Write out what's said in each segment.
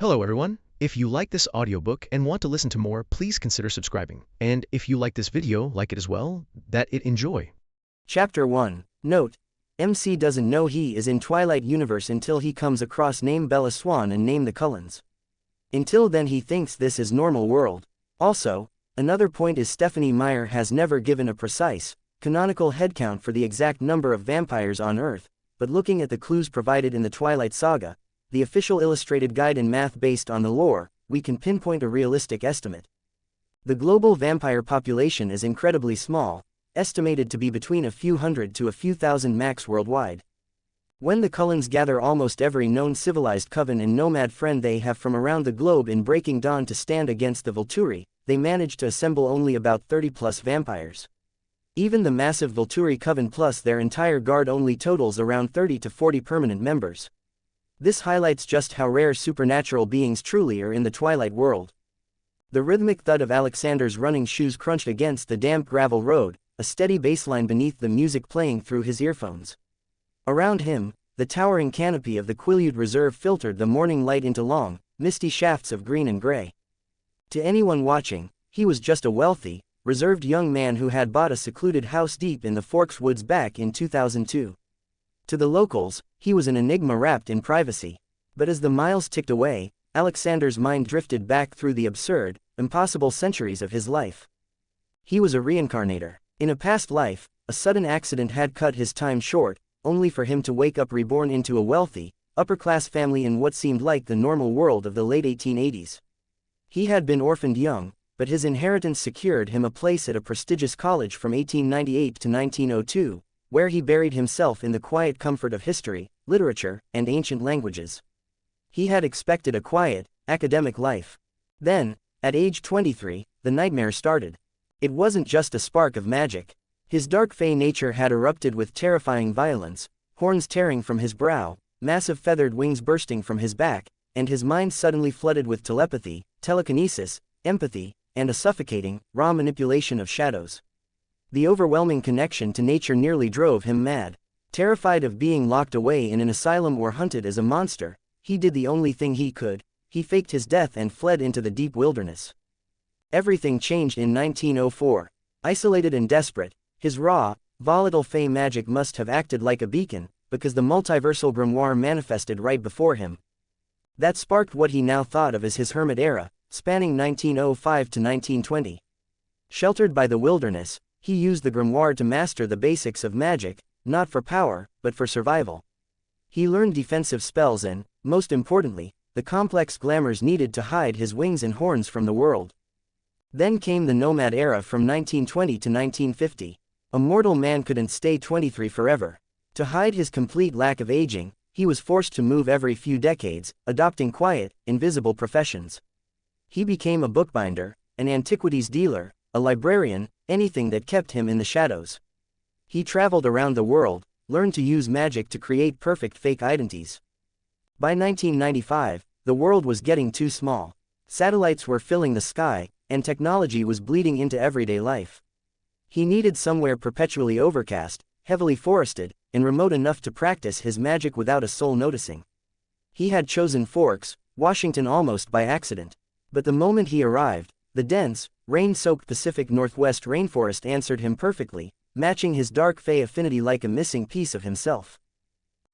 Hello everyone. If you like this audiobook and want to listen to more, please consider subscribing. And if you like this video, like it as well, that it enjoy. Chapter 1. Note: MC doesn't know he is in Twilight universe until he comes across name Bella Swan and name the Cullens. Until then he thinks this is normal world. Also, another point is Stephenie Meyer has never given a precise, canonical headcount for the exact number of vampires on Earth, but looking at the clues provided in the Twilight saga, the official illustrated guide in math based on the lore, we can pinpoint a realistic estimate. The global vampire population is incredibly small, estimated to be between a few hundred to a few thousand max worldwide. When the Cullens gather almost every known civilized coven and nomad friend they have from around the globe in Breaking Dawn to stand against the Volturi, they manage to assemble only about 30 plus vampires. Even the massive Volturi coven plus their entire guard only totals around 30 to 40 permanent members. This highlights just how rare supernatural beings truly are in the Twilight world. The rhythmic thud of Alexander's running shoes crunched against the damp gravel road, a steady bassline beneath the music playing through his earphones. Around him, the towering canopy of the Quileute Reserve filtered the morning light into long, misty shafts of green and gray. To anyone watching, he was just a wealthy, reserved young man who had bought a secluded house deep in the Forks woods back in 2002. To the locals, he was an enigma wrapped in privacy. But as the miles ticked away, Alexander's mind drifted back through the absurd, impossible centuries of his life. He was a reincarnator. In a past life, a sudden accident had cut his time short, only for him to wake up reborn into a wealthy, upper-class family in what seemed like the normal world of the late 1880s. He had been orphaned young, but his inheritance secured him a place at a prestigious college from 1898 to 1902, where he buried himself in the quiet comfort of history, literature, and ancient languages. He had expected a quiet, academic life. Then, at age 23, the nightmare started. It wasn't just a spark of magic. His Dark Fey nature had erupted with terrifying violence, horns tearing from his brow, massive feathered wings bursting from his back, and his mind suddenly flooded with telepathy, telekinesis, empathy, and a suffocating, raw manipulation of shadows. The overwhelming connection to nature nearly drove him mad. Terrified of being locked away in an asylum or hunted as a monster, he did the only thing he could: he faked his death and fled into the deep wilderness. Everything changed in 1904. Isolated and desperate, his raw, volatile Fey magic must have acted like a beacon, because the multiversal Grimoire manifested right before him. That sparked what he now thought of as his hermit era, spanning 1905 to 1920. Sheltered by the wilderness, he used the Grimoire to master the basics of magic, not for power, but for survival. He learned defensive spells and, most importantly, the complex glamours needed to hide his wings and horns from the world. Then came the Nomad era from 1920 to 1950. A mortal man couldn't stay 23 forever. To hide his complete lack of aging, he was forced to move every few decades, adopting quiet, invisible professions. He became a bookbinder, an antiquities dealer, a librarian, anything that kept him in the shadows. He traveled around the world, learned to use magic to create perfect fake identities. By 1995, the world was getting too small. Satellites were filling the sky, and technology was bleeding into everyday life. He needed somewhere perpetually overcast, heavily forested, and remote enough to practice his magic without a soul noticing. He had chosen Forks, Washington almost by accident. But the moment he arrived, the dense, rain-soaked Pacific Northwest rainforest answered him perfectly, matching his Dark Fey affinity like a missing piece of himself.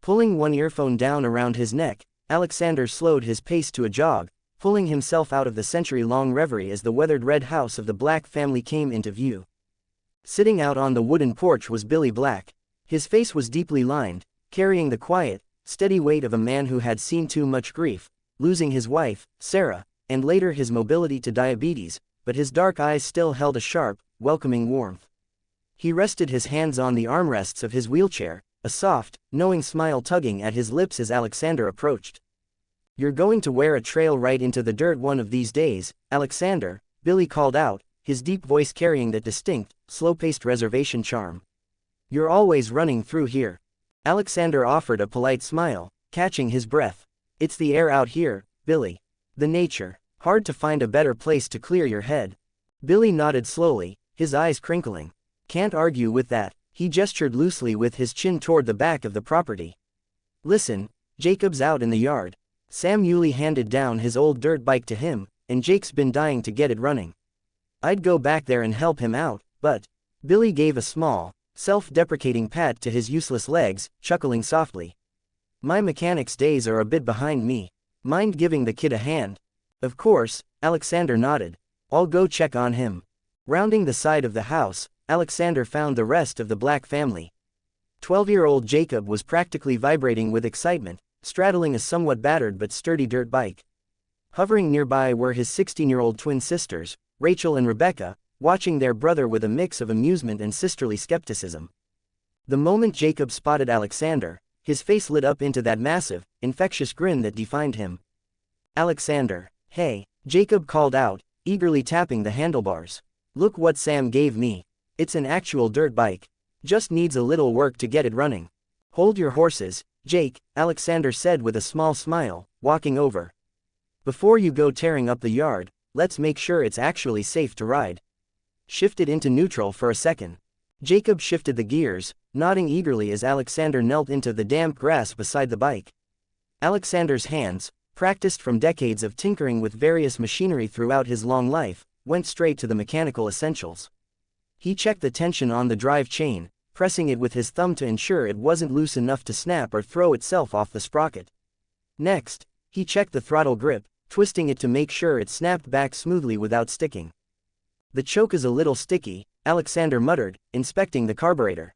Pulling one earphone down around his neck, Alexander slowed his pace to a jog, pulling himself out of the century-long reverie as the weathered red house of the Black family came into view. Sitting out on the wooden porch was Billy Black. His face was deeply lined, carrying the quiet, steady weight of a man who had seen too much grief, losing his wife, Sarah, and later his mobility to diabetes, but his dark eyes still held a sharp, welcoming warmth. He rested his hands on the armrests of his wheelchair, a soft, knowing smile tugging at his lips as Alexander approached. "You're going to wear a trail right into the dirt one of these days, Alexander," Billy called out, his deep voice carrying that distinct, slow-paced reservation charm. "You're always running through here." Alexander offered a polite smile, catching his breath. "It's the air out here, Billy. The nature. Hard to find a better place to clear your head." Billy nodded slowly, his eyes crinkling. "Can't argue with that." He gestured loosely with his chin toward the back of the property. "Listen, Jacob's out in the yard. Sam Yuli handed down his old dirt bike to him, and Jake's been dying to get it running. I'd go back there and help him out, but... Billy gave a small, self-deprecating pat to his useless legs, chuckling softly. My mechanics days are a bit behind me. Mind giving the kid a hand? Of course, Alexander nodded. I'll go check on him. Rounding the side of the house, Alexander found the rest of the Black family. 12-year-old Jacob was practically vibrating with excitement, straddling a somewhat battered but sturdy dirt bike. Hovering nearby were his 16-year-old twin sisters, Rachel and Rebecca, watching their brother with a mix of amusement and sisterly skepticism. The moment Jacob spotted Alexander, his face lit up into that massive, infectious grin that defined him. Alexander, hey, Jacob called out, eagerly tapping the handlebars. Look what Sam gave me. It's an actual dirt bike. Just needs a little work to get it running. Hold your horses, Jake, Alexander said with a small smile, walking over. Before you go tearing up the yard, let's make sure it's actually safe to ride. Shift it into neutral for a second. Jacob shifted the gears, nodding eagerly as Alexander knelt into the damp grass beside the bike. Alexander's hands, practiced from decades of tinkering with various machinery throughout his long life, went straight to the mechanical essentials. He checked the tension on the drive chain, pressing it with his thumb to ensure it wasn't loose enough to snap or throw itself off the sprocket. Next, he checked the throttle grip, twisting it to make sure it snapped back smoothly without sticking. The choke is a little sticky, Alexander muttered, inspecting the carburetor.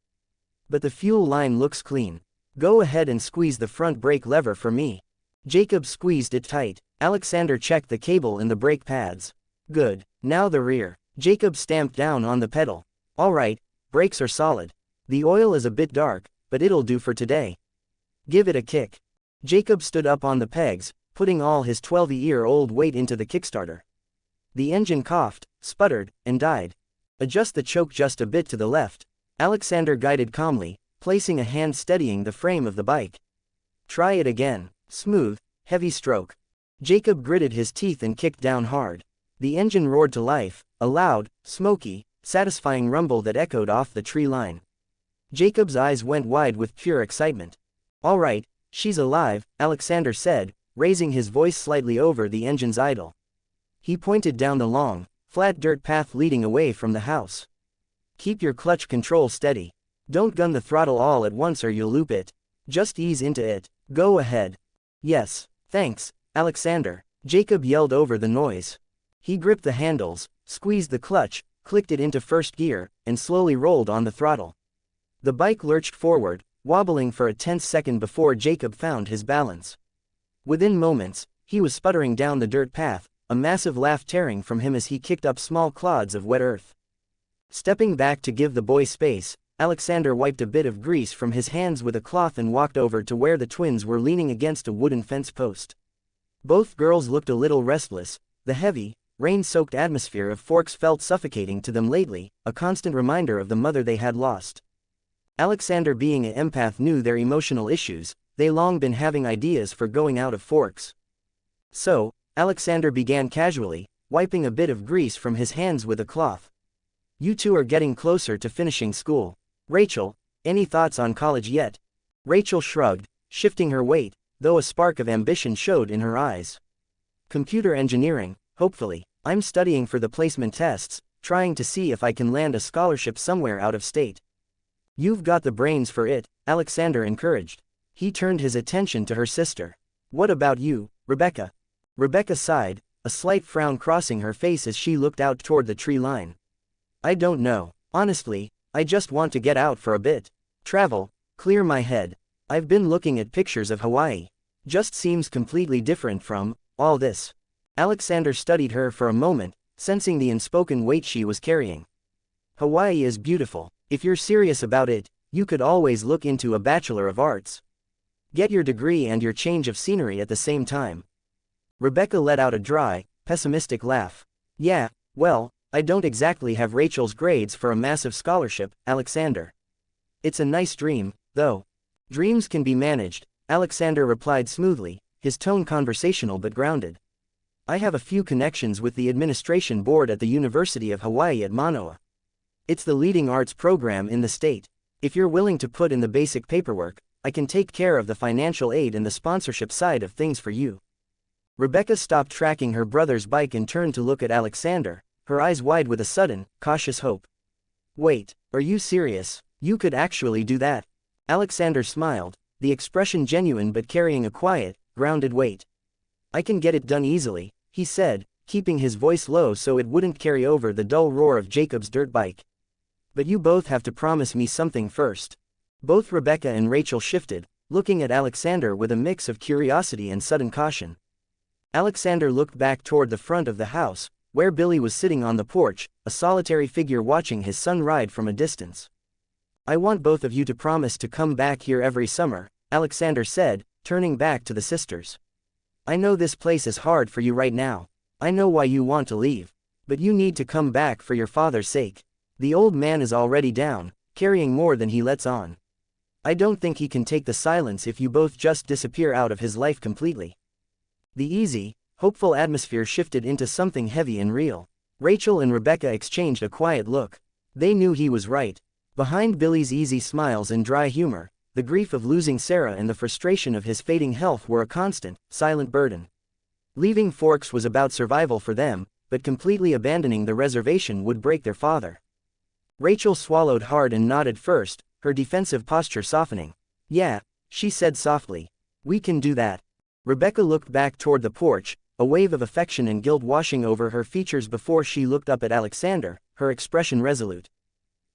But the fuel line looks clean. Go ahead and squeeze the front brake lever for me. Jacob squeezed it tight. Alexander checked the cable in the brake pads. Good. Now the rear. Jacob stamped down on the pedal. All right, brakes are solid. The oil is a bit dark, but it'll do for today. Give it a kick. Jacob stood up on the pegs, putting all his 12-year-old weight into the kickstarter. The engine coughed, sputtered, and died. Adjust the choke just a bit to the left. Alexander guided calmly, placing a hand steadying the frame of the bike. Try it again. Smooth, heavy stroke. Jacob gritted his teeth and kicked down hard. The engine roared to life, a loud, smoky, satisfying rumble that echoed off the tree line. Jacob's eyes went wide with pure excitement. All right, she's alive, Alexander said, raising his voice slightly over the engine's idle. He pointed down the long, flat dirt path leading away from the house. Keep your clutch control steady. Don't gun the throttle all at once or you'll loop it. Just ease into it. Go ahead. Yes, thanks, Alexander, Jacob yelled over the noise. He gripped the handles, squeezed the clutch, clicked it into first gear, and slowly rolled on the throttle. The bike lurched forward, wobbling for a tense second before Jacob found his balance. Within moments, he was sputtering down the dirt path, a massive laugh tearing from him as he kicked up small clods of wet earth. Stepping back to give the boy space, Alexander wiped a bit of grease from his hands with a cloth and walked over to where the twins were leaning against a wooden fence post. Both girls looked a little restless. The heavy, rain-soaked atmosphere of Forks felt suffocating to them lately, a constant reminder of the mother they had lost. Alexander, being an empath, knew their emotional issues. They long been having ideas for going out of Forks. So, Alexander began casually, wiping a bit of grease from his hands with a cloth. You two are getting closer to finishing school. Rachel, any thoughts on college yet? Rachel shrugged, shifting her weight, though a spark of ambition showed in her eyes. Computer engineering, hopefully. I'm studying for the placement tests, trying to see if I can land a scholarship somewhere out of state. You've got the brains for it, Alexander encouraged. He turned his attention to her sister. What about you, Rebecca? Rebecca sighed, a slight frown crossing her face as she looked out toward the tree line. I don't know. Honestly, I just want to get out for a bit. Travel, clear my head. I've been looking at pictures of Hawaii. Just seems completely different from all this. Alexander studied her for a moment, sensing the unspoken weight she was carrying. Hawaii is beautiful. If you're serious about it, you could always look into a Bachelor of Arts. Get your degree and your change of scenery at the same time. Rebecca let out a dry, pessimistic laugh. Yeah, well, I don't exactly have Rachel's grades for a massive scholarship, Alexander. It's a nice dream, though. Dreams can be managed, Alexander replied smoothly, his tone conversational but grounded. I have a few connections with the administration board at the University of Hawaii at Manoa. It's the leading arts program in the state. If you're willing to put in the basic paperwork, I can take care of the financial aid and the sponsorship side of things for you. Rebecca stopped tracking her brother's bike and turned to look at Alexander, her eyes wide with a sudden, cautious hope. Wait, are you serious? You could actually do that? Alexander smiled, the expression genuine but carrying a quiet, grounded weight. I can get it done easily, he said, keeping his voice low so it wouldn't carry over the dull roar of Jacob's dirt bike. But you both have to promise me something first. Both Rebecca and Rachel shifted, looking at Alexander with a mix of curiosity and sudden caution. Alexander looked back toward the front of the house, where Billy was sitting on the porch, a solitary figure watching his son ride from a distance. I want both of you to promise to come back here every summer, Alexander said, turning back to the sisters. I know this place is hard for you right now. I know why you want to leave. But you need to come back for your father's sake. The old man is already down, carrying more than he lets on. I don't think he can take the silence if you both just disappear out of his life completely. The easy, hopeful atmosphere shifted into something heavy and real. Rachel and Rebecca exchanged a quiet look. They knew he was right. Behind Billy's easy smiles and dry humor, the grief of losing Sarah and the frustration of his fading health were a constant, silent burden. Leaving Forks was about survival for them, but completely abandoning the reservation would break their father. Rachel swallowed hard and nodded first, her defensive posture softening. Yeah, she said softly. We can do that. Rebecca looked back toward the porch, a wave of affection and guilt washing over her features before she looked up at Alexander, her expression resolute.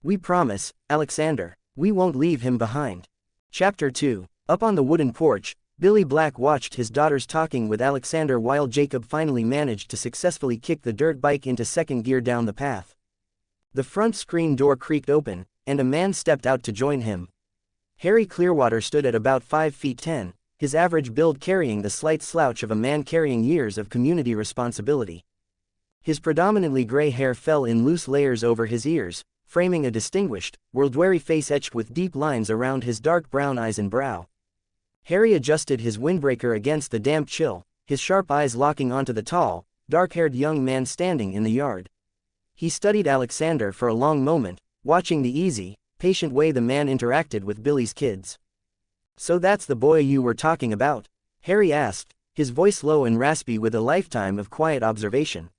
We promise, Alexander, we won't leave him behind. Chapter 2. Up on the wooden porch, Billy Black watched his daughters talking with Alexander while Jacob finally managed to successfully kick the dirt bike into second gear down the path. The front screen door creaked open, and a man stepped out to join him. Harry Clearwater stood at about 5 feet 10, his average build carrying the slight slouch of a man carrying years of community responsibility. His predominantly gray hair fell in loose layers over his ears, framing a distinguished, world-weary face etched with deep lines around his dark brown eyes and brow. Harry adjusted his windbreaker against the damp chill, his sharp eyes locking onto the tall, dark-haired young man standing in the yard. He studied Alexander for a long moment, watching the easy, patient way the man interacted with Billy's kids. So that's the boy you were talking about? Harry asked, his voice low and raspy with a lifetime of quiet observation.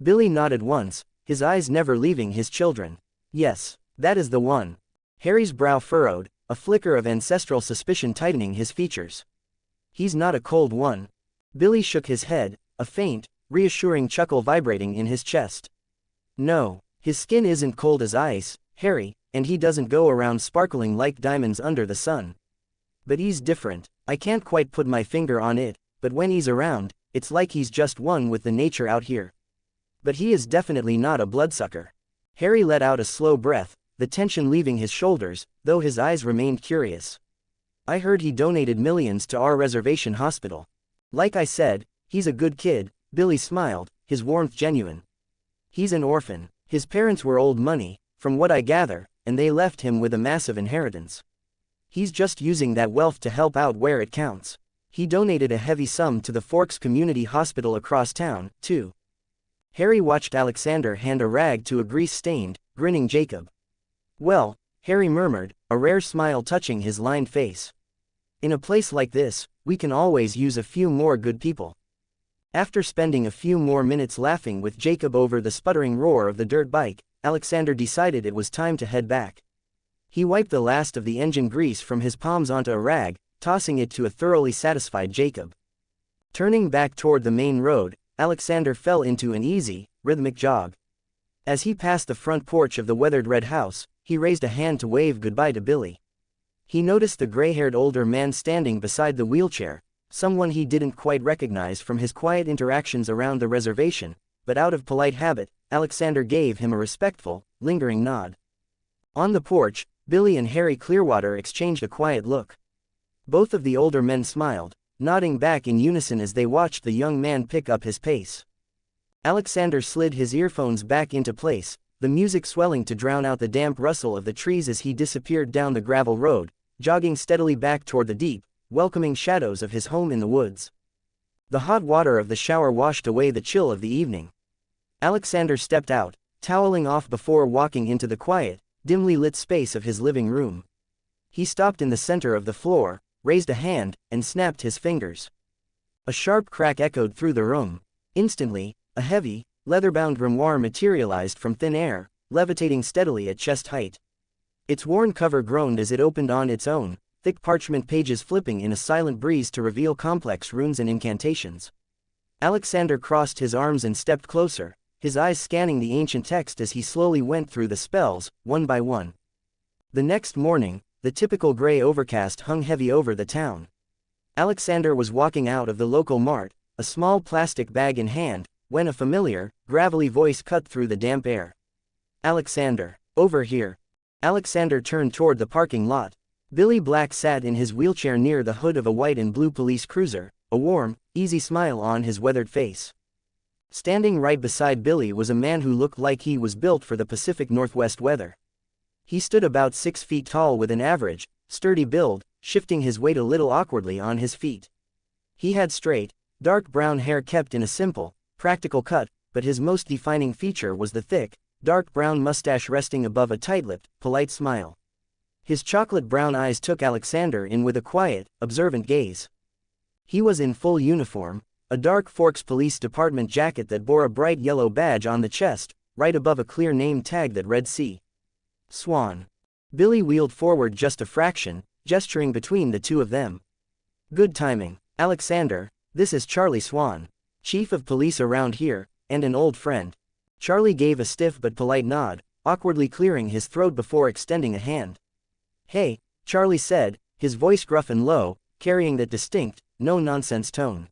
Billy nodded once, his eyes never leaving his children. Yes, that is the one. Harry's brow furrowed, a flicker of ancestral suspicion tightening his features. He's not a cold one. Billy shook his head, a faint, reassuring chuckle vibrating in his chest. No, his skin isn't cold as ice, Harry, and he doesn't go around sparkling like diamonds under the sun. But he's different. I can't quite put my finger on it, but when he's around, it's like he's just one with the nature out here. But he is definitely not a bloodsucker. Harry let out a slow breath, the tension leaving his shoulders, though his eyes remained curious. I heard he donated millions to our reservation hospital. Like I said, he's a good kid, Billy smiled, his warmth genuine. He's an orphan. His parents were old money, from what I gather, and they left him with a massive inheritance. He's just using that wealth to help out where it counts. He donated a heavy sum to the Forks Community Hospital across town, too. Harry watched Alexander hand a rag to a grease-stained, grinning Jacob. Well, Harry murmured, a rare smile touching his lined face. In a place like this, we can always use a few more good people. After spending a few more minutes laughing with Jacob over the sputtering roar of the dirt bike, Alexander decided it was time to head back. He wiped the last of the engine grease from his palms onto a rag, tossing it to a thoroughly satisfied Jacob. Turning back toward the main road, Alexander fell into an easy, rhythmic jog. As he passed the front porch of the weathered red house, he raised a hand to wave goodbye to Billy. He noticed the gray-haired older man standing beside the wheelchair, someone he didn't quite recognize from his quiet interactions around the reservation, but out of polite habit, Alexander gave him a respectful, lingering nod. On the porch, Billy and Harry Clearwater exchanged a quiet look. Both of the older men smiled, nodding back in unison as they watched the young man pick up his pace. Alexander slid his earphones back into place, the music swelling to drown out the damp rustle of the trees as he disappeared down the gravel road, jogging steadily back toward the deep, welcoming shadows of his home in the woods. The hot water of the shower washed away the chill of the evening. Alexander stepped out, toweling off before walking into the quiet, dimly lit space of his living room. He stopped in the center of the floor, raised a hand, and snapped his fingers. A sharp crack echoed through the room. Instantly, a heavy, leather-bound grimoire materialized from thin air, levitating steadily at chest height. Its worn cover groaned as it opened on its own, thick parchment pages flipping in a silent breeze to reveal complex runes and incantations. Alexander crossed his arms and stepped closer, his eyes scanning the ancient text as he slowly went through the spells, one by one. The next morning, the typical gray overcast hung heavy over the town. Alexander was walking out of the local mart, a small plastic bag in hand, when a familiar, gravelly voice cut through the damp air. "Alexander, over here." Alexander turned toward the parking lot. Billy Black sat in his wheelchair near the hood of a white and blue police cruiser, a warm, easy smile on his weathered face. Standing right beside Billy was a man who looked like he was built for the Pacific Northwest weather. He stood about 6 feet tall with an average, sturdy build, shifting his weight a little awkwardly on his feet. He had straight, dark brown hair kept in a simple, practical cut, but his most defining feature was the thick, dark brown mustache resting above a tight-lipped, polite smile. His chocolate brown eyes took Alexander in with a quiet, observant gaze. He was in full uniform, a dark Forks Police Department jacket that bore a bright yellow badge on the chest, right above a clear name tag that read C. Swan. Billy wheeled forward just a fraction, gesturing between the two of them. "Good timing, Alexander, this is Charlie Swan, chief of police around here, and an old friend." Charlie gave a stiff but polite nod, awkwardly clearing his throat before extending a hand. "Hey," Charlie said, his voice gruff and low, carrying that distinct, no-nonsense tone.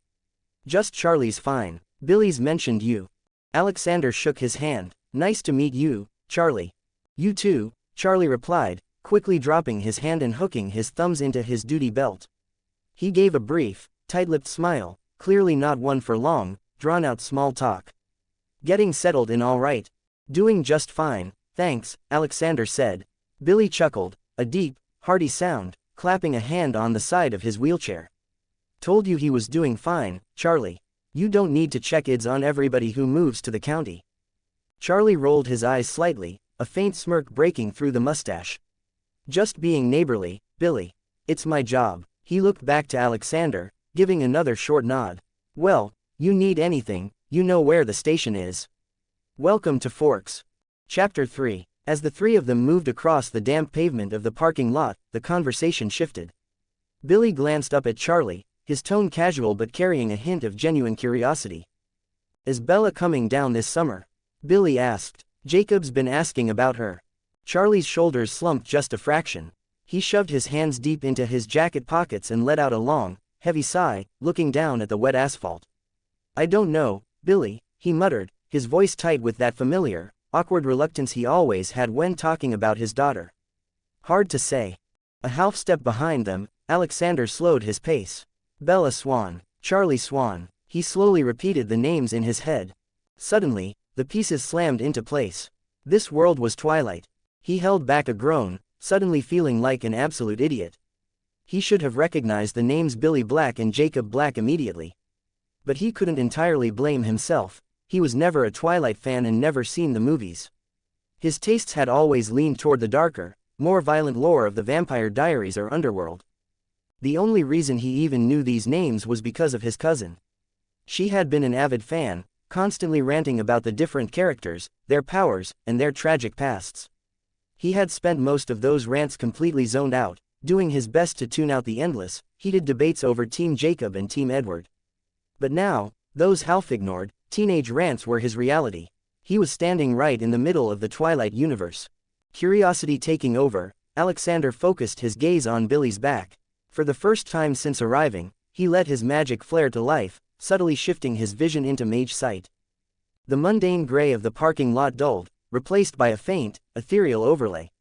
"Just Charlie's fine. Billy's mentioned you." Alexander shook his hand. "Nice to meet you, Charlie." "You too," Charlie replied, quickly dropping his hand and hooking his thumbs into his duty belt. He gave a brief, tight-lipped smile, clearly not one for long, drawn-out small talk. "Getting settled in all right?" "Doing just fine, thanks," Alexander said. Billy chuckled, a deep, hearty sound, clapping a hand on the side of his wheelchair. "Told you he was doing fine, Charlie. You don't need to check IDs on everybody who moves to the county." Charlie rolled his eyes slightly, a faint smirk breaking through the mustache. "Just being neighborly, Billy. It's my job." He looked back to Alexander, giving another short nod. "Well, you need anything, you know where the station is. Welcome to Forks." Chapter 3. As the three of them moved across the damp pavement of the parking lot, the conversation shifted. Billy glanced up at Charlie, his tone casual but carrying a hint of genuine curiosity. "Is Bella coming down this summer?" Billy asked. "Jacob's been asking about her." Charlie's shoulders slumped just a fraction. He shoved his hands deep into his jacket pockets and let out a long, heavy sigh, looking down at the wet asphalt. "I don't know, Billy," he muttered, his voice tight with that familiar, awkward reluctance he always had when talking about his daughter. "Hard to say." A half step behind them, Alexander slowed his pace. "Bella Swan, Charlie Swan." He slowly repeated the names in his head. Suddenly, the pieces slammed into place. This world was Twilight. He held back a groan, suddenly feeling like an absolute idiot. He should have recognized the names Billy Black and Jacob Black immediately. But he couldn't entirely blame himself. He was never a Twilight fan and never seen the movies. His tastes had always leaned toward the darker, more violent lore of the Vampire Diaries or Underworld. The only reason he even knew these names was because of his cousin. She had been an avid fan, constantly ranting about the different characters, their powers, and their tragic pasts. He had spent most of those rants completely zoned out, doing his best to tune out the endless, heated debates over Team Jacob and Team Edward. But now, those half-ignored, teenage rants were his reality. He was standing right in the middle of the Twilight universe. Curiosity taking over, Alexander focused his gaze on Billy's back. For the first time since arriving, he let his magic flare to life, subtly shifting his vision into mage sight. The mundane gray of the parking lot dulled, replaced by a faint, ethereal overlay.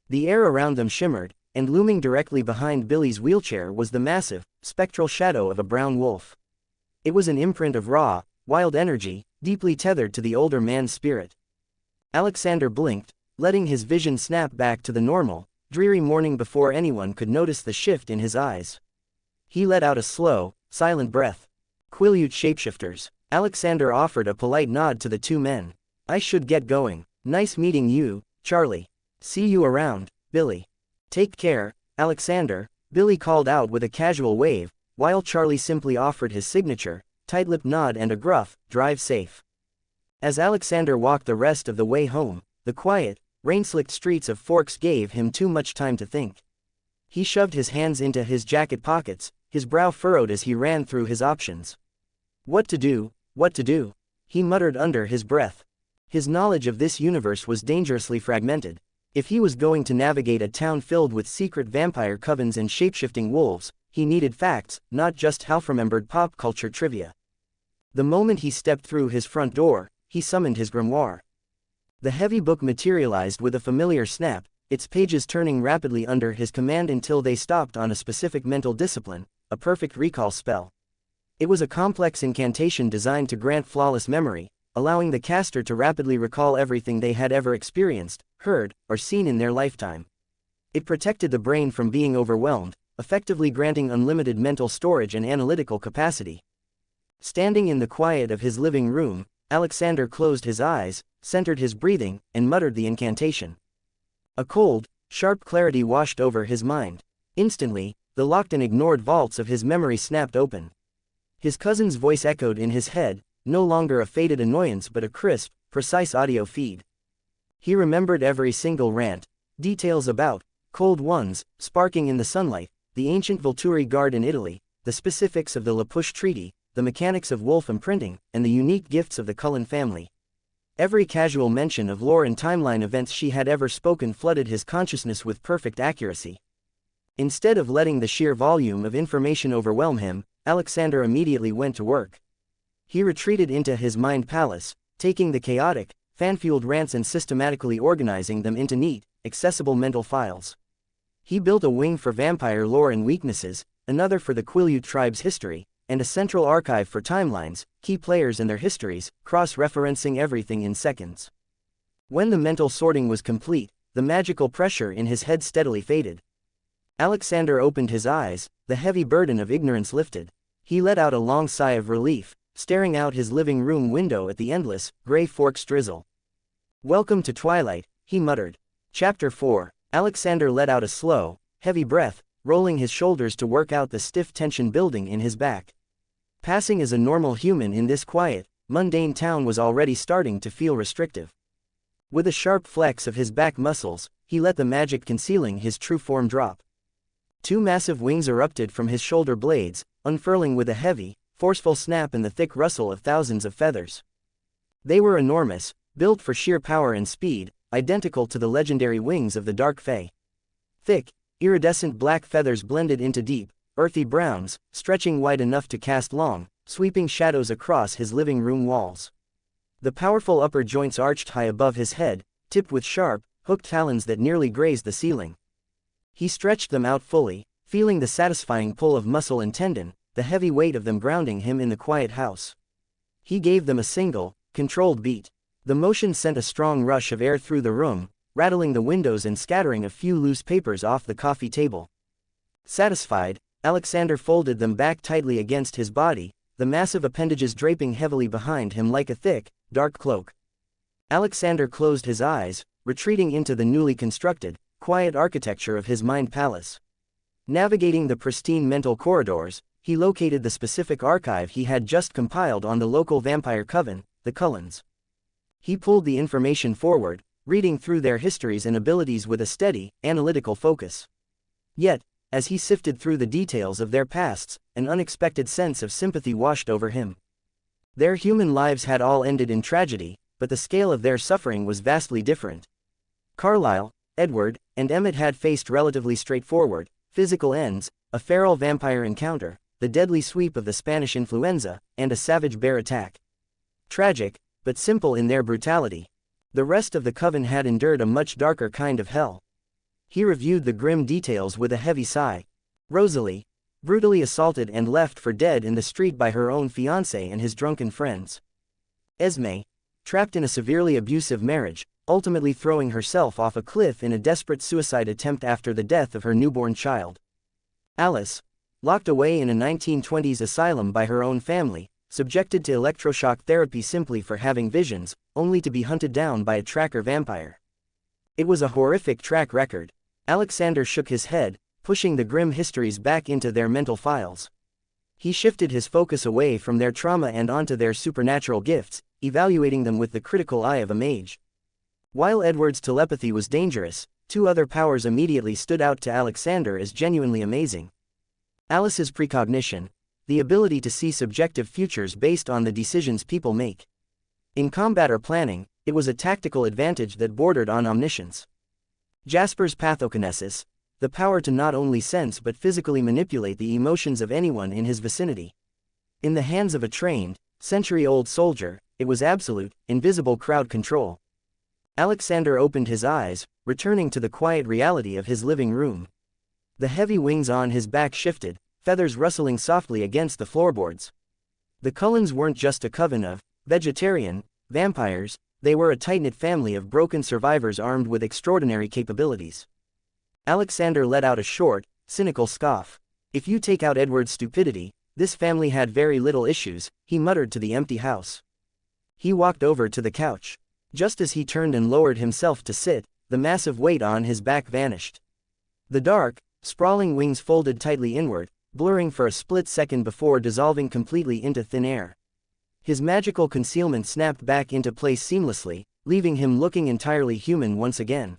The air around them shimmered, and looming directly behind Billy's wheelchair was the massive, spectral shadow of a brown wolf. It was an imprint of raw, wild energy, deeply tethered to the older man's spirit. Alexander blinked, letting his vision snap back to the normal, dreary morning before anyone could notice the shift in his eyes. He let out a slow, silent breath. "Quileute shapeshifters." Alexander offered a polite nod to the two men. "I should get going. Nice meeting you, Charlie. See you around, Billy." "Take care, Alexander," Billy called out with a casual wave, while Charlie simply offered his signature, tight-lipped nod and a gruff, "Drive safe." As Alexander walked the rest of the way home, the quiet, rain-slicked streets of Forks gave him too much time to think. He shoved his hands into his jacket pockets, his brow furrowed as he ran through his options. What to do, he muttered under his breath. His knowledge of this universe was dangerously fragmented. If he was going to navigate a town filled with secret vampire covens and shapeshifting wolves, he needed facts, not just half-remembered pop culture trivia. The moment he stepped through his front door, he summoned his grimoire. The heavy book materialized with a familiar snap, its pages turning rapidly under his command until they stopped on a specific mental discipline, a perfect recall spell. It was a complex incantation designed to grant flawless memory, allowing the caster to rapidly recall everything they had ever experienced, heard, or seen in their lifetime. It protected the brain from being overwhelmed, effectively granting unlimited mental storage and analytical capacity. Standing in the quiet of his living room, Alexander closed his eyes, centered his breathing, and muttered the incantation. A cold, sharp clarity washed over his mind. Instantly, the locked and ignored vaults of his memory snapped open. His cousin's voice echoed in his head, no longer a faded annoyance but a crisp, precise audio feed. He remembered every single rant, details about cold ones, sparking in the sunlight, the ancient Volturi Guard in Italy, the specifics of the La Push Treaty, the mechanics of wolf imprinting, and the unique gifts of the Cullen family. Every casual mention of lore and timeline events she had ever spoken flooded his consciousness with perfect accuracy. Instead of letting the sheer volume of information overwhelm him, Alexander immediately went to work. He retreated into his mind palace, taking the chaotic, fan-fueled rants and systematically organizing them into neat, accessible mental files. He built a wing for vampire lore and weaknesses, another for the Quileute tribe's history, and a central archive for timelines, key players and their histories, cross-referencing everything in seconds. When the mental sorting was complete, the magical pressure in his head steadily faded. Alexander opened his eyes, the heavy burden of ignorance lifted. He let out a long sigh of relief, staring out his living room window at the endless, gray Forks drizzle. "Welcome to Twilight," he muttered. Chapter 4. Alexander let out a slow, heavy breath, rolling his shoulders to work out the stiff tension building in his back. Passing as a normal human in this quiet, mundane town was already starting to feel restrictive. With a sharp flex of his back muscles, he let the magic concealing his true form drop. Two massive wings erupted from his shoulder blades, unfurling with a heavy, forceful snap and the thick rustle of thousands of feathers. They were enormous, built for sheer power and speed, identical to the legendary wings of the Dark Fey. Thick, iridescent black feathers blended into deep, earthy browns, stretching wide enough to cast long, sweeping shadows across his living room walls. The powerful upper joints arched high above his head, tipped with sharp, hooked talons that nearly grazed the ceiling. He stretched them out fully, feeling the satisfying pull of muscle and tendon, the heavy weight of them grounding him in the quiet house. He gave them a single, controlled beat. The motion sent a strong rush of air through the room, rattling the windows and scattering a few loose papers off the coffee table. Satisfied, Alexander folded them back tightly against his body, the massive appendages draping heavily behind him like a thick, dark cloak. Alexander closed his eyes, retreating into the newly constructed, quiet architecture of his mind palace. Navigating the pristine mental corridors, he located the specific archive he had just compiled on the local vampire coven, the Cullens. He pulled the information forward, reading through their histories and abilities with a steady, analytical focus. Yet, as he sifted through the details of their pasts, an unexpected sense of sympathy washed over him. Their human lives had all ended in tragedy, but the scale of their suffering was vastly different. Carlyle, Edward, and Emmett had faced relatively straightforward, physical ends, a feral vampire encounter, the deadly sweep of the Spanish influenza, and a savage bear attack. Tragic, but simple in their brutality. The rest of the coven had endured a much darker kind of hell. He reviewed the grim details with a heavy sigh. Rosalie, brutally assaulted and left for dead in the street by her own fiancé and his drunken friends. Esme, trapped in a severely abusive marriage, ultimately throwing herself off a cliff in a desperate suicide attempt after the death of her newborn child. Alice, locked away in a 1920s asylum by her own family, subjected to electroshock therapy simply for having visions, only to be hunted down by a tracker vampire. It was a horrific track record. Alexander shook his head, pushing the grim histories back into their mental files. He shifted his focus away from their trauma and onto their supernatural gifts, evaluating them with the critical eye of a mage. While Edward's telepathy was dangerous, two other powers immediately stood out to Alexander as genuinely amazing. Alice's precognition, the ability to see subjective futures based on the decisions people make. In combat or planning, it was a tactical advantage that bordered on omniscience. Jasper's pathokinesis, the power to not only sense but physically manipulate the emotions of anyone in his vicinity. In the hands of a trained, century-old soldier, it was absolute, invisible crowd control. Alexander opened his eyes, returning to the quiet reality of his living room. The heavy wings on his back shifted, feathers rustling softly against the floorboards. The Cullens weren't just a coven of vegetarian vampires, they were a tight-knit family of broken survivors armed with extraordinary capabilities. Alexander let out a short, cynical scoff. If you take out Edward's stupidity, this family had very little issues, he muttered to the empty house. He walked over to the couch. Just as he turned and lowered himself to sit, the massive weight on his back vanished. The dark, sprawling wings folded tightly inward, blurring for a split second before dissolving completely into thin air. His magical concealment snapped back into place seamlessly, leaving him looking entirely human once again.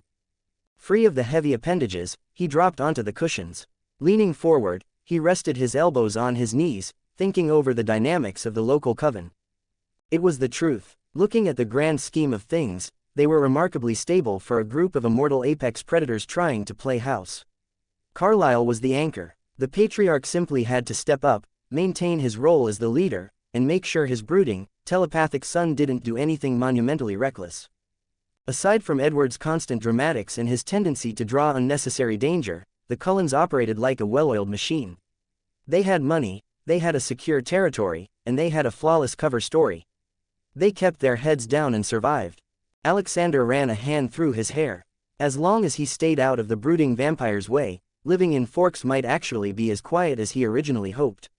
Free of the heavy appendages, he dropped onto the cushions. Leaning forward, he rested his elbows on his knees, thinking over the dynamics of the local coven. It was the truth. Looking at the grand scheme of things, they were remarkably stable for a group of immortal apex predators trying to play house. Carlyle was the anchor. The patriarch simply had to step up, maintain his role as the leader, and make sure his brooding, telepathic son didn't do anything monumentally reckless. Aside from Edward's constant dramatics and his tendency to draw unnecessary danger, the Cullens operated like a well-oiled machine. They had money, they had a secure territory, and they had a flawless cover story. They kept their heads down and survived. Alexander ran a hand through his hair. As long as he stayed out of the brooding vampire's way, living in Forks might actually be as quiet as he originally hoped.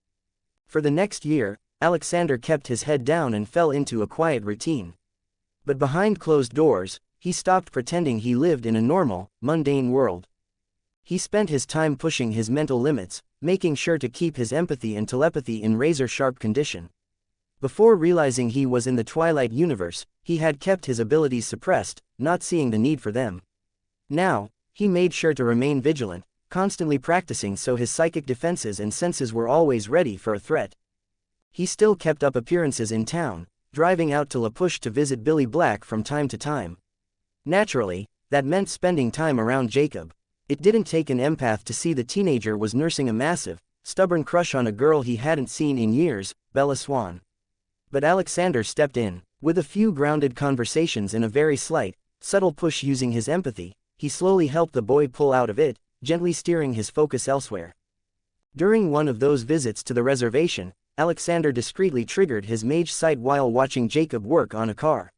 For the next year, Alexander kept his head down and fell into a quiet routine. But behind closed doors, he stopped pretending he lived in a normal, mundane world. He spent his time pushing his mental limits, making sure to keep his empathy and telepathy in razor-sharp condition. Before realizing he was in the Twilight universe, he had kept his abilities suppressed, not seeing the need for them. Now, he made sure to remain vigilant, constantly practicing so his psychic defenses and senses were always ready for a threat. He still kept up appearances in town, driving out to La Push to visit Billy Black from time to time. Naturally, that meant spending time around Jacob. It didn't take an empath to see the teenager was nursing a massive, stubborn crush on a girl he hadn't seen in years, Bella Swan. But Alexander stepped in. With a few grounded conversations and a very slight, subtle push using his empathy, he slowly helped the boy pull out of it, gently steering his focus elsewhere. During one of those visits to the reservation, Alexander discreetly triggered his mage sight while watching Jacob work on a car.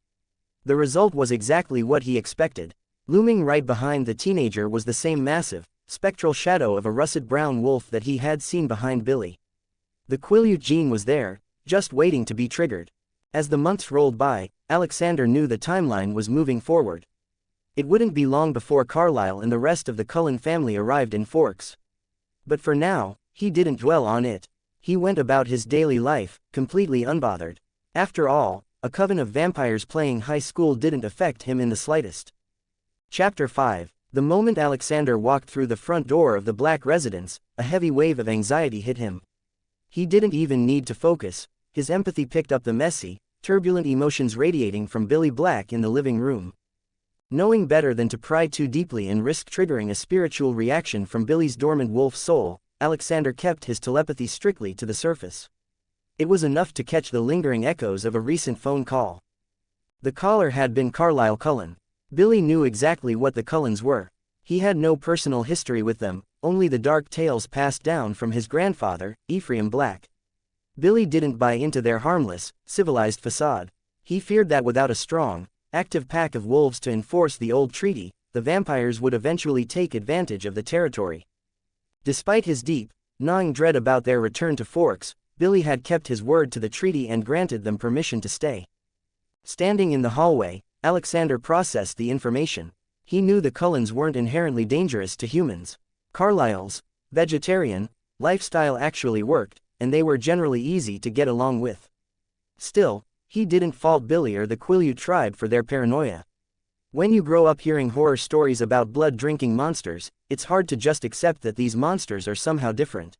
The result was exactly what he expected. Looming right behind the teenager was the same massive, spectral shadow of a russet brown wolf that he had seen behind Billy. The Quileute gene was there, just waiting to be triggered. As the months rolled by, Alexander knew the timeline was moving forward. It wouldn't be long before Carlyle and the rest of the Cullen family arrived in Forks. But for now, he didn't dwell on it. He went about his daily life, completely unbothered. After all, a coven of vampires playing high school didn't affect him in the slightest. Chapter 5. The moment Alexander walked through the front door of the Black residence, a heavy wave of anxiety hit him. He didn't even need to focus. His empathy picked up the messy, turbulent emotions radiating from Billy Black in the living room. Knowing better than to pry too deeply and risk triggering a spiritual reaction from Billy's dormant wolf soul, Alexander kept his telepathy strictly to the surface. It was enough to catch the lingering echoes of a recent phone call. The caller had been Carlyle Cullen. Billy knew exactly what the Cullens were. He had no personal history with them, only the dark tales passed down from his grandfather, Ephraim Black. Billy didn't buy into their harmless, civilized facade. He feared that without a strong, active pack of wolves to enforce the old treaty, the vampires would eventually take advantage of the territory. Despite his deep, gnawing dread about their return to Forks, Billy had kept his word to the treaty and granted them permission to stay. Standing in the hallway, Alexander processed the information. He knew the Cullens weren't inherently dangerous to humans. Carlyle's vegetarian lifestyle actually worked, and they were generally easy to get along with. Still, he didn't fault Billy or the Quileute tribe for their paranoia. When you grow up hearing horror stories about blood-drinking monsters, it's hard to just accept that these monsters are somehow different.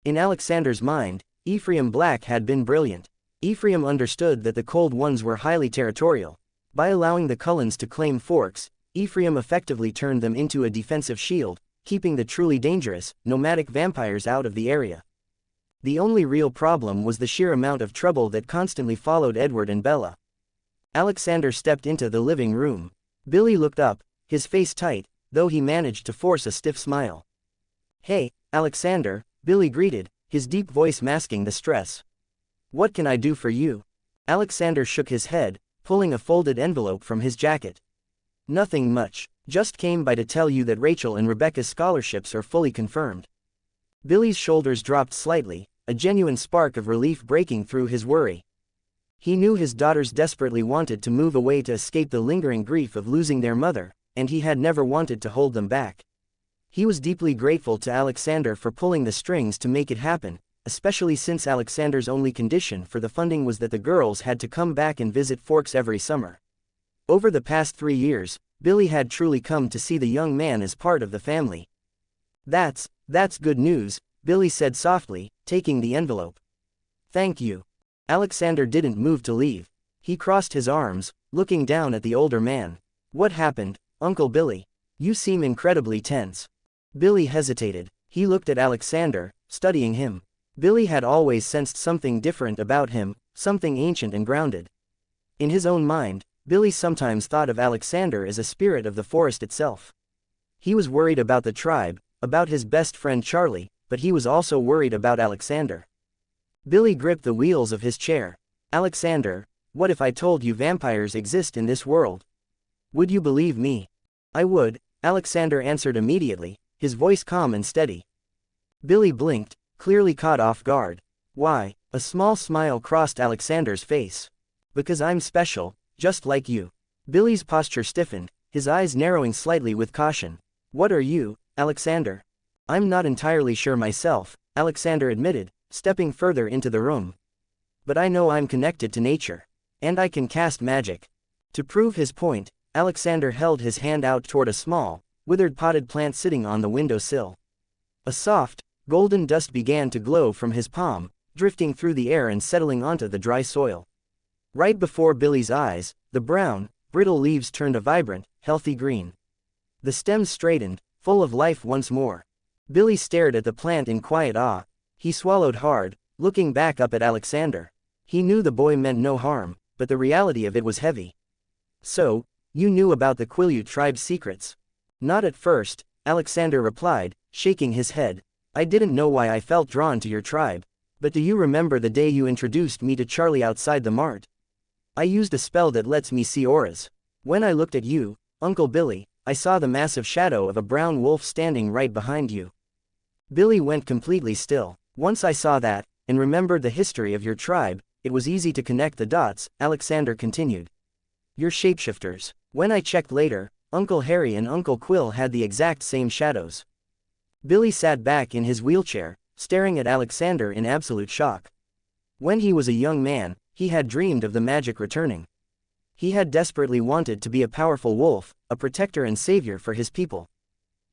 In Alexander's mind, Ephraim Black had been brilliant. Ephraim understood that the Cold Ones were highly territorial. By allowing the Cullens to claim Forks, Ephraim effectively turned them into a defensive shield, keeping the truly dangerous, nomadic vampires out of the area. The only real problem was the sheer amount of trouble that constantly followed Edward and Bella. Alexander stepped into the living room. Billy looked up, his face tight, though he managed to force a stiff smile. "Hey, Alexander," Billy greeted, his deep voice masking the stress. "What can I do for you?" Alexander shook his head, pulling a folded envelope from his jacket. "Nothing much, just came by to tell you that Rachel and Rebecca's scholarships are fully confirmed." Billy's shoulders dropped slightly, a genuine spark of relief breaking through his worry. He knew his daughters desperately wanted to move away to escape the lingering grief of losing their mother, and he had never wanted to hold them back. He was deeply grateful to Alexander for pulling the strings to make it happen, especially since Alexander's only condition for the funding was that the girls had to come back and visit Forks every summer. Over the past 3 years, Billy had truly come to see the young man as part of the family. That's good news," Billy said softly, taking the envelope. "Thank you." Alexander didn't move to leave. He crossed his arms, looking down at the older man. "What happened, Uncle Billy? You seem incredibly tense." Billy hesitated. He looked at Alexander, studying him. Billy had always sensed something different about him, something ancient and grounded. In his own mind, Billy sometimes thought of Alexander as a spirit of the forest itself. He was worried about the tribe, about his best friend Charlie, but he was also worried about Alexander. Billy gripped the wheels of his chair. "Alexander, what if I told you vampires exist in this world? Would you believe me?" "I would," Alexander answered immediately, his voice calm and steady. Billy blinked, clearly caught off guard. "Why?" A small smile crossed Alexander's face. "Because I'm special, just like you." Billy's posture stiffened, his eyes narrowing slightly with caution. "What are you, Alexander?" "I'm not entirely sure myself," Alexander admitted, stepping further into the room. "But I know I'm connected to nature. And I can cast magic." To prove his point, Alexander held his hand out toward a small, withered potted plant sitting on the window sill. A soft, golden dust began to glow from his palm, drifting through the air and settling onto the dry soil. Right before Billy's eyes, the brown, brittle leaves turned a vibrant, healthy green. The stems straightened, full of life once more. Billy stared at the plant in quiet awe. He swallowed hard, looking back up at Alexander. He knew the boy meant no harm, but the reality of it was heavy. "So, you knew about the Quileute tribe's secrets?" "Not at first," Alexander replied, shaking his head. "I didn't know why I felt drawn to your tribe. But do you remember the day you introduced me to Charlie outside the mart? I used a spell that lets me see auras. When I looked at you, Uncle Billy, I saw the massive shadow of a brown wolf standing right behind you." Billy went completely still. "Once I saw that, and remembered the history of your tribe, it was easy to connect the dots," Alexander continued. "You're shapeshifters. When I checked later, Uncle Harry and Uncle Quill had the exact same shadows." Billy sat back in his wheelchair, staring at Alexander in absolute shock. When he was a young man, he had dreamed of the magic returning. He had desperately wanted to be a powerful wolf, a protector and savior for his people.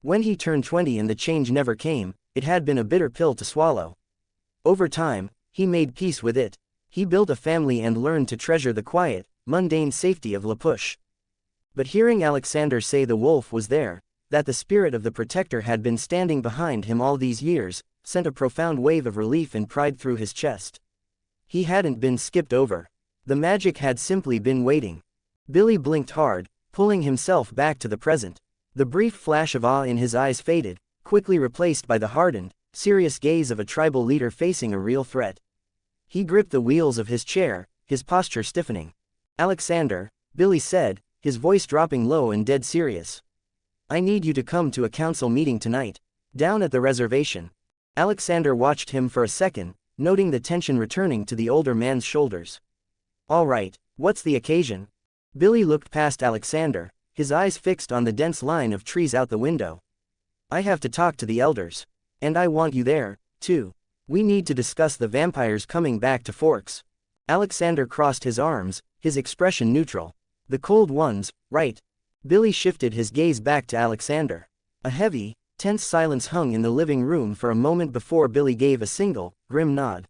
When he turned 20 and the change never came, it had been a bitter pill to swallow. Over time, he made peace with it. He built a family and learned to treasure the quiet, mundane safety of La Push. But hearing Alexander say the wolf was there, that the spirit of the protector had been standing behind him all these years, sent a profound wave of relief and pride through his chest. He hadn't been skipped over. The magic had simply been waiting. Billy blinked hard, pulling himself back to the present. The brief flash of awe in his eyes faded, quickly replaced by the hardened, serious gaze of a tribal leader facing a real threat. He gripped the wheels of his chair, his posture stiffening. "Alexander," Billy said, his voice dropping low and dead serious. "I need you to come to a council meeting tonight, down at the reservation." Alexander watched him for a second, noting the tension returning to the older man's shoulders. "All right, what's the occasion?" Billy looked past Alexander, his eyes fixed on the dense line of trees out the window. I have to talk to the elders. And I want you there, too. We need to discuss the vampires coming back to Forks. Alexander crossed his arms, his expression neutral. The cold ones, right? Billy shifted his gaze back to Alexander. A heavy, tense silence hung in the living room for a moment before Billy gave a single, grim nod.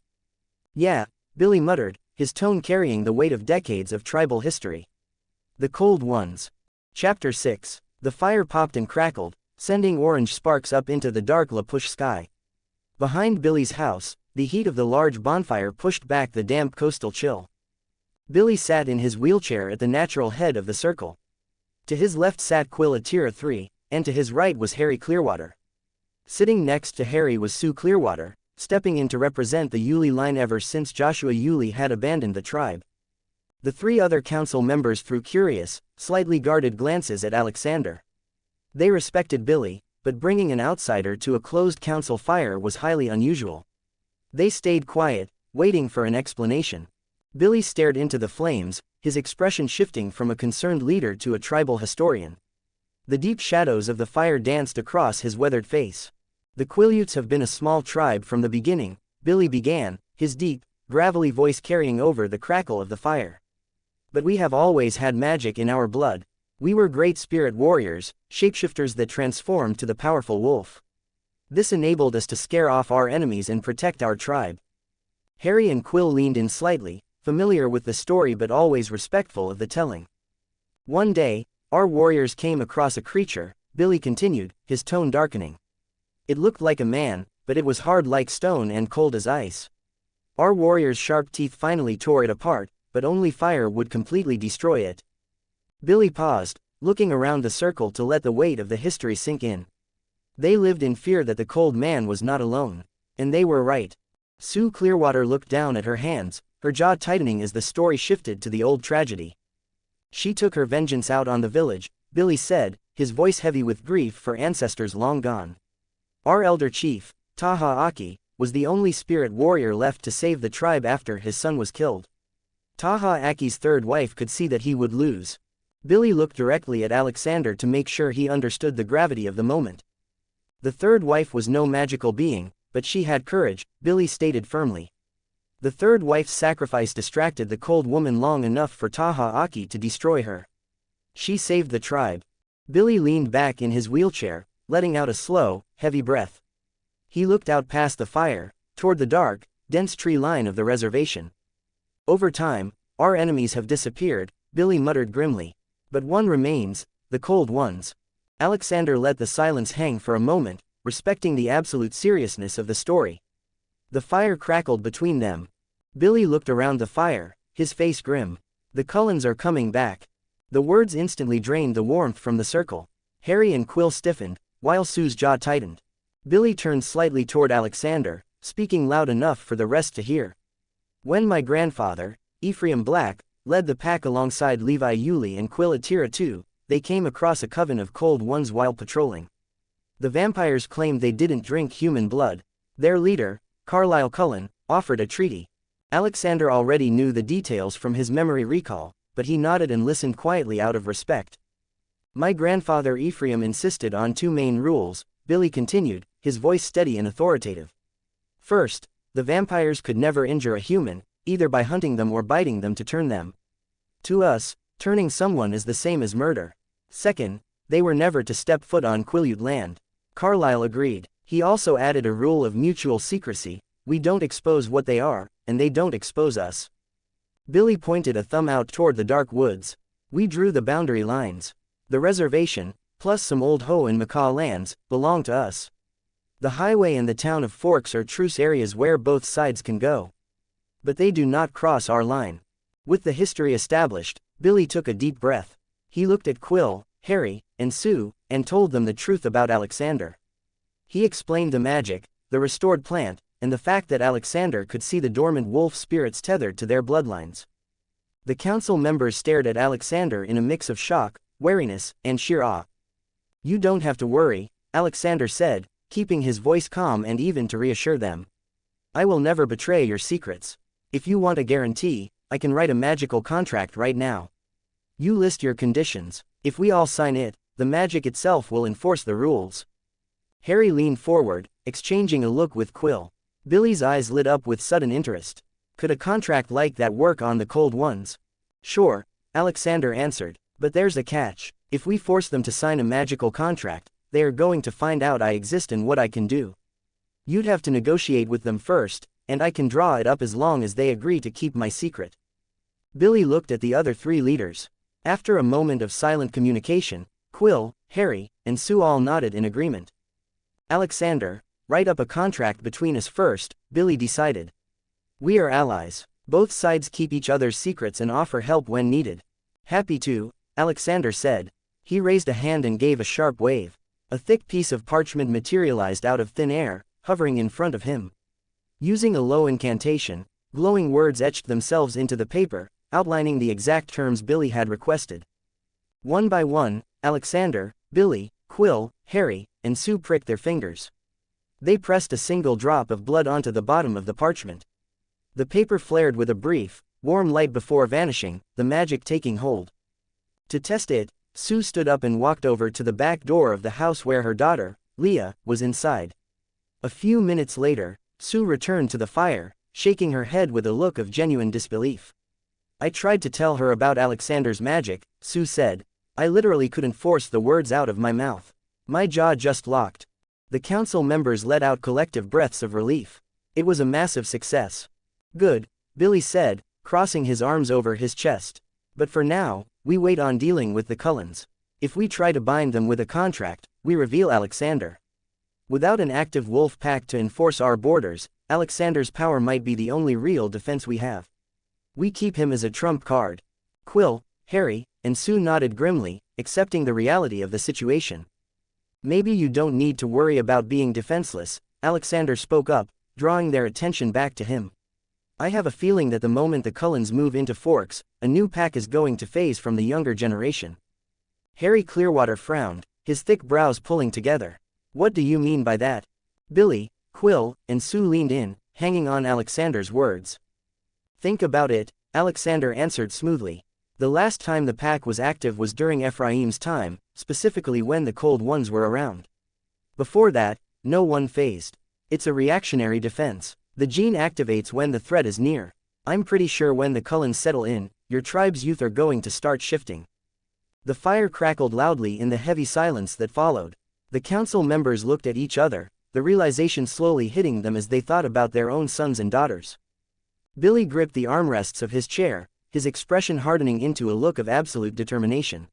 Yeah, Billy muttered, his tone carrying the weight of decades of tribal history. The cold ones. Chapter 6. The fire popped and crackled, sending orange sparks up into the dark La Push sky. Behind Billy's house, the heat of the large bonfire pushed back the damp coastal chill. Billy sat in his wheelchair at the natural head of the circle. To his left sat Quill Atira III, and to his right was Harry Clearwater. Sitting next to Harry was Sue Clearwater, stepping in to represent the Yulee line ever since Joshua Yulee had abandoned the tribe. The three other council members threw curious, slightly guarded glances at Alexander. They respected Billy, but bringing an outsider to a closed council fire was highly unusual. They stayed quiet, waiting for an explanation. Billy stared into the flames, his expression shifting from a concerned leader to a tribal historian. The deep shadows of the fire danced across his weathered face. The Quileutes have been a small tribe from the beginning, Billy began, his deep, gravelly voice carrying over the crackle of the fire. But we have always had magic in our blood. We were great spirit warriors, shapeshifters that transformed to the powerful wolf. This enabled us to scare off our enemies and protect our tribe. Harry and Quill leaned in slightly, familiar with the story but always respectful of the telling. One day, our warriors came across a creature, Billy continued, his tone darkening. It looked like a man, but it was hard like stone and cold as ice. Our warriors' sharp teeth finally tore it apart, but only fire would completely destroy it. Billy paused, looking around the circle to let the weight of the history sink in. They lived in fear that the cold man was not alone. And they were right. Sue Clearwater looked down at her hands, her jaw tightening as the story shifted to the old tragedy. She took her vengeance out on the village, Billy said, his voice heavy with grief for ancestors long gone. Our elder chief, Taha Aki, was the only spirit warrior left to save the tribe after his son was killed. Taha Aki's third wife could see that he would lose. Billy looked directly at Alexander to make sure he understood the gravity of the moment. The third wife was no magical being, but she had courage, Billy stated firmly. The third wife's sacrifice distracted the cold woman long enough for Taha Aki to destroy her. She saved the tribe. Billy leaned back in his wheelchair, letting out a slow, heavy breath. He looked out past the fire, toward the dark, dense tree line of the reservation. Over time, our enemies have disappeared, Billy muttered grimly. But one remains, the cold ones. Alexander let the silence hang for a moment, respecting the absolute seriousness of the story. The fire crackled between them. Billy looked around the fire, his face grim. The Cullens are coming back. The words instantly drained the warmth from the circle. Harry and Quill stiffened, while Sue's jaw tightened. Billy turned slightly toward Alexander, speaking loud enough for the rest to hear. When my grandfather, Ephraim Black, led the pack alongside Levi Yulee and Quill Atira II, they came across a coven of cold ones while patrolling. The vampires claimed they didn't drink human blood. Their leader, Carlisle Cullen, offered a treaty. Alexander already knew the details from his memory recall, but he nodded and listened quietly out of respect. My grandfather Ephraim insisted on two main rules, Billy continued, his voice steady and authoritative. First, the vampires could never injure a human, either by hunting them or biting them to turn them. To us, turning someone is the same as murder. Second, they were never to step foot on Quileute land. Carlisle agreed. He also added a rule of mutual secrecy: we don't expose what they are, and they don't expose us. Billy pointed a thumb out toward the dark woods. We drew the boundary lines. The reservation, plus some old Ho and Macaw lands, belong to us. The highway and the town of Forks are truce areas where both sides can go. But they do not cross our line. With the history established, Billy took a deep breath. He looked at Quill, Harry, and Sue, and told them the truth about Alexander. He explained the magic, the restored plant, and the fact that Alexander could see the dormant wolf spirits tethered to their bloodlines. The council members stared at Alexander in a mix of shock, wariness, and sheer awe. You don't have to worry, Alexander said, keeping his voice calm and even to reassure them. I will never betray your secrets. If you want a guarantee, I can write a magical contract right now. You list your conditions. If we all sign it, the magic itself will enforce the rules. Harry leaned forward, exchanging a look with Quill. Billy's eyes lit up with sudden interest. Could a contract like that work on the Cold Ones? Sure, Alexander answered, but there's a catch. If we force them to sign a magical contract, they are going to find out I exist and what I can do. You'd have to negotiate with them first, and I can draw it up as long as they agree to keep my secret. Billy looked at the other three leaders. After a moment of silent communication, Quill, Harry, and Sue all nodded in agreement. Alexander, write up a contract between us first, Billy decided. We are allies. Both sides keep each other's secrets and offer help when needed. Happy to, Alexander said. He raised a hand and gave a sharp wave. A thick piece of parchment materialized out of thin air, hovering in front of him. Using a low incantation, glowing words etched themselves into the paper, outlining the exact terms Billy had requested. One by one, Alexander, Billy, Quill, Harry, and Sue pricked their fingers. They pressed a single drop of blood onto the bottom of the parchment. The paper flared with a brief, warm light before vanishing, the magic taking hold. To test it, Sue stood up and walked over to the back door of the house where her daughter, Leah, was inside. A few minutes later, Sue returned to the fire, shaking her head with a look of genuine disbelief. I tried to tell her about Alexander's magic, Sue said. I literally couldn't force the words out of my mouth. My jaw just locked. The council members let out collective breaths of relief. It was a massive success. Good, Billy said, crossing his arms over his chest. But for now, we wait on dealing with the Cullens. If we try to bind them with a contract, we reveal Alexander. Without an active wolf pack to enforce our borders, Alexander's power might be the only real defense we have. We keep him as a trump card. Quill, Harry, and Sue nodded grimly, accepting the reality of the situation. Maybe you don't need to worry about being defenseless, Alexander spoke up, drawing their attention back to him. I have a feeling that the moment the Cullens move into Forks, a new pack is going to phase from the younger generation. Harry Clearwater frowned, his thick brows pulling together. What do you mean by that? Billy, Quill, and Sue leaned in, hanging on Alexander's words. Think about it, Alexander answered smoothly. The last time the pack was active was during Ephraim's time, specifically when the Cold Ones were around. Before that, no one phased. It's a reactionary defense. The gene activates when the threat is near. I'm pretty sure when the Cullens settle in, your tribe's youth are going to start shifting. The fire crackled loudly in the heavy silence that followed. The council members looked at each other, the realization slowly hitting them as they thought about their own sons and daughters. Billy gripped the armrests of his chair, his expression hardening into a look of absolute determination.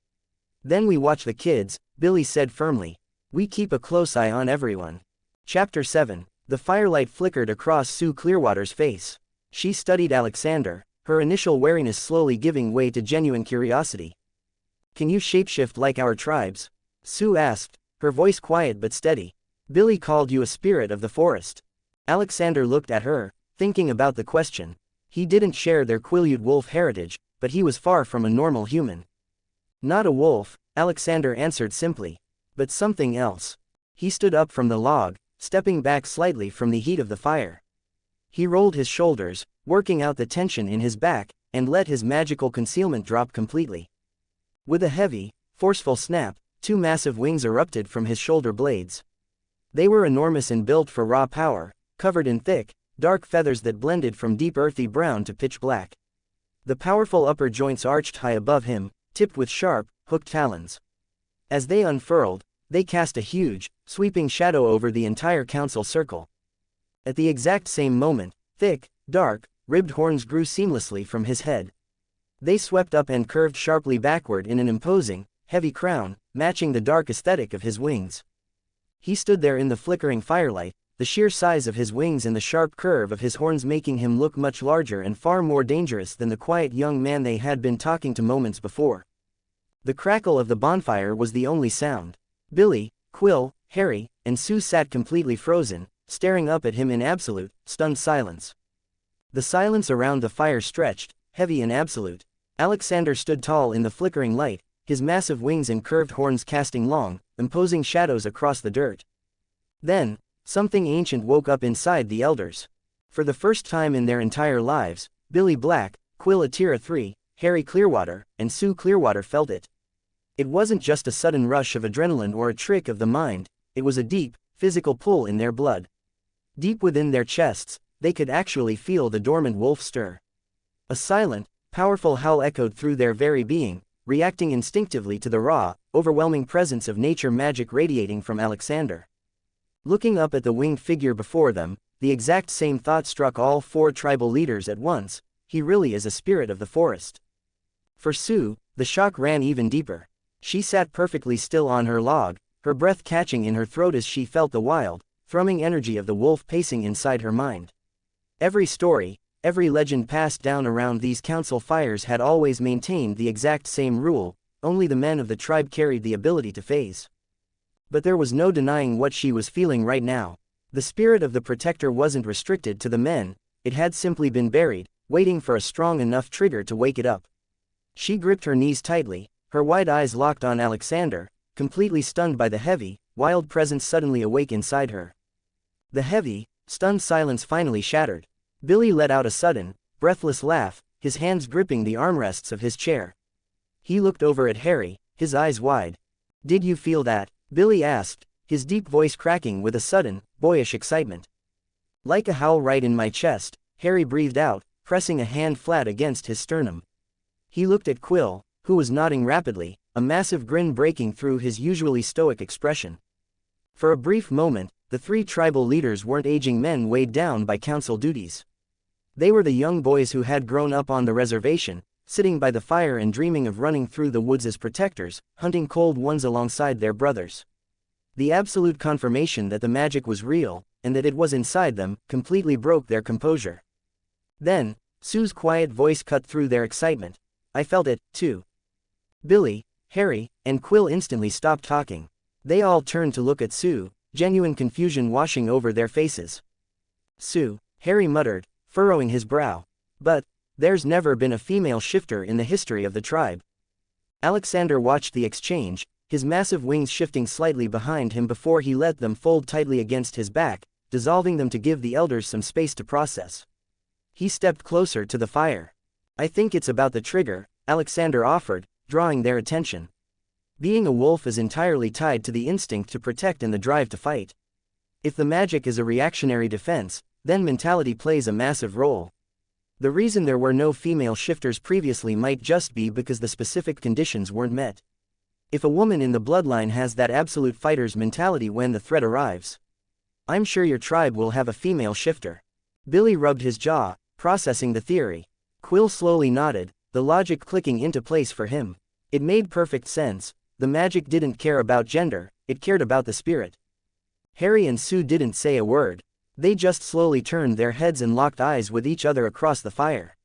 Then we watch the kids, Billy said firmly. We keep a close eye on everyone. Chapter 7. The firelight flickered across Sue Clearwater's face. She studied Alexander, her initial wariness slowly giving way to genuine curiosity. Can you shapeshift like our tribes? Sue asked, her voice quiet but steady. Billy called you a spirit of the forest. Alexander looked at her, thinking about the question. He didn't share their Quileute wolf heritage, but he was far from a normal human. Not a wolf, Alexander answered simply. But something else. He stood up from the log, stepping back slightly from the heat of the fire. He rolled his shoulders, working out the tension in his back, and let his magical concealment drop completely. With a heavy, forceful snap, two massive wings erupted from his shoulder blades. They were enormous and built for raw power, covered in thick, dark feathers that blended from deep earthy brown to pitch black. The powerful upper joints arched high above him, tipped with sharp, hooked talons. As they unfurled, they cast a huge, sweeping shadow over the entire council circle. At the exact same moment, thick, dark, ribbed horns grew seamlessly from his head. They swept up and curved sharply backward in an imposing, heavy crown, matching the dark aesthetic of his wings. He stood there in the flickering firelight, the sheer size of his wings and the sharp curve of his horns making him look much larger and far more dangerous than the quiet young man they had been talking to moments before. The crackle of the bonfire was the only sound. Billy, Quill, Harry, and Sue sat completely frozen, staring up at him in absolute, stunned silence. The silence around the fire stretched, heavy and absolute. Alexander stood tall in the flickering light, his massive wings and curved horns casting long, imposing shadows across the dirt. Then, something ancient woke up inside the elders. For the first time in their entire lives, Billy Black, Quill Atira III, Harry Clearwater, and Sue Clearwater felt it. It wasn't just a sudden rush of adrenaline or a trick of the mind, it was a deep, physical pull in their blood. Deep within their chests, they could actually feel the dormant wolf stir. A silent, powerful howl echoed through their very being, reacting instinctively to the raw, overwhelming presence of nature magic radiating from Alexander. Looking up at the winged figure before them, the exact same thought struck all 4 tribal leaders at once: he really is a spirit of the forest. For Sue, the shock ran even deeper. She sat perfectly still on her log, her breath catching in her throat as she felt the wild, thrumming energy of the wolf pacing inside her mind. Every story, every legend passed down around these council fires had always maintained the exact same rule: only the men of the tribe carried the ability to phase. But there was no denying what she was feeling right now. The spirit of the protector wasn't restricted to the men, it had simply been buried, waiting for a strong enough trigger to wake it up. She gripped her knees tightly, her wide eyes locked on Alexander, completely stunned by the heavy, wild presence suddenly awake inside her. The heavy, stunned silence finally shattered. Billy let out a sudden, breathless laugh, his hands gripping the armrests of his chair. He looked over at Harry, his eyes wide. "Did you feel that?" Billy asked, his deep voice cracking with a sudden, boyish excitement. "Like a howl right in my chest," Harry breathed out, pressing a hand flat against his sternum. He looked at Quill, who was nodding rapidly, a massive grin breaking through his usually stoic expression. For a brief moment, the 3 tribal leaders weren't aging men weighed down by council duties. They were the young boys who had grown up on the reservation, sitting by the fire and dreaming of running through the woods as protectors, hunting cold ones alongside their brothers. The absolute confirmation that the magic was real, and that it was inside them, completely broke their composure. Then, Sue's quiet voice cut through their excitement. "I felt it, too." Billy, Harry, and Quill instantly stopped talking. They all turned to look at Sue, genuine confusion washing over their faces. "Sue," Harry muttered, furrowing his brow. "But there's never been a female shifter in the history of the tribe." Alexander watched the exchange, his massive wings shifting slightly behind him before he let them fold tightly against his back, dissolving them to give the elders some space to process. He stepped closer to the fire. "I think it's about the trigger," Alexander offered, drawing their attention. Being a wolf is entirely tied to the instinct to protect and the drive to fight. If the magic is a reactionary defense, then mentality plays a massive role. The reason there were no female shifters previously might just be because the specific conditions weren't met. If a woman in the bloodline has that absolute fighter's mentality when the threat arrives, I'm sure your tribe will have a female shifter. Billy rubbed his jaw, processing the theory. Quill slowly nodded, the logic clicking into place for him. It made perfect sense. The magic didn't care about gender, it cared about the spirit. Harry and Sue didn't say a word. They just slowly turned their heads and locked eyes with each other across the fire.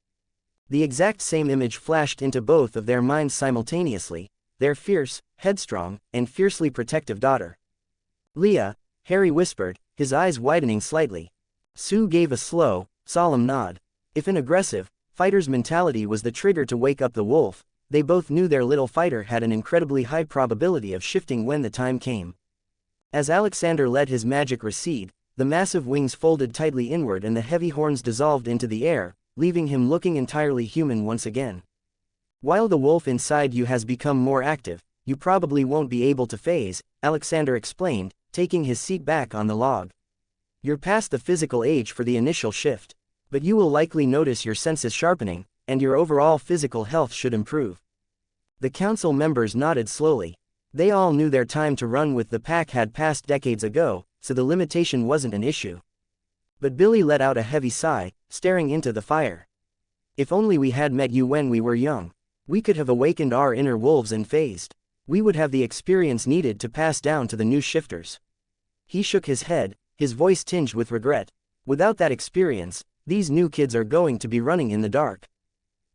The exact same image flashed into both of their minds simultaneously: their fierce, headstrong, and fiercely protective daughter. "Leah," Harry whispered, his eyes widening slightly. Sue gave a slow, solemn nod. If an aggressive, fighter's mentality was the trigger to wake up the wolf, they both knew their little fighter had an incredibly high probability of shifting when the time came. As Alexander let his magic recede, the massive wings folded tightly inward and the heavy horns dissolved into the air, leaving him looking entirely human once again. "While the wolf inside you has become more active, you probably won't be able to phase," Alexander explained, taking his seat back on the log. "You're past the physical age for the initial shift, but you will likely notice your senses sharpening, and your overall physical health should improve." The council members nodded slowly. They all knew their time to run with the pack had passed decades ago, so the limitation wasn't an issue. But Billy let out a heavy sigh, staring into the fire. "If only we had met you when we were young. We could have awakened our inner wolves and phased. We would have the experience needed to pass down to the new shifters." He shook his head, his voice tinged with regret. "Without that experience, these new kids are going to be running in the dark."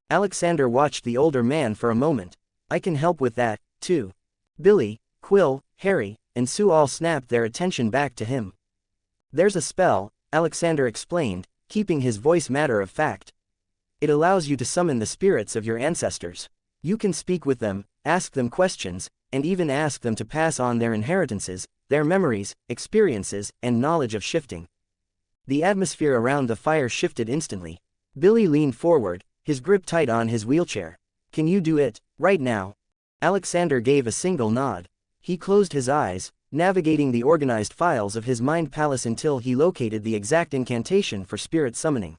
Alexander watched the older man for a moment. "I can help with that, too." Billy, Quill, Harry, and Sue all snapped their attention back to him. "There's a spell," Alexander explained, keeping his voice matter of fact. "It allows you to summon the spirits of your ancestors. You can speak with them, ask them questions, and even ask them to pass on their inheritances, their memories, experiences, and knowledge of shifting." The atmosphere around the fire shifted instantly. Billy leaned forward, his grip tight on his wheelchair. "Can you do it, right now?" Alexander gave a single nod. He closed his eyes, navigating the organized files of his mind palace until he located the exact incantation for spirit summoning.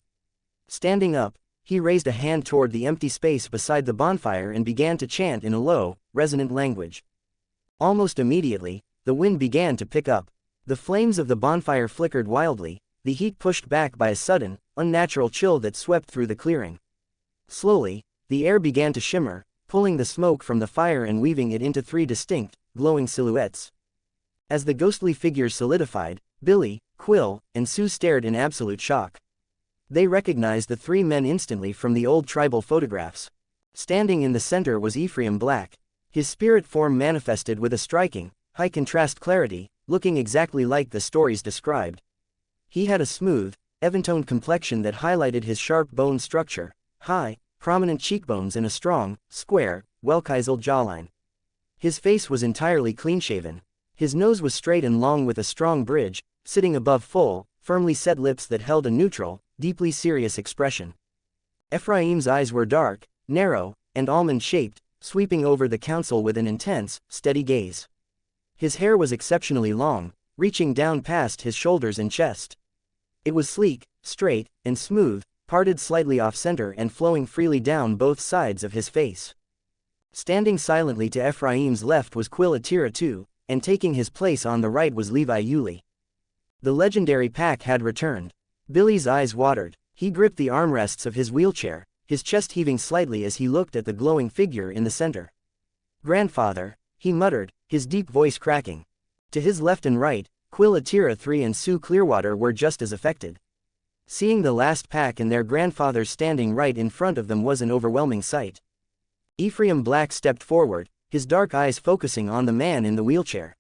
Standing up, he raised a hand toward the empty space beside the bonfire and began to chant in a low, resonant language. Almost immediately, the wind began to pick up. The flames of the bonfire flickered wildly, the heat pushed back by a sudden, unnatural chill that swept through the clearing. Slowly, the air began to shimmer, pulling the smoke from the fire and weaving it into three distinct, glowing silhouettes. As the ghostly figures solidified, Billy, Quill, and Sue stared in absolute shock. They recognized the three men instantly from the old tribal photographs. Standing in the center was Ephraim Black. His spirit form manifested with a striking, high-contrast clarity, looking exactly like the stories described. He had a smooth, even-toned complexion that highlighted his sharp bone structure, high, prominent cheekbones and a strong, square, well-chiseled jawline. His face was entirely clean-shaven. His nose was straight and long with a strong bridge, sitting above full, firmly set lips that held a neutral, deeply serious expression. Ephraim's eyes were dark, narrow, and almond-shaped, sweeping over the council with an intense, steady gaze. His hair was exceptionally long, reaching down past his shoulders and chest. It was sleek, straight, and smooth, parted slightly off-center and flowing freely down both sides of his face. Standing silently to Ephraim's left was Quill Atira II, and taking his place on the right was Levi Yuli. The legendary pack had returned. Billy's eyes watered. He gripped the armrests of his wheelchair, his chest heaving slightly as he looked at the glowing figure in the center. "Grandfather," he muttered, his deep voice cracking. To his left and right, Quill Atira III and Sue Clearwater were just as affected. Seeing the last pack and their grandfathers standing right in front of them was an overwhelming sight. Ephraim Black stepped forward, his dark eyes focusing on the man in the wheelchair.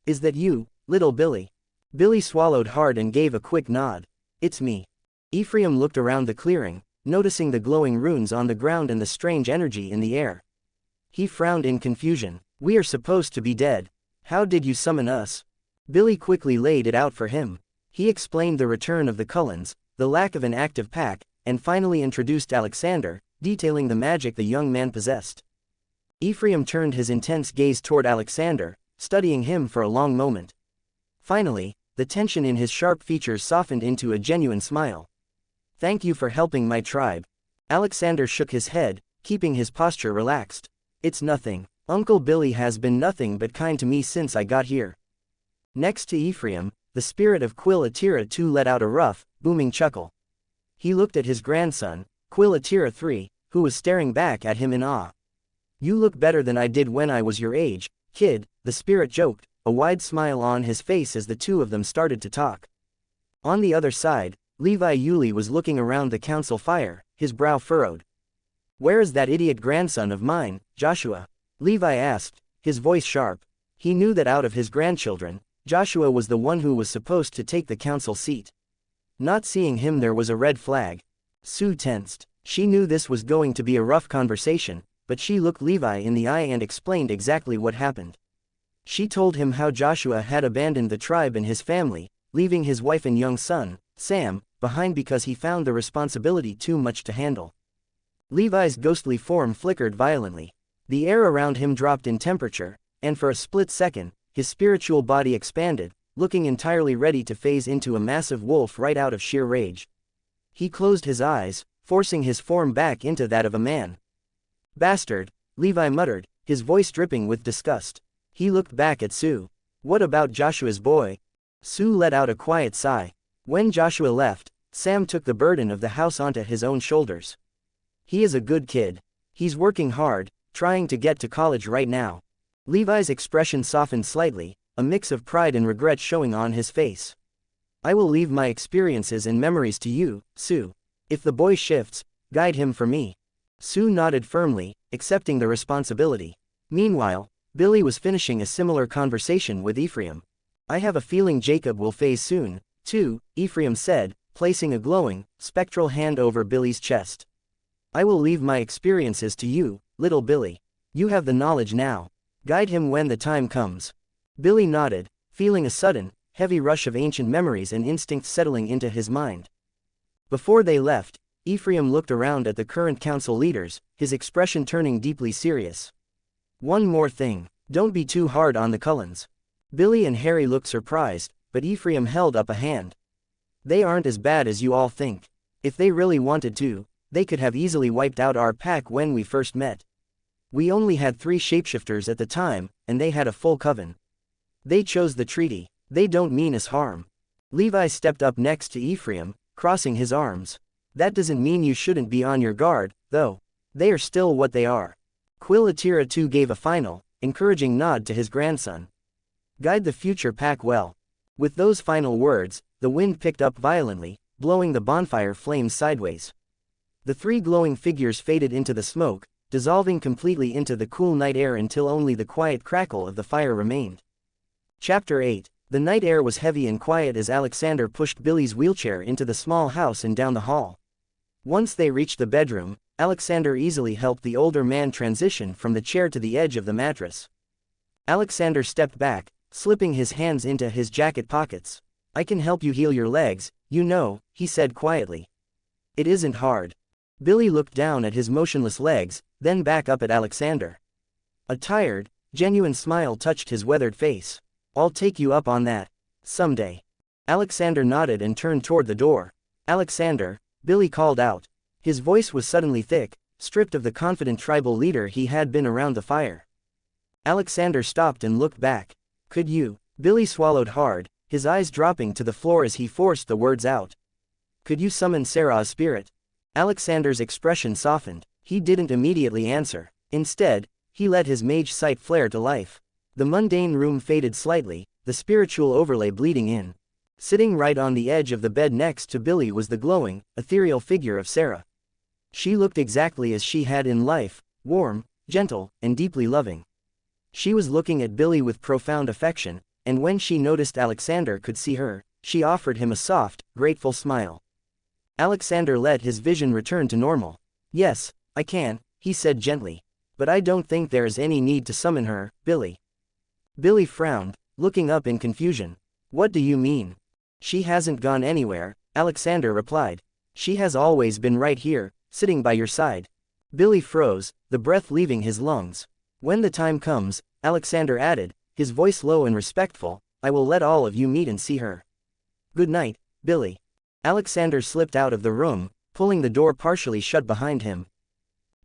"Is that you, little Billy?" Billy swallowed hard and gave a quick nod. "It's me." Ephraim looked around the clearing, noticing the glowing runes on the ground and the strange energy in the air. He frowned in confusion. "We are supposed to be dead. How did you summon us?" Billy quickly laid it out for him. He explained the return of the Cullens, the lack of an active pack, and finally introduced Alexander, detailing the magic the young man possessed. Ephraim turned his intense gaze toward Alexander, studying him for a long moment. Finally, the tension in his sharp features softened into a genuine smile. "Thank you for helping my tribe." Alexander shook his head, keeping his posture relaxed. "It's nothing. Uncle Billy has been nothing but kind to me since I got here." Next to Ephraim, the spirit of Quill Atira II let out a rough, booming chuckle. He looked at his grandson, Quill Atira III, who was staring back at him in awe. "You look better than I did when I was your age, kid," the spirit joked, a wide smile on his face as the two of them started to talk. On the other side, Levi Yuli was looking around the council fire, his brow furrowed. "Where is that idiot grandson of mine, Joshua?" Levi asked, his voice sharp. He knew that out of his grandchildren, Joshua was the one who was supposed to take the council seat. Not seeing him there was a red flag. Sue tensed. She knew this was going to be a rough conversation, but she looked Levi in the eye and explained exactly what happened. She told him how Joshua had abandoned the tribe and his family, leaving his wife and young son, Sam, behind because he found the responsibility too much to handle. Levi's ghostly form flickered violently. The air around him dropped in temperature, and for a split second, his spiritual body expanded, looking entirely ready to phase into a massive wolf right out of sheer rage. He closed his eyes, forcing his form back into that of a man. "Bastard," Levi muttered, his voice dripping with disgust. He looked back at Sue. "What about Joshua's boy?" Sue let out a quiet sigh. When Joshua left, Sam took the burden of the house onto his own shoulders. "He is a good kid. He's working hard, trying to get to college right now." Levi's expression softened slightly, a mix of pride and regret showing on his face. "I will leave my experiences and memories to you, Sue. If the boy shifts, guide him for me." Sue nodded firmly, accepting the responsibility. Meanwhile, Billy was finishing a similar conversation with Ephraim. "I have a feeling Jacob will phase soon, too," Ephraim said, placing a glowing, spectral hand over Billy's chest. "I will leave my experiences to you, little Billy. You have the knowledge now. Guide him when the time comes." Billy nodded, feeling a sudden, heavy rush of ancient memories and instincts settling into his mind. Before they left, Ephraim looked around at the current council leaders, his expression turning deeply serious. "One more thing. Don't be too hard on the Cullens. Billy and Harry looked surprised, but Ephraim held up a hand. They aren't as bad as you all think. If they really wanted to, they could have easily wiped out our pack when we first met. We only had 3 shapeshifters at the time, and they had a full coven. They chose the treaty. They don't mean us harm. Levi stepped up next to Ephraim, crossing his arms. That doesn't mean you shouldn't be on your guard, though. They are still what they are. Quill-Atira too gave a final, encouraging nod to his grandson. Guide the future pack well. With those final words, the wind picked up violently, blowing the bonfire flames sideways. The 3 glowing figures faded into the smoke, dissolving completely into the cool night air until only the quiet crackle of the fire remained. Chapter 8. The night air was heavy and quiet as Alexander pushed Billy's wheelchair into the small house and down the hall. Once they reached the bedroom, Alexander easily helped the older man transition from the chair to the edge of the mattress. Alexander stepped back, slipping his hands into his jacket pockets. I can help you heal your legs, you know, he said quietly. It isn't hard. Billy looked down at his motionless legs, then back up at Alexander. A tired, genuine smile touched his weathered face. I'll take you up on that. Someday. Alexander nodded and turned toward the door. Alexander, Billy called out. His voice was suddenly thick, stripped of the confident tribal leader he had been around the fire. Alexander stopped and looked back. Could you? Billy swallowed hard, his eyes dropping to the floor as he forced the words out. Could you summon Sarah's spirit? Alexander's expression softened. He didn't immediately answer. Instead, he let his mage sight flare to life. The mundane room faded slightly, the spiritual overlay bleeding in. Sitting right on the edge of the bed next to Billy was the glowing, ethereal figure of Sarah. She looked exactly as she had in life, warm, gentle, and deeply loving. She was looking at Billy with profound affection, and when she noticed Alexander could see her, she offered him a soft, grateful smile. Alexander let his vision return to normal. Yes, I can, he said gently. But I don't think there is any need to summon her, Billy. Billy frowned, looking up in confusion. What do you mean? She hasn't gone anywhere, Alexander replied. She has always been right here, sitting by your side. Billy froze, the breath leaving his lungs. When the time comes, Alexander added, his voice low and respectful, I will let all of you meet and see her. Good night, Billy. Alexander slipped out of the room, pulling the door partially shut behind him.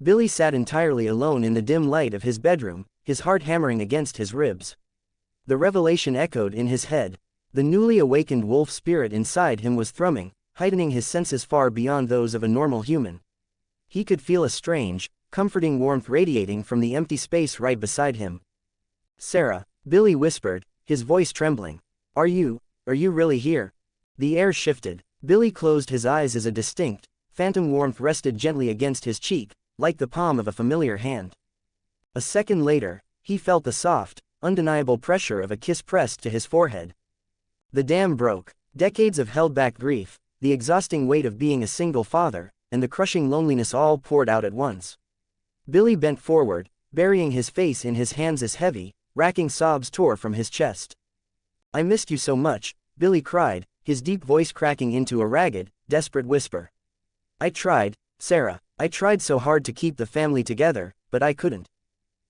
Billy sat entirely alone in the dim light of his bedroom, his heart hammering against his ribs. The revelation echoed in his head. The newly awakened wolf spirit inside him was thrumming, heightening his senses far beyond those of a normal human. He could feel a strange, comforting warmth radiating from the empty space right beside him. Sarah, Billy whispered, his voice trembling. Are you really here? The air shifted. Billy closed his eyes as a distinct, phantom warmth rested gently against his cheek, like the palm of a familiar hand. A second later, he felt the soft, undeniable pressure of a kiss pressed to his forehead. The dam broke. Decades of held-back grief, the exhausting weight of being a single father, and the crushing loneliness all poured out at once. Billy bent forward, burying his face in his hands as heavy, racking sobs tore from his chest. I missed you so much, Billy cried, his deep voice cracking into a ragged, desperate whisper. I tried, Sarah, I tried so hard to keep the family together, but I couldn't.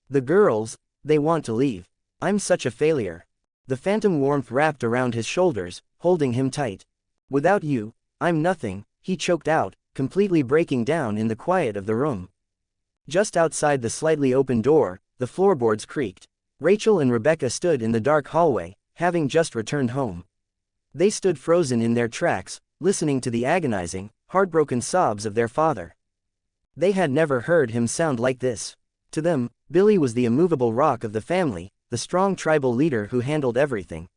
The girls, they want to leave. I'm such a failure. The phantom warmth wrapped around his shoulders, holding him tight. Without you, I'm nothing, he choked out, completely breaking down in the quiet of the room. Just outside the slightly open door, the floorboards creaked. Rachel and Rebecca stood in the dark hallway, having just returned home. They stood frozen in their tracks, listening to the agonizing, heartbroken sobs of their father. They had never heard him sound like this. To them, Billy was the immovable rock of the family, the strong tribal leader who handled everything.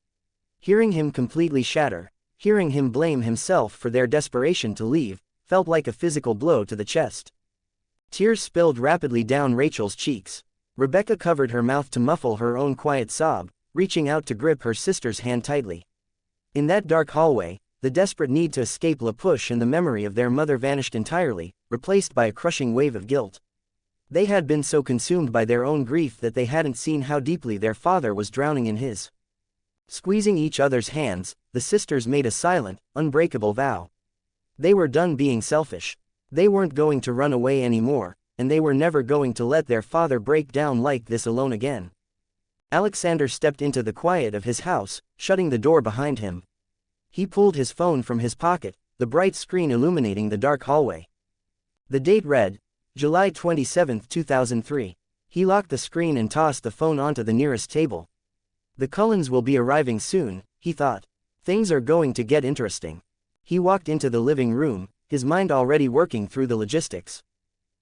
Hearing him completely shatter, hearing him blame himself for their desperation to leave, felt like a physical blow to the chest. Tears spilled rapidly down Rachel's cheeks. Rebecca covered her mouth to muffle her own quiet sob, reaching out to grip her sister's hand tightly. In that dark hallway, the desperate need to escape La Push and the memory of their mother vanished entirely, replaced by a crushing wave of guilt. They had been so consumed by their own grief that they hadn't seen how deeply their father was drowning in his. Squeezing each other's hands, the sisters made a silent, unbreakable vow. They were done being selfish. They weren't going to run away anymore, and they were never going to let their father break down like this alone again. Alexander stepped into the quiet of his house, shutting the door behind him. He pulled his phone from his pocket, the bright screen illuminating the dark hallway. The date read, July 27, 2003. He locked the screen and tossed the phone onto the nearest table. The Cullens will be arriving soon, he thought. Things are going to get interesting. He walked into the living room, his mind already working through the logistics.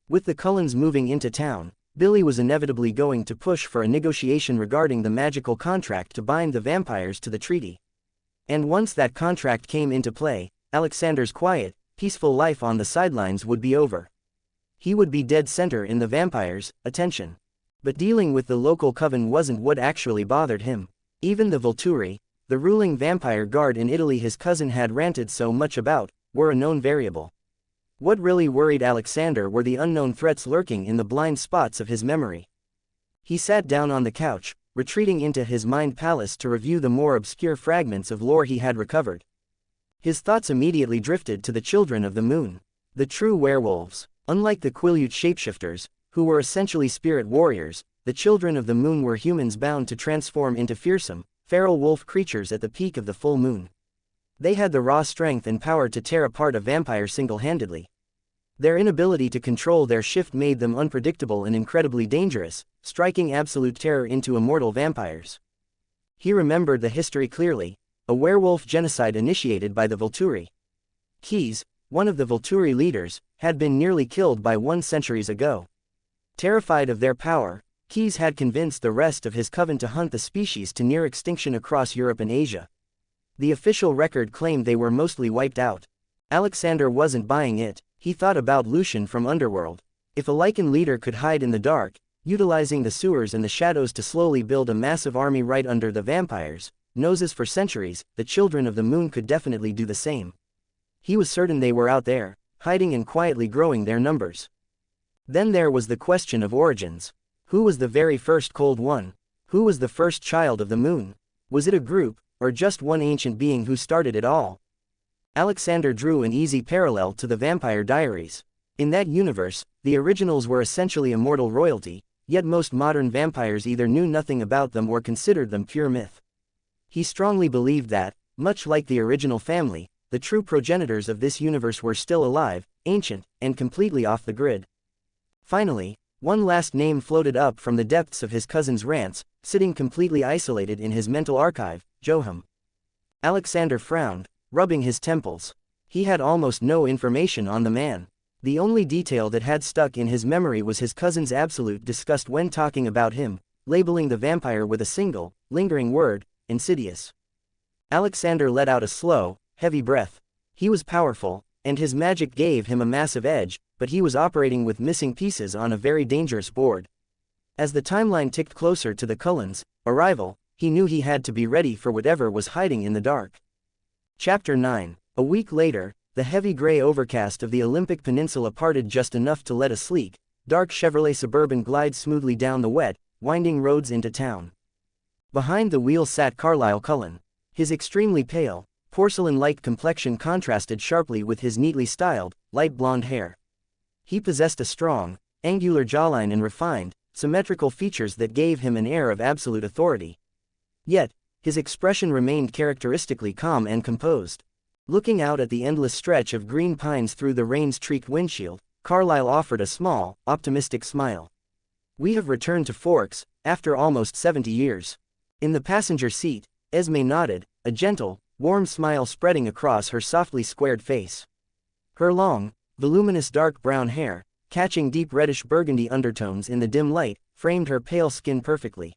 With the Cullens moving into town, Billy was inevitably going to push for a negotiation regarding the magical contract to bind the vampires to the treaty. And once that contract came into play, Alexander's quiet, peaceful life on the sidelines would be over. He would be dead center in the vampires' attention. But dealing with the local coven wasn't what actually bothered him. Even the Volturi, the ruling vampire guard in Italy his cousin had ranted so much about, were a known variable. What really worried Alexander were the unknown threats lurking in the blind spots of his memory. He sat down on the couch, retreating into his mind palace to review the more obscure fragments of lore he had recovered. His thoughts immediately drifted to the Children of the Moon, the true werewolves. Unlike the Quileute shapeshifters, who were essentially spirit warriors, the Children of the Moon were humans bound to transform into fearsome, feral wolf creatures at the peak of the full moon. They had the raw strength and power to tear apart a vampire single-handedly. Their inability to control their shift made them unpredictable and incredibly dangerous, striking absolute terror into immortal vampires. He remembered the history clearly, a werewolf genocide initiated by the Volturi. Keys, one of the Volturi leaders, had been nearly killed by one centuries ago. Terrified of their power, Keys had convinced the rest of his coven to hunt the species to near extinction across Europe and Asia. The official record claimed they were mostly wiped out. Alexander wasn't buying it. He thought about Lucian from Underworld. If a Lycan leader could hide in the dark, utilizing the sewers and the shadows to slowly build a massive army right under the vampires' noses for centuries, the Children of the Moon could definitely do the same. He was certain they were out there, hiding and quietly growing their numbers. Then there was the question of origins. Who was the very first Cold One? Who was the first child of the moon? Was it a group, or just one ancient being who started it all? Alexander drew an easy parallel to the Vampire Diaries. In that universe, the originals were essentially immortal royalty, yet most modern vampires either knew nothing about them or considered them pure myth. He strongly believed that, much like the original family, the true progenitors of this universe were still alive, ancient, and completely off the grid. Finally, one last name floated up from the depths of his cousin's rants, sitting completely isolated in his mental archive, Joham. Alexander frowned, rubbing his temples. He had almost no information on the man. The only detail that had stuck in his memory was his cousin's absolute disgust when talking about him, labeling the vampire with a single, lingering word, insidious. Alexander let out a slow, heavy breath. He was powerful, and his magic gave him a massive edge, but he was operating with missing pieces on a very dangerous board. As the timeline ticked closer to the Cullens' arrival, he knew he had to be ready for whatever was hiding in the dark. Chapter 9. A week later, the heavy gray overcast of the Olympic Peninsula parted just enough to let a sleek, dark Chevrolet Suburban glide smoothly down the wet, winding roads into town. Behind the wheel sat Carlisle Cullen. His extremely pale, porcelain-like complexion contrasted sharply with his neatly styled, light blonde hair. He possessed a strong, angular jawline and refined, symmetrical features that gave him an air of absolute authority. Yet, his expression remained characteristically calm and composed. Looking out at the endless stretch of green pines through the rain-streaked windshield, Carlisle offered a small, optimistic smile. "We have returned to Forks, after almost 70 years. In the passenger seat, Esme nodded, a gentle, warm smile spreading across her softly squared face. Her long, voluminous dark brown hair, catching deep reddish burgundy undertones in the dim light, framed her pale skin perfectly.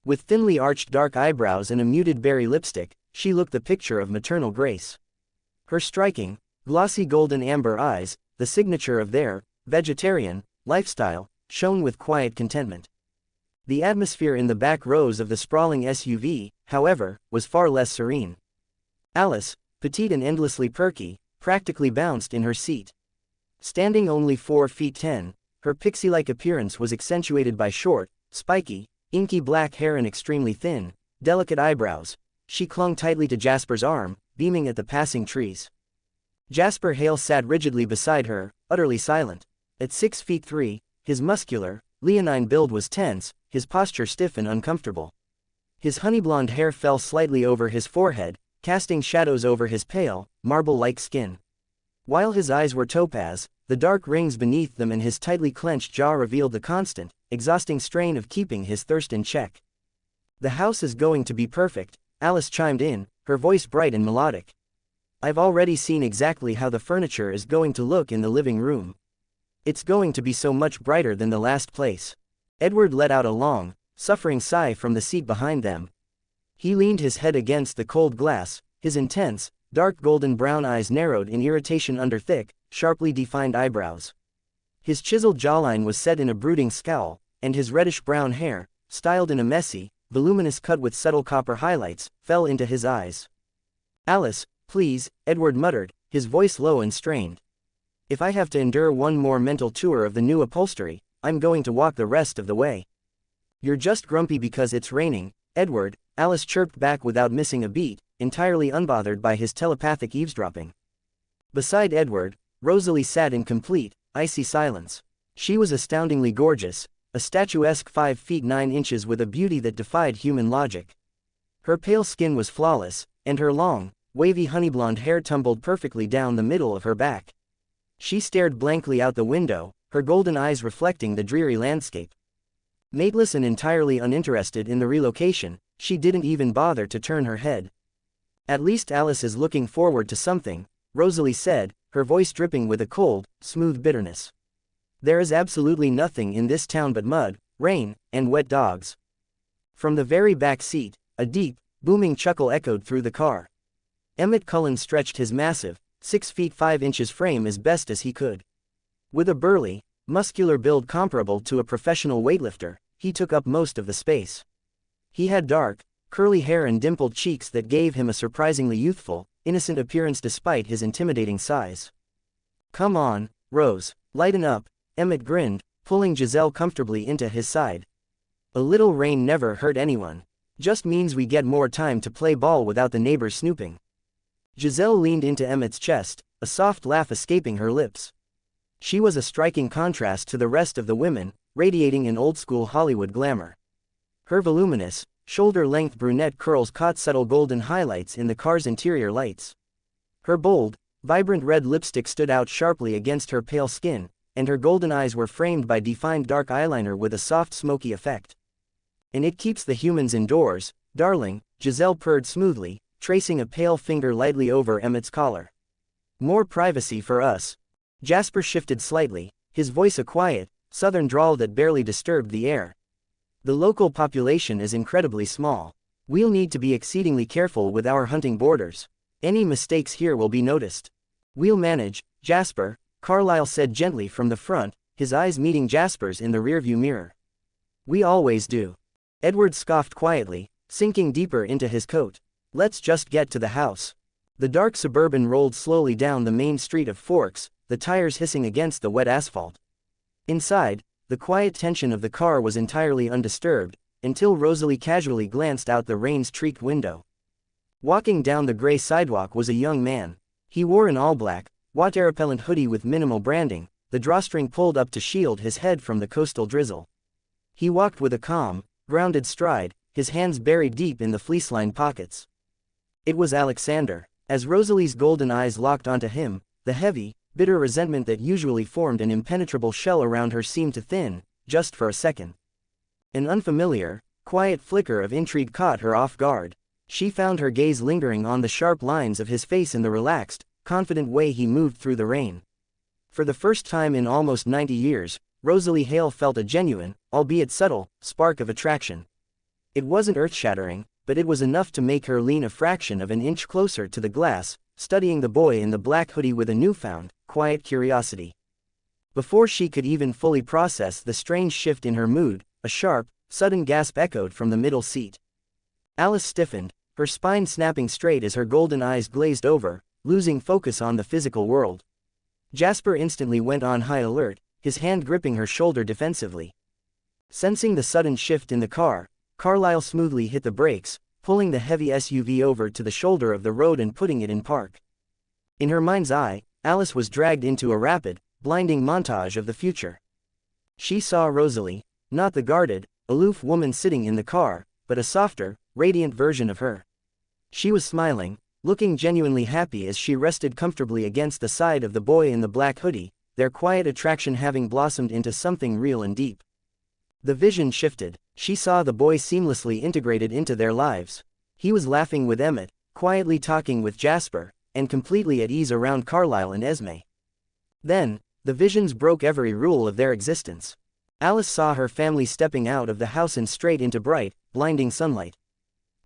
With thinly arched dark eyebrows and a muted berry lipstick, she looked the picture of maternal grace. Her striking, glossy golden amber eyes, the signature of their vegetarian lifestyle, shone with quiet contentment. The atmosphere in the back rows of the sprawling SUV, however, was far less serene. Alice, petite and endlessly perky, practically bounced in her seat. Standing only 4 feet 10, her pixie-like appearance was accentuated by short, spiky, inky black hair and extremely thin, delicate eyebrows. She clung tightly to Jasper's arm, beaming at the passing trees. Jasper Hale sat rigidly beside her, utterly silent. At 6 feet 3, his muscular, leonine build was tense, his posture stiff and uncomfortable. His honey-blonde hair fell slightly over his forehead, casting shadows over his pale, marble-like skin. While his eyes were topaz, the dark rings beneath them and his tightly clenched jaw revealed the constant, exhausting strain of keeping his thirst in check. "The house is going to be perfect," Alice chimed in, her voice bright and melodic. "I've already seen exactly how the furniture is going to look in the living room. It's going to be so much brighter than the last place." Edward let out a long, suffering sigh from the seat behind them. He leaned his head against the cold glass, his intense, dark golden brown eyes narrowed in irritation under thick, sharply defined eyebrows. His chiseled jawline was set in a brooding scowl, and his reddish-brown hair, styled in a messy, voluminous cut with subtle copper highlights, fell into his eyes. "Alice, please," Edward muttered, his voice low and strained. "If I have to endure one more mental tour of the new upholstery, I'm going to walk the rest of the way." "You're just grumpy because it's raining, Edward," Alice chirped back without missing a beat, entirely unbothered by his telepathic eavesdropping. Beside Edward, Rosalie sat in complete, icy silence. She was astoundingly gorgeous, a statuesque 5 feet 9 inches with a beauty that defied human logic. Her pale skin was flawless, and her long, wavy honey-blonde hair tumbled perfectly down the middle of her back. She stared blankly out the window, her golden eyes reflecting the dreary landscape. Mateless and entirely uninterested in the relocation, she didn't even bother to turn her head. "At least Alice is looking forward to something," Rosalie said, her voice dripping with a cold, smooth bitterness. "There is absolutely nothing in this town but mud, rain, and wet dogs." From the very back seat, a deep, booming chuckle echoed through the car. Emmett Cullen stretched his massive, 6 feet 5 inches frame as best as he could. With a burly, muscular build comparable to a professional weightlifter, he took up most of the space. He had dark, curly hair and dimpled cheeks that gave him a surprisingly youthful, innocent appearance despite his intimidating size. "Come on, Rose, lighten up," Emmett grinned, pulling Giselle comfortably into his side. "A little rain never hurt anyone. Just means we get more time to play ball without the neighbors snooping." Giselle leaned into Emmett's chest, a soft laugh escaping her lips. She was a striking contrast to the rest of the women, radiating an old-school Hollywood glamour. Her voluminous, shoulder-length brunette curls caught subtle golden highlights in the car's interior lights. Her bold, vibrant red lipstick stood out sharply against her pale skin, and her golden eyes were framed by defined dark eyeliner with a soft smoky effect. "And it keeps the humans indoors, darling," Giselle purred smoothly, tracing a pale finger lightly over Emmett's collar. "More privacy for us." Jasper shifted slightly, his voice a quiet, southern drawl that barely disturbed the air. "The local population is incredibly small. We'll need to be exceedingly careful with our hunting borders. Any mistakes here will be noticed." "We'll manage, Jasper," Carlyle said gently from the front, his eyes meeting Jasper's in the rearview mirror. "We always do." Edward scoffed quietly, sinking deeper into his coat. "Let's just get to the house." The dark Suburban rolled slowly down the main street of Forks, the tires hissing against the wet asphalt. Inside, the quiet tension of the car was entirely undisturbed, until Rosalie casually glanced out the rain-streaked window. Walking down the gray sidewalk was a young man. He wore an all-black, water-repellent hoodie with minimal branding, the drawstring pulled up to shield his head from the coastal drizzle. He walked with a calm, grounded stride, his hands buried deep in the fleece-lined pockets. It was Alexander. As Rosalie's golden eyes locked onto him, the heavy, bitter resentment that usually formed an impenetrable shell around her seemed to thin, just for a second. An unfamiliar, quiet flicker of intrigue caught her off guard. She found her gaze lingering on the sharp lines of his face and the relaxed, confident way he moved through the rain. For the first time in almost 90 years, Rosalie Hale felt a genuine, albeit subtle, spark of attraction. It wasn't earth-shattering, but it was enough to make her lean a fraction of an inch closer to the glass, studying the boy in the black hoodie with a newfound, quiet curiosity. Before she could even fully process the strange shift in her mood, a sharp, sudden gasp echoed from the middle seat. Alice stiffened, her spine snapping straight as her golden eyes glazed over, losing focus on the physical world. Jasper instantly went on high alert, his hand gripping her shoulder defensively. Sensing the sudden shift in the car, Carlyle smoothly hit the brakes, pulling the heavy SUV over to the shoulder of the road and putting it in park. In her mind's eye, Alice was dragged into a rapid, blinding montage of the future. She saw Rosalie, not the guarded, aloof woman sitting in the car, but a softer, radiant version of her. She was smiling, looking genuinely happy as she rested comfortably against the side of the boy in the black hoodie, their quiet attraction having blossomed into something real and deep. The vision shifted. She saw the boy seamlessly integrated into their lives. He was laughing with Emmett, quietly talking with Jasper, and completely at ease around Carlisle and Esme. Then, the visions broke every rule of their existence. Alice saw her family stepping out of the house and straight into bright, blinding sunlight.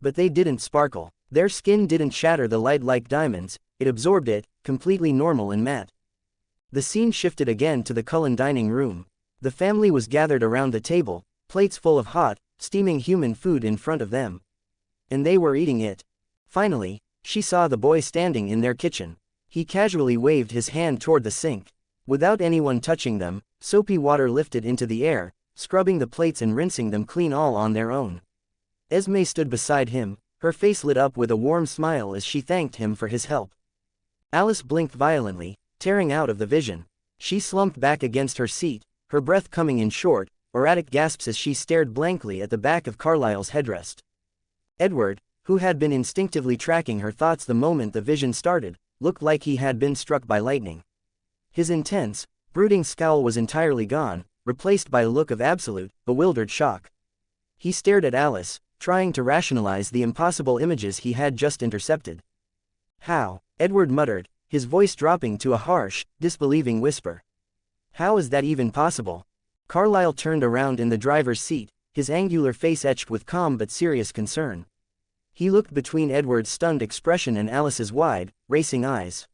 But they didn't sparkle. Their skin didn't shatter the light like diamonds, it absorbed it, completely normal and matte. The scene shifted again to the Cullen dining room. The family was gathered around the table, plates full of hot, steaming human food in front of them. And they were eating it. Finally, she saw the boy standing in their kitchen. He casually waved his hand toward the sink. Without anyone touching them, soapy water lifted into the air, scrubbing the plates and rinsing them clean all on their own. Esme stood beside him, her face lit up with a warm smile as she thanked him for his help. Alice blinked violently, tearing out of the vision. She slumped back against her seat, her breath coming in short, erratic gasps as she stared blankly at the back of Carlisle's headrest. Edward, who had been instinctively tracking her thoughts the moment the vision started, looked like he had been struck by lightning. His intense, brooding scowl was entirely gone, replaced by a look of absolute, bewildered shock. He stared at Alice, trying to rationalize the impossible images he had just intercepted. "How?" Edward muttered, his voice dropping to a harsh, disbelieving whisper. "How is that even possible?" Carlisle turned around in the driver's seat, his angular face etched with calm but serious concern. He looked between Edward's stunned expression and Alice's wide, racing eyes.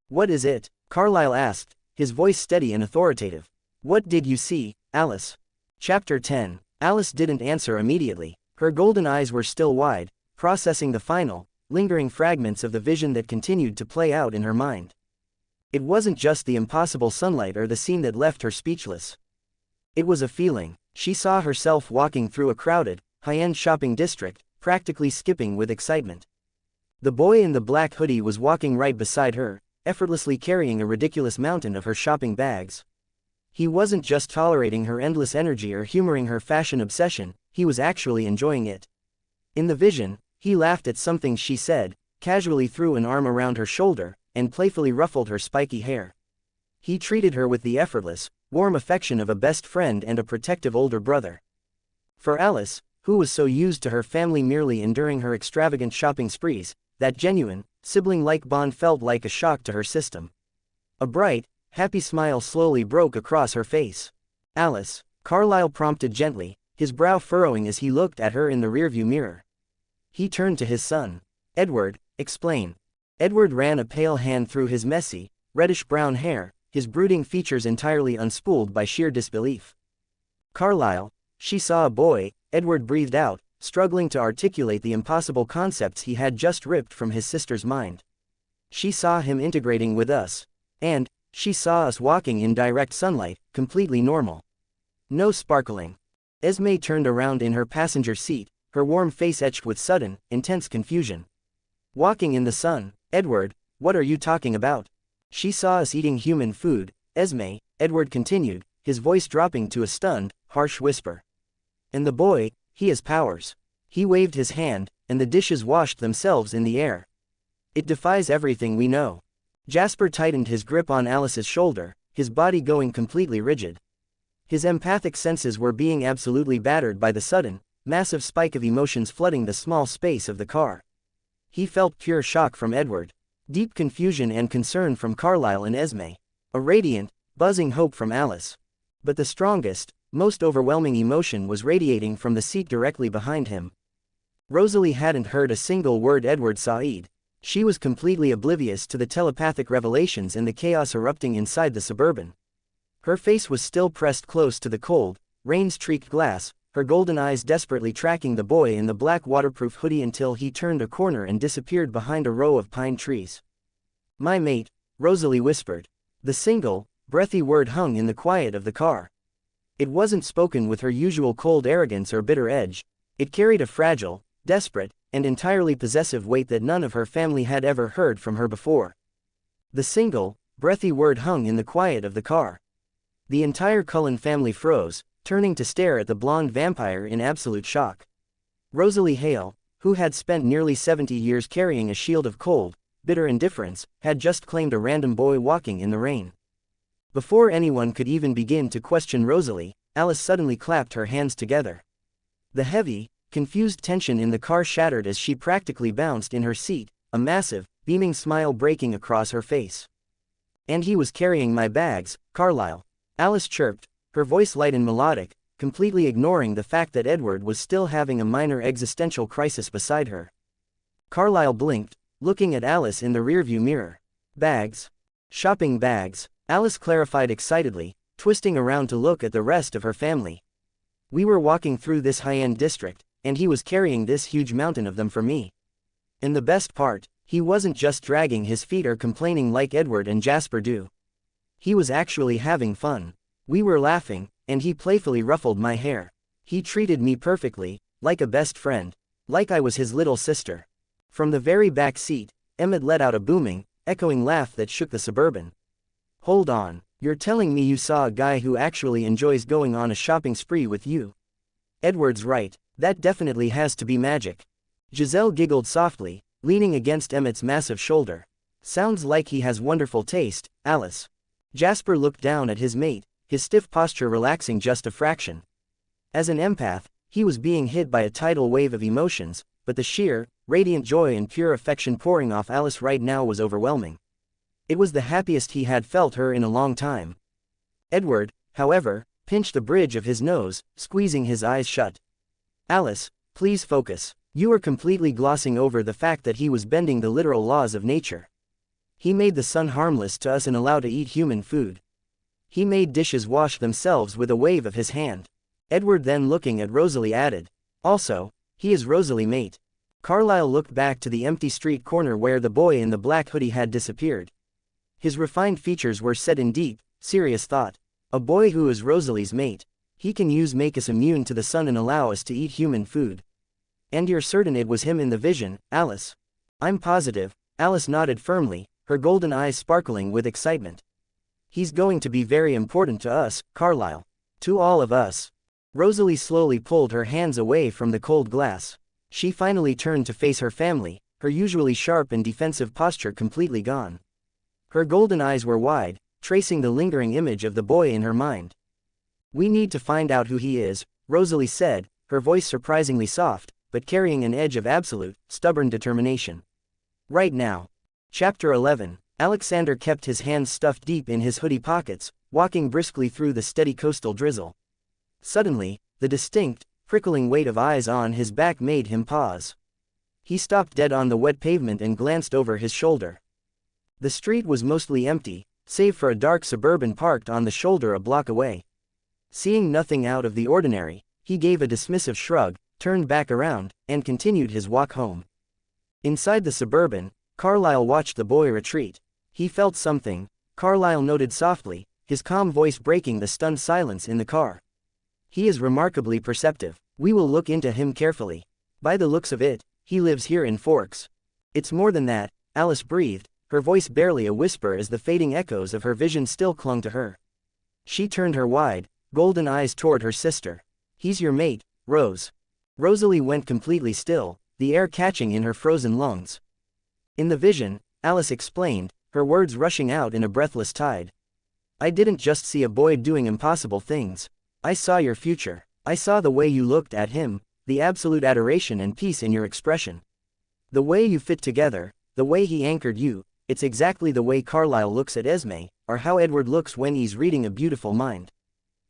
"What is it?" Carlisle asked, his voice steady and authoritative. "What did you see, Alice?" Chapter 10. Alice didn't answer immediately. Her golden eyes were still wide, processing the final, lingering fragments of the vision that continued to play out in her mind. It wasn't just the impossible sunlight or the scene that left her speechless. It was a feeling. She saw herself walking through a crowded, high-end shopping district, practically skipping with excitement. The boy in the black hoodie was walking right beside her, effortlessly carrying a ridiculous mountain of her shopping bags. He wasn't just tolerating her endless energy or humoring her fashion obsession, he was actually enjoying it. In the vision, he laughed at something she said, casually threw an arm around her shoulder, and playfully ruffled her spiky hair. He treated her with the effortless, warm affection of a best friend and a protective older brother. For Alice, who was so used to her family merely enduring her extravagant shopping sprees, that genuine, sibling-like bond felt like a shock to her system. A bright, happy smile slowly broke across her face. "Alice," Carlisle prompted gently, his brow furrowing as he looked at her in the rearview mirror. He turned to his son. "Edward, explain." Edward ran a pale hand through his messy, reddish-brown hair, his brooding features entirely unspooled by sheer disbelief. "Carlisle, she saw a boy," Edward breathed out, struggling to articulate the impossible concepts he had just ripped from his sister's mind. "She saw him integrating with us. And, she saw us walking in direct sunlight, completely normal. No sparkling." Esme turned around in her passenger seat, her warm face etched with sudden, intense confusion. "Walking in the sun, Edward, what are you talking about?" "She saw us eating human food, Esme," Edward continued, his voice dropping to a stunned, harsh whisper. "And the boy, he has powers." He waved his hand, and the dishes washed themselves in the air. "It defies everything we know." Jasper tightened his grip on Alice's shoulder, his body going completely rigid. His empathic senses were being absolutely battered by the sudden, massive spike of emotions flooding the small space of the car. He felt pure shock from Edward, deep confusion and concern from Carlisle and Esme, a radiant, buzzing hope from Alice. But the strongest, most overwhelming emotion was radiating from the seat directly behind him. Rosalie hadn't heard a single word Edward said. She was completely oblivious to the telepathic revelations and the chaos erupting inside the Suburban. Her face was still pressed close to the cold, rain-streaked glass, her golden eyes desperately tracking the boy in the black waterproof hoodie until he turned a corner and disappeared behind a row of pine trees. "My mate," Rosalie whispered. The single, breathy word hung in the quiet of the car. It wasn't spoken with her usual cold arrogance or bitter edge. It carried a fragile, desperate, and entirely possessive weight that none of her family had ever heard from her before. The single, breathy word hung in the quiet of the car. The entire Cullen family froze, turning to stare at the blonde vampire in absolute shock. Rosalie Hale, who had spent nearly 70 years carrying a shield of cold, bitter indifference, had just claimed a random boy walking in the rain. Before anyone could even begin to question Rosalie, Alice suddenly clapped her hands together. The heavy, confused tension in the car shattered as she practically bounced in her seat, a massive, beaming smile breaking across her face. "And he was carrying my bags, Carlyle," Alice chirped, her voice light and melodic, completely ignoring the fact that Edward was still having a minor existential crisis beside her. Carlyle blinked, looking at Alice in the rearview mirror. "Bags? Shopping bags," Alice clarified excitedly, twisting around to look at the rest of her family. "We were walking through this high-end district, and he was carrying this huge mountain of them for me. And the best part, he wasn't just dragging his feet or complaining like Edward and Jasper do. He was actually having fun. We were laughing, and he playfully ruffled my hair. He treated me perfectly, like a best friend, like I was his little sister." From the very back seat, Emmett let out a booming, echoing laugh that shook the Suburban. "Hold on, you're telling me you saw a guy who actually enjoys going on a shopping spree with you?" "Edward's right, that definitely has to be magic." Giselle giggled softly, leaning against Emmett's massive shoulder. "Sounds like he has wonderful taste, Alice." Jasper looked down at his mate, his stiff posture relaxing just a fraction. As an empath, he was being hit by a tidal wave of emotions, but the sheer, radiant joy and pure affection pouring off Alice right now was overwhelming. It was the happiest he had felt her in a long time. Edward, however, pinched the bridge of his nose, squeezing his eyes shut. "Alice, please focus. You are completely glossing over the fact that he was bending the literal laws of nature. He made the sun harmless to us and allowed to eat human food. He made dishes wash themselves with a wave of his hand." Edward, then looking at Rosalie, added, "Also, he is Rosalie, mate." Carlyle looked back to the empty street corner where the boy in the black hoodie had disappeared. His refined features were set in deep, serious thought. "A boy who is Rosalie's mate. He can make us immune to the sun and allow us to eat human food. And you're certain it was him in the vision, Alice?" "I'm positive," Alice nodded firmly, her golden eyes sparkling with excitement. "He's going to be very important to us, Carlyle. To all of us." Rosalie slowly pulled her hands away from the cold glass. She finally turned to face her family, her usually sharp and defensive posture completely gone. Her golden eyes were wide, tracing the lingering image of the boy in her mind. "We need to find out who he is," Rosalie said, her voice surprisingly soft, but carrying an edge of absolute, stubborn determination. "Right now." Chapter 11. Alexander kept his hands stuffed deep in his hoodie pockets, walking briskly through the steady coastal drizzle. Suddenly, the distinct, prickling weight of eyes on his back made him pause. He stopped dead on the wet pavement and glanced over his shoulder. The street was mostly empty, save for a dark Suburban parked on the shoulder a block away. Seeing nothing out of the ordinary, he gave a dismissive shrug, turned back around, and continued his walk home. Inside the Suburban, Carlyle watched the boy retreat. He felt something, Carlyle noted softly, his calm voice breaking the stunned silence in the car. "He is remarkably perceptive. We will look into him carefully. By the looks of it, he lives here in Forks." "It's more than that," Alice breathed, her voice barely a whisper as the fading echoes of her vision still clung to her. She turned her wide, golden eyes toward her sister. "He's your mate, Rose." Rosalie went completely still, the air catching in her frozen lungs. "In the vision," Alice explained, her words rushing out in a breathless tide. "I didn't just see a boy doing impossible things. I saw your future. I saw the way you looked at him, the absolute adoration and peace in your expression. The way you fit together, the way he anchored you. It's exactly the way Carlyle looks at Esme, or how Edward looks when he's reading a beautiful mind.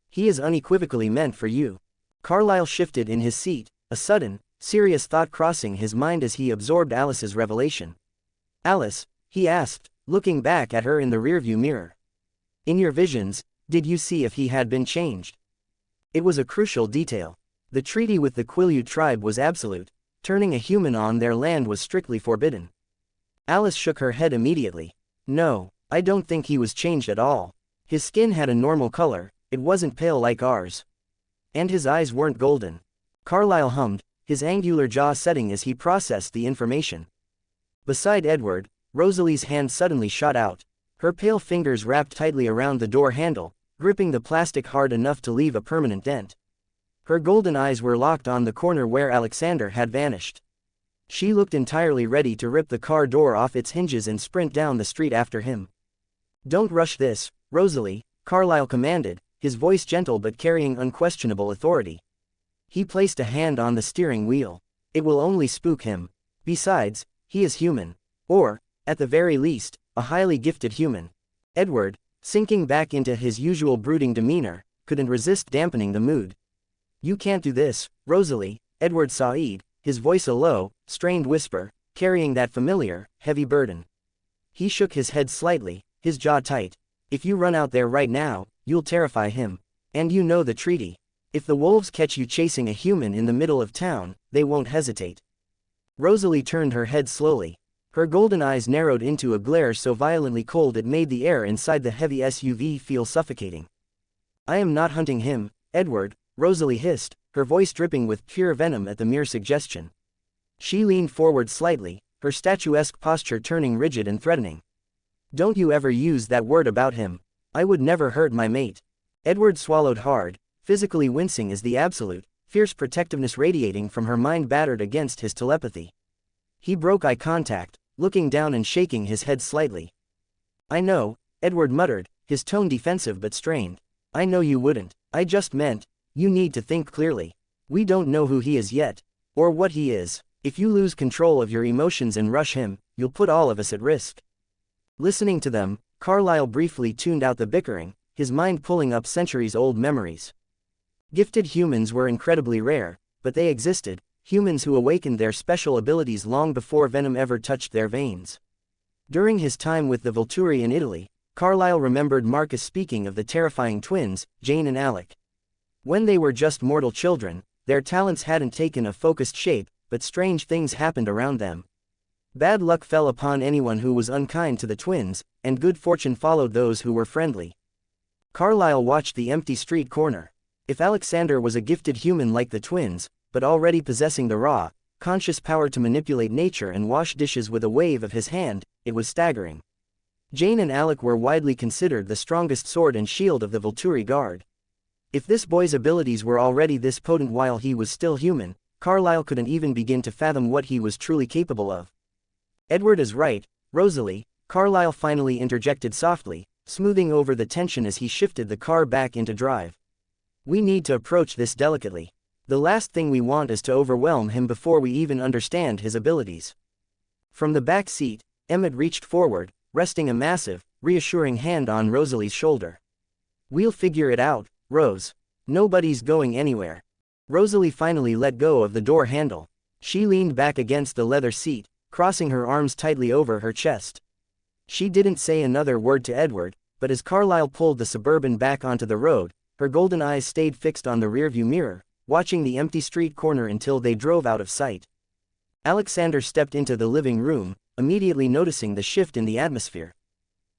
He is unequivocally meant for you." Carlyle shifted in his seat, a sudden, serious thought crossing his mind as he absorbed Alice's revelation. "Alice," he asked, looking back at her in the rearview mirror. "In your visions, did you see if he had been changed?" It was a crucial detail. The treaty with the Quileute tribe was absolute. Turning a human on their land was strictly forbidden. Alice shook her head immediately. "No, I don't think he was changed at all. His skin had a normal color, it wasn't pale like ours. And his eyes weren't golden." Carlyle hummed, his angular jaw setting as he processed the information. Beside Edward, Rosalie's hand suddenly shot out. Her pale fingers wrapped tightly around the door handle, gripping the plastic hard enough to leave a permanent dent. Her golden eyes were locked on the corner where Alexander had vanished. She looked entirely ready to rip the car door off its hinges and sprint down the street after him. "Don't rush this, Rosalie," Carlyle commanded, his voice gentle but carrying unquestionable authority. He placed a hand on the steering wheel. "It will only spook him. Besides, he is human. Or, at the very least, a highly gifted human." Edward, sinking back into his usual brooding demeanor, couldn't resist dampening the mood. "You can't do this, Rosalie," Edward Said, his voice a low, strained whisper, carrying that familiar, heavy burden. He shook his head slightly, his jaw tight. "If you run out there right now, you'll terrify him. And you know the treaty. If the wolves catch you chasing a human in the middle of town, they won't hesitate." Rosalie turned her head slowly. Her golden eyes narrowed into a glare so violently cold it made the air inside the heavy SUV feel suffocating. "I am not hunting him, Edward," Rosalie hissed, her voice dripping with pure venom at the mere suggestion. She leaned forward slightly, her statuesque posture turning rigid and threatening. "Don't you ever use that word about him. I would never hurt my mate." Edward swallowed hard, physically wincing as the absolute, fierce protectiveness radiating from her mind battered against his telepathy. He broke eye contact, looking down and shaking his head slightly. "I know," Edward muttered, his tone defensive but strained. "I know you wouldn't. I just meant, you need to think clearly. We don't know who he is yet, or what he is. If you lose control of your emotions and rush him, you'll put all of us at risk." Listening to them, Carlyle briefly tuned out the bickering, his mind pulling up centuries-old memories. Gifted humans were incredibly rare, but they existed, humans who awakened their special abilities long before venom ever touched their veins. During his time with the Volturi in Italy, Carlyle remembered Marcus speaking of the terrifying twins, Jane and Alec. When they were just mortal children, their talents hadn't taken a focused shape, but strange things happened around them. Bad luck fell upon anyone who was unkind to the twins, and good fortune followed those who were friendly. Carlyle watched the empty street corner. If Alexander was a gifted human like the twins, but already possessing the raw, conscious power to manipulate nature and wash dishes with a wave of his hand, it was staggering. Jane and Alec were widely considered the strongest sword and shield of the Volturi Guard. If this boy's abilities were already this potent while he was still human, Carlyle couldn't even begin to fathom what he was truly capable of. "Edward is right, Rosalie," Carlyle finally interjected softly, smoothing over the tension as he shifted the car back into drive. "We need to approach this delicately. The last thing we want is to overwhelm him before we even understand his abilities." From the back seat, Emmett reached forward, resting a massive, reassuring hand on Rosalie's shoulder. "We'll figure it out, Rose. Nobody's going anywhere." Rosalie finally let go of the door handle. She leaned back against the leather seat, crossing her arms tightly over her chest. She didn't say another word to Edward, but as Carlyle pulled the Suburban back onto the road, her golden eyes stayed fixed on the rearview mirror, watching the empty street corner until they drove out of sight. Alexander stepped into the living room, immediately noticing the shift in the atmosphere.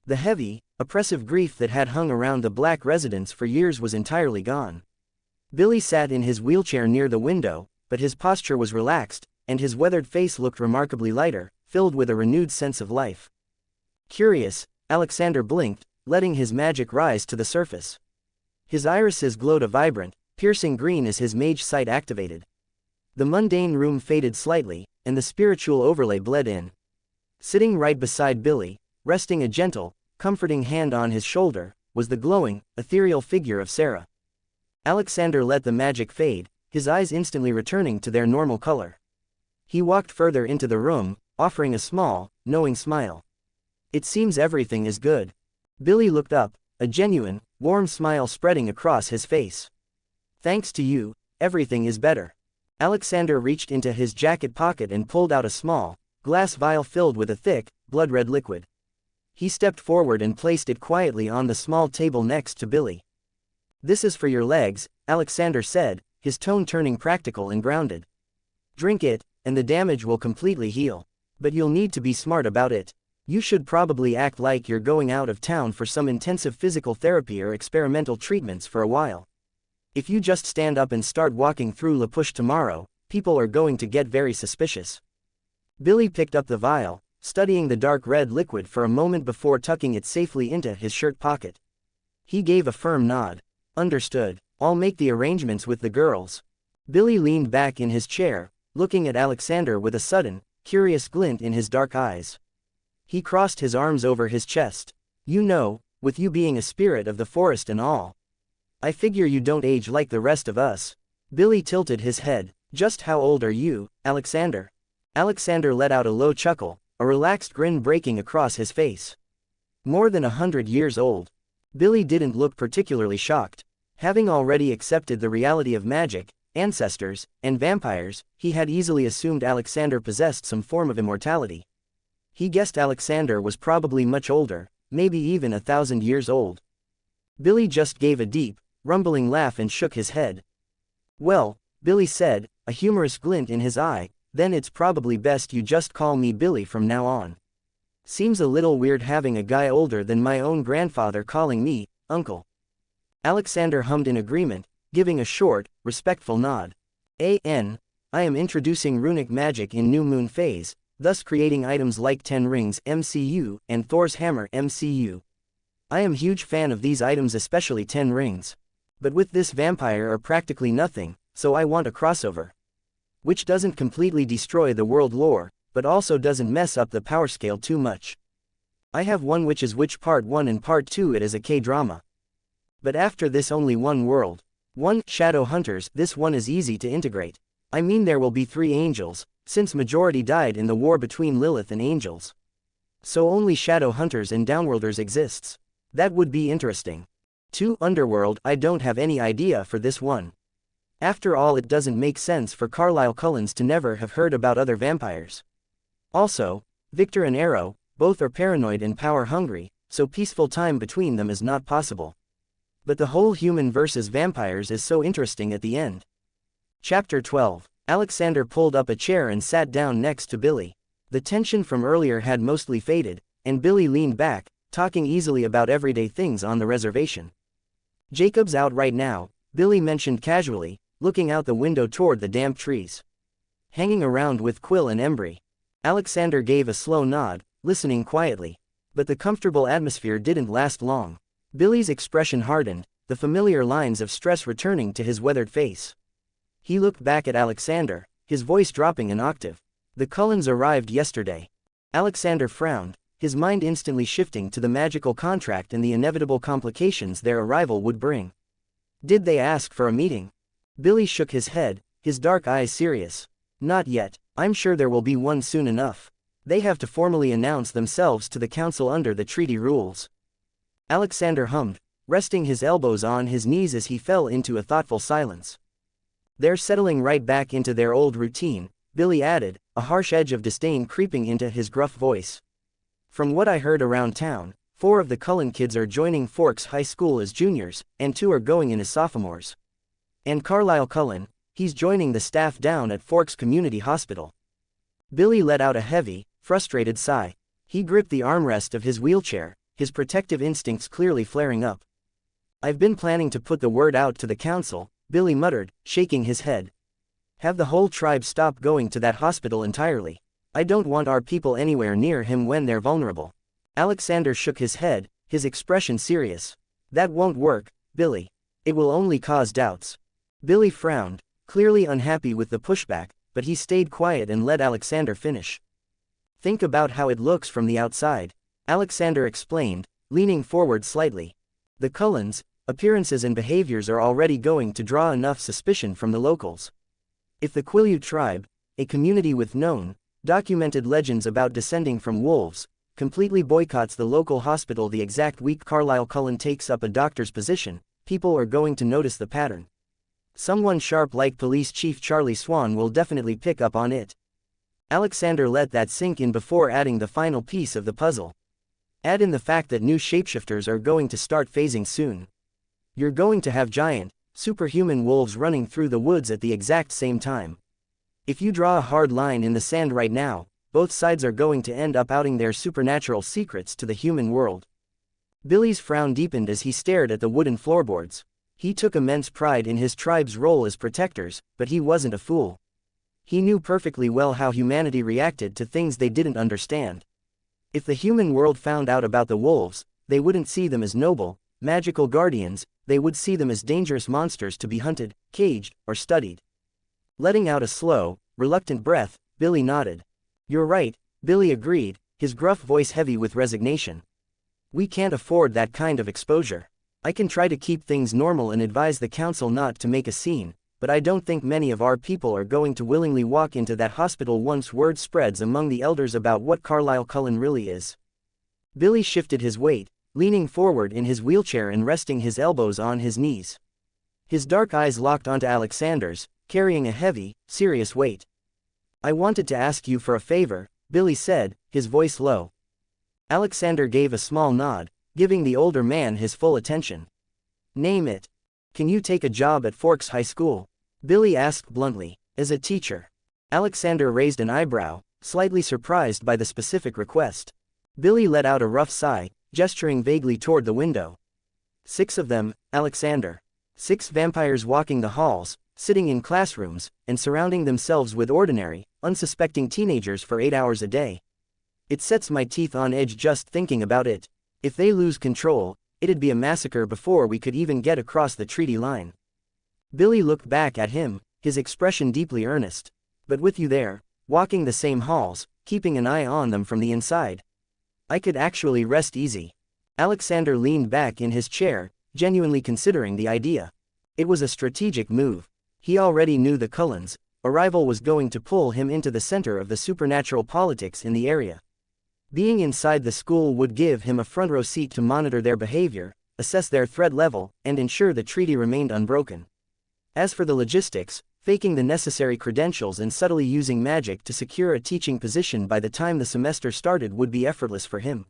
The heavy, oppressive grief that had hung around the Black residence for years was entirely gone. Billy sat in his wheelchair near the window, but his posture was relaxed, and his weathered face looked remarkably lighter, filled with a renewed sense of life. Curious, Alexander blinked, letting his magic rise to the surface. His irises glowed a vibrant, piercing green as his mage sight activated. The mundane room faded slightly, and the spiritual overlay bled in. Sitting right beside Billy, resting a gentle, comforting hand on his shoulder, was the glowing, ethereal figure of Sarah. Alexander let the magic fade, his eyes instantly returning to their normal color. He walked further into the room, offering a small, knowing smile. "It seems everything is good." Billy looked up, a genuine, warm smile spreading across his face. "Thanks to you, everything is better." Alexander reached into his jacket pocket and pulled out a small, glass vial filled with a thick, blood-red liquid. He stepped forward and placed it quietly on the small table next to Billy. "This is for your legs," Alexander said, his tone turning practical and grounded. "Drink it, and the damage will completely heal. But you'll need to be smart about it. You should probably act like you're going out of town for some intensive physical therapy or experimental treatments for a while. If you just stand up and start walking through La Push tomorrow, people are going to get very suspicious." Billy picked up the vial, studying the dark red liquid for a moment before tucking it safely into his shirt pocket. He gave a firm nod. "Understood. I'll make the arrangements with the girls." Billy leaned back in his chair, looking at Alexander with a sudden, curious glint in his dark eyes. He crossed his arms over his chest. You know, with you being a spirit of the forest and all, I figure you don't age like the rest of us. Billy tilted his head. Just how old are you, Alexander? Alexander let out a low chuckle, a relaxed grin breaking across his face. More than 100 years old. Billy didn't look particularly shocked. Having already accepted the reality of magic, ancestors, and vampires, he had easily assumed Alexander possessed some form of immortality. He guessed Alexander was probably much older, maybe even 1,000 years old. Billy just gave a deep, rumbling laugh and shook his head. Well, Billy said, a humorous glint in his eye, then it's probably best you just call me Billy from now on. Seems a little weird having a guy older than my own grandfather calling me, uncle. Alexander hummed in agreement, giving a short, respectful nod. I am introducing runic magic in New Moon phase, thus creating items like 10 Rings MCU and Thor's Hammer MCU. I am huge fan of these items, especially 10 Rings. But with this vampire are practically nothing, so I want a crossover. Which doesn't completely destroy the world lore, but also doesn't mess up the power scale too much. I have one which is Witch Part 1 and Part 2 it is a K-drama. But after this only one world. 1. Shadow Hunters, this one is easy to integrate. I mean there will be 3 angels, since majority died in the war between Lilith and angels. So only Shadow Hunters and Downworlders exists. That would be interesting. 2. Underworld, I don't have any idea for this one. After all it doesn't make sense for Carlisle Cullens to never have heard about other vampires. Also, Victor and Arrow, both are paranoid and power-hungry, so peaceful time between them is not possible. But the whole human versus vampires is so interesting at the end. Chapter 12. Alexander pulled up a chair and sat down next to Billy. The tension from earlier had mostly faded, and Billy leaned back, talking easily about everyday things on the reservation. Jacob's out right now, Billy mentioned casually, looking out the window toward the damp trees. Hanging around with Quill and Embry. Alexander gave a slow nod, listening quietly. But the comfortable atmosphere didn't last long. Billy's expression hardened, the familiar lines of stress returning to his weathered face. He looked back at Alexander, his voice dropping an octave. The Cullens arrived yesterday. Alexander frowned, his mind instantly shifting to the magical contract and the inevitable complications their arrival would bring. Did they ask for a meeting? Billy shook his head, his dark eyes serious. Not yet, I'm sure there will be one soon enough. They have to formally announce themselves to the council under the treaty rules. Alexander hummed, resting his elbows on his knees as he fell into a thoughtful silence. They're settling right back into their old routine, Billy added, a harsh edge of disdain creeping into his gruff voice. From what I heard around town, 4 of the Cullen kids are joining Forks High School as juniors, and 2 are going in as sophomores. And Carlisle Cullen, he's joining the staff down at Forks Community Hospital. Billy let out a heavy, frustrated sigh. He gripped the armrest of his wheelchair, his protective instincts clearly flaring up. I've been planning to put the word out to the council, Billy muttered, shaking his head. Have the whole tribe stop going to that hospital entirely. I don't want our people anywhere near him when they're vulnerable. Alexander shook his head, his expression serious. That won't work, Billy. It will only cause doubts. Billy frowned, clearly unhappy with the pushback, but he stayed quiet and let Alexander finish. Think about how it looks from the outside, Alexander explained, leaning forward slightly. The Cullens' appearances and behaviors are already going to draw enough suspicion from the locals. If the Quileute tribe, a community with known, documented legends about descending from wolves, completely boycotts the local hospital the exact week Carlisle Cullen takes up a doctor's position, people are going to notice the pattern. Someone sharp like Police Chief Charlie Swan will definitely pick up on it. Alexander let that sink in before adding the final piece of the puzzle. Add in the fact that new shapeshifters are going to start phasing soon. You're going to have giant, superhuman wolves running through the woods at the exact same time. If you draw a hard line in the sand right now, both sides are going to end up outing their supernatural secrets to the human world. Billy's frown deepened as he stared at the wooden floorboards. He took immense pride in his tribe's role as protectors, but he wasn't a fool. He knew perfectly well how humanity reacted to things they didn't understand. If the human world found out about the wolves, they wouldn't see them as noble, magical guardians, they would see them as dangerous monsters to be hunted, caged, or studied. Letting out a slow, reluctant breath, Billy nodded. You're right, Billy agreed, his gruff voice heavy with resignation. We can't afford that kind of exposure. I can try to keep things normal and advise the council not to make a scene, but I don't think many of our people are going to willingly walk into that hospital once word spreads among the elders about what Carlisle Cullen really is. Billy shifted his weight, leaning forward in his wheelchair and resting his elbows on his knees. His dark eyes locked onto Alexander's, carrying a heavy, serious weight. I wanted to ask you for a favor, Billy said, his voice low. Alexander gave a small nod, giving the older man his full attention. Name it. Can you take a job at Forks High School? Billy asked bluntly. As a teacher. Alexander raised an eyebrow, slightly surprised by the specific request. Billy let out a rough sigh, gesturing vaguely toward the window. 6 of them, Alexander. 6 vampires walking the halls, sitting in classrooms, and surrounding themselves with ordinary, unsuspecting teenagers for 8 hours a day. It sets my teeth on edge just thinking about it. If they lose control, it'd be a massacre before we could even get across the treaty line. Billy looked back at him, his expression deeply earnest. But with you there, walking the same halls, keeping an eye on them from the inside, I could actually rest easy. Alexander leaned back in his chair, genuinely considering the idea. It was a strategic move. He already knew the Cullens. Arrival was going to pull him into the center of the supernatural politics in the area. Being inside the school would give him a front row seat to monitor their behavior, assess their threat level, and ensure the treaty remained unbroken. As for the logistics, faking the necessary credentials and subtly using magic to secure a teaching position by the time the semester started would be effortless for him.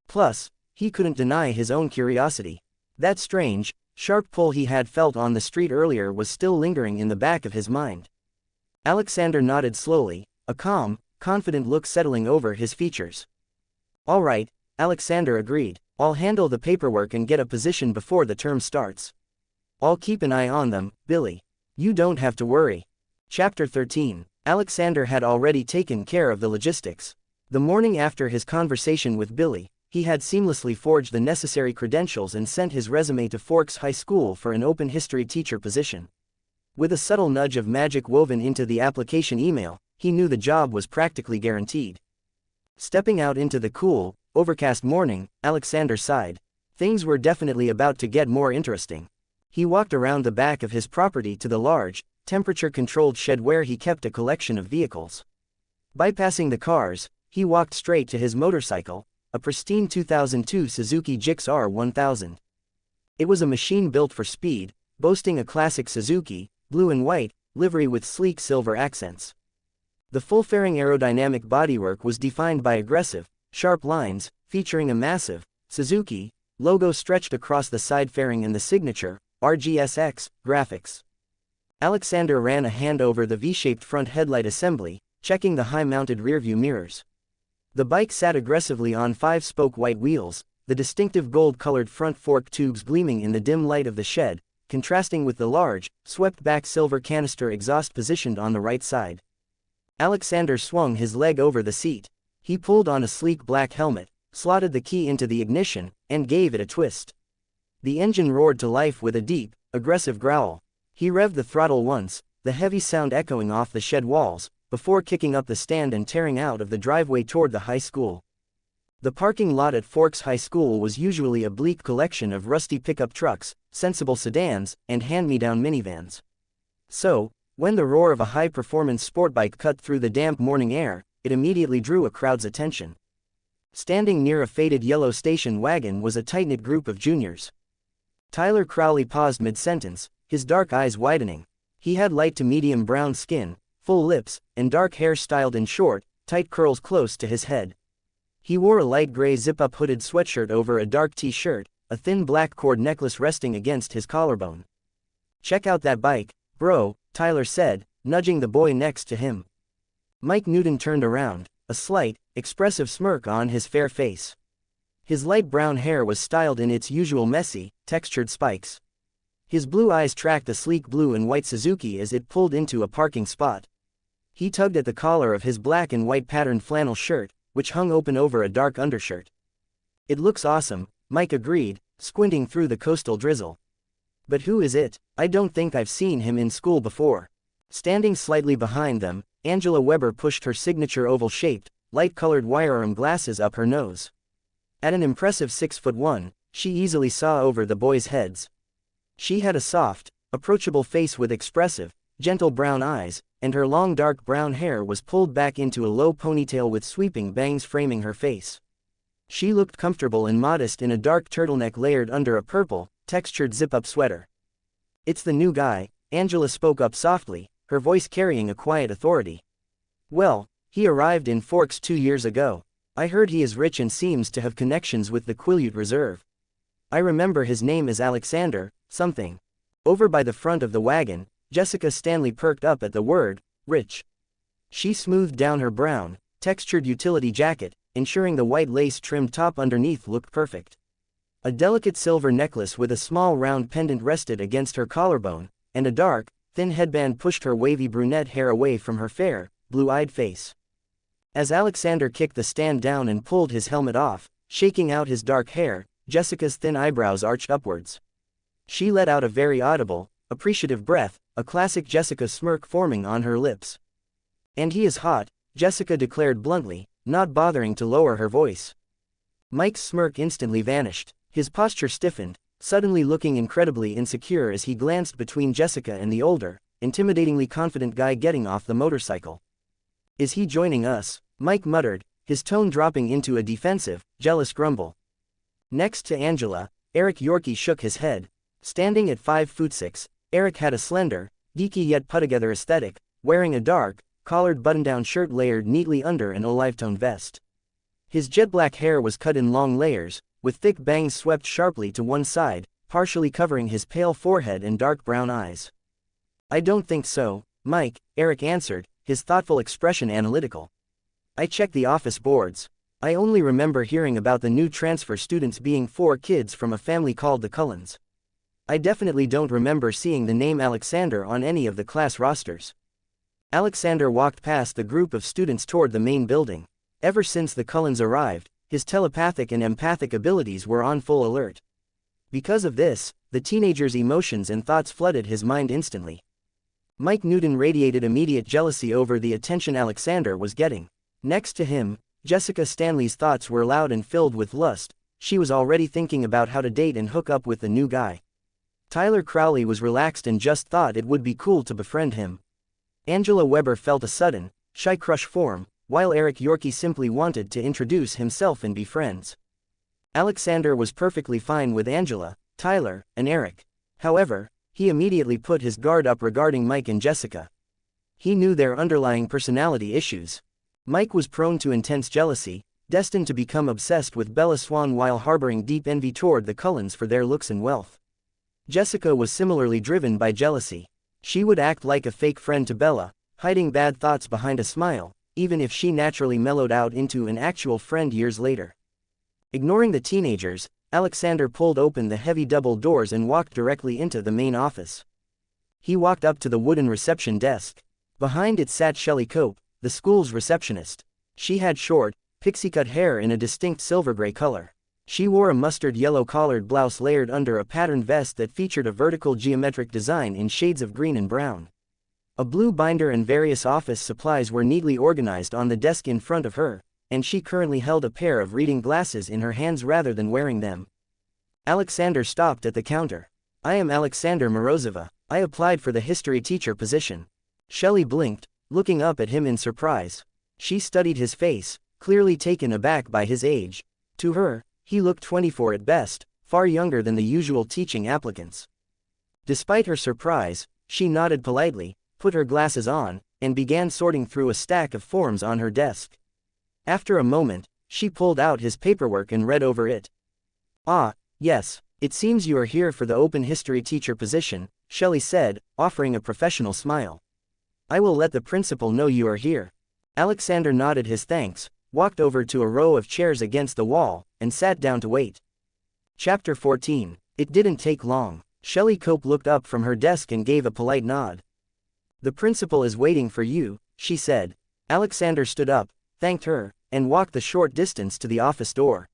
Plus, he couldn't deny his own curiosity. That strange, sharp pull he had felt on the street earlier was still lingering in the back of his mind. Alexander nodded slowly, a calm, confident look settling over his features. All right, Alexander agreed. I'll handle the paperwork and get a position before the term starts. I'll keep an eye on them, Billy. You don't have to worry. Chapter 13. Alexander had already taken care of the logistics. The morning after his conversation with Billy, he had seamlessly forged the necessary credentials and sent his resume to Forks High School for an open history teacher position. With a subtle nudge of magic woven into the application email, he knew the job was practically guaranteed. Stepping out into the cool, overcast morning, Alexander sighed. Things were definitely about to get more interesting. He walked around the back of his property to the large, temperature-controlled shed where he kept a collection of vehicles. Bypassing the cars, he walked straight to his motorcycle, a pristine 2002 Suzuki Gixxer 1000. It was a machine built for speed, boasting a classic Suzuki, blue and white, livery with sleek silver accents. The full-fairing aerodynamic bodywork was defined by aggressive, sharp lines, featuring a massive Suzuki logo stretched across the side fairing and the signature RGSX graphics. Alexander ran a hand over the V-shaped front headlight assembly, checking the high-mounted rearview mirrors. The bike sat aggressively on 5-spoke white wheels, the distinctive gold-colored front fork tubes gleaming in the dim light of the shed, contrasting with the large, swept-back silver canister exhaust positioned on the right side. Alexander swung his leg over the seat. He pulled on a sleek black helmet, slotted the key into the ignition, and gave it a twist. The engine roared to life with a deep, aggressive growl. He revved the throttle once, the heavy sound echoing off the shed walls, before kicking up the stand and tearing out of the driveway toward the high school. The parking lot at Forks High School was usually a bleak collection of rusty pickup trucks, sensible sedans, and hand-me-down minivans. So, when the roar of a high-performance sport bike cut through the damp morning air, it immediately drew a crowd's attention. Standing near a faded yellow station wagon was a tight-knit group of juniors. Tyler Crowley paused mid-sentence, his dark eyes widening. He had light to medium brown skin, full lips, and dark hair styled in short, tight curls close to his head. He wore a light gray zip-up hooded sweatshirt over a dark t-shirt, a thin black cord necklace resting against his collarbone. "Check out that bike, bro," Tyler said, nudging the boy next to him. Mike Newton turned around, a slight, expressive smirk on his fair face. His light brown hair was styled in its usual messy, textured spikes. His blue eyes tracked the sleek blue and white Suzuki as it pulled into a parking spot. He tugged at the collar of his black and white patterned flannel shirt, which hung open over a dark undershirt. "It looks awesome," Mike agreed, squinting through the coastal drizzle. "But who is it? I don't think I've seen him in school before." Standing slightly behind them, Angela Weber pushed her signature oval-shaped, light-colored wire-arm glasses up her nose. At an impressive 6'1", she easily saw over the boys' heads. She had a soft, approachable face with expressive, gentle brown eyes, and her long dark brown hair was pulled back into a low ponytail with sweeping bangs framing her face. She looked comfortable and modest in a dark turtleneck layered under a purple, textured zip-up sweater. "It's the new guy," Angela spoke up softly, her voice carrying a quiet authority. "Well, he arrived in Forks 2 years ago. I heard he is rich and seems to have connections with the Quileute Reserve. I remember his name is Alexander, something." Over by the front of the wagon, Jessica Stanley perked up at the word, rich. She smoothed down her brown, textured utility jacket, ensuring the white lace-trimmed top underneath looked perfect. A delicate silver necklace with a small round pendant rested against her collarbone, and a dark, thin headband pushed her wavy brunette hair away from her fair, blue-eyed face. As Alexander kicked the stand down and pulled his helmet off, shaking out his dark hair, Jessica's thin eyebrows arched upwards. She let out a very audible, appreciative breath, a classic Jessica smirk forming on her lips. "And he is hot," Jessica declared bluntly, not bothering to lower her voice. Mike's smirk instantly vanished, his posture stiffened, suddenly looking incredibly insecure as he glanced between Jessica and the older, intimidatingly confident guy getting off the motorcycle. "Is he joining us?" Mike muttered, his tone dropping into a defensive, jealous grumble. Next to Angela, Eric Yorkie shook his head. Standing at 5'6", Eric had a slender, geeky yet put-together aesthetic, wearing a dark, collared button-down shirt layered neatly under an olive-tone vest. His jet-black hair was cut in long layers, with thick bangs swept sharply to one side, partially covering his pale forehead and dark brown eyes. "I don't think so, Mike," Eric answered, his thoughtful expression analytical. "I checked the office boards. I only remember hearing about the new transfer students being 4 kids from a family called the Cullens. I definitely don't remember seeing the name Alexander on any of the class rosters." Alexander walked past the group of students toward the main building. Ever since the Cullens arrived, his telepathic and empathic abilities were on full alert. Because of this, the teenager's emotions and thoughts flooded his mind instantly. Mike Newton radiated immediate jealousy over the attention Alexander was getting. Next to him, Jessica Stanley's thoughts were loud and filled with lust. She was already thinking about how to date and hook up with the new guy. Tyler Crowley was relaxed and just thought it would be cool to befriend him. Angela Weber felt a sudden, shy crush form, while Eric Yorkie simply wanted to introduce himself and be friends. Alexander was perfectly fine with Angela, Tyler, and Eric. However, he immediately put his guard up regarding Mike and Jessica. He knew their underlying personality issues. Mike was prone to intense jealousy, destined to become obsessed with Bella Swan while harboring deep envy toward the Cullens for their looks and wealth. Jessica was similarly driven by jealousy. She would act like a fake friend to Bella, hiding bad thoughts behind a smile, even if she naturally mellowed out into an actual friend years later. Ignoring the teenagers, Alexander pulled open the heavy double doors and walked directly into the main office. He walked up to the wooden reception desk. Behind it sat Shelley Cope, the school's receptionist. She had short, pixie-cut hair in a distinct silver-gray color. She wore a mustard yellow collared blouse layered under a patterned vest that featured a vertical geometric design in shades of green and brown. A blue binder and various office supplies were neatly organized on the desk in front of her, and she currently held a pair of reading glasses in her hands rather than wearing them. Alexander stopped at the counter. "I am Alexander Morozova. I applied for the history teacher position." Shelley blinked, looking up at him in surprise. She studied his face, clearly taken aback by his age. To her, he looked 24 at best, far younger than the usual teaching applicants. Despite her surprise, she nodded politely, put her glasses on, and began sorting through a stack of forms on her desk. After a moment, she pulled out his paperwork and read over it. "Ah, yes, it seems you are here for the open history teacher position," Shelley said, offering a professional smile. "I will let the principal know you are here." Alexander nodded his thanks, walked over to a row of chairs against the wall, and sat down to wait. Chapter 14. It didn't take long. Shelley Cope looked up from her desk and gave a polite nod. "The principal is waiting for you," she said. Alexander stood up, thanked her, and walked the short distance to the office door.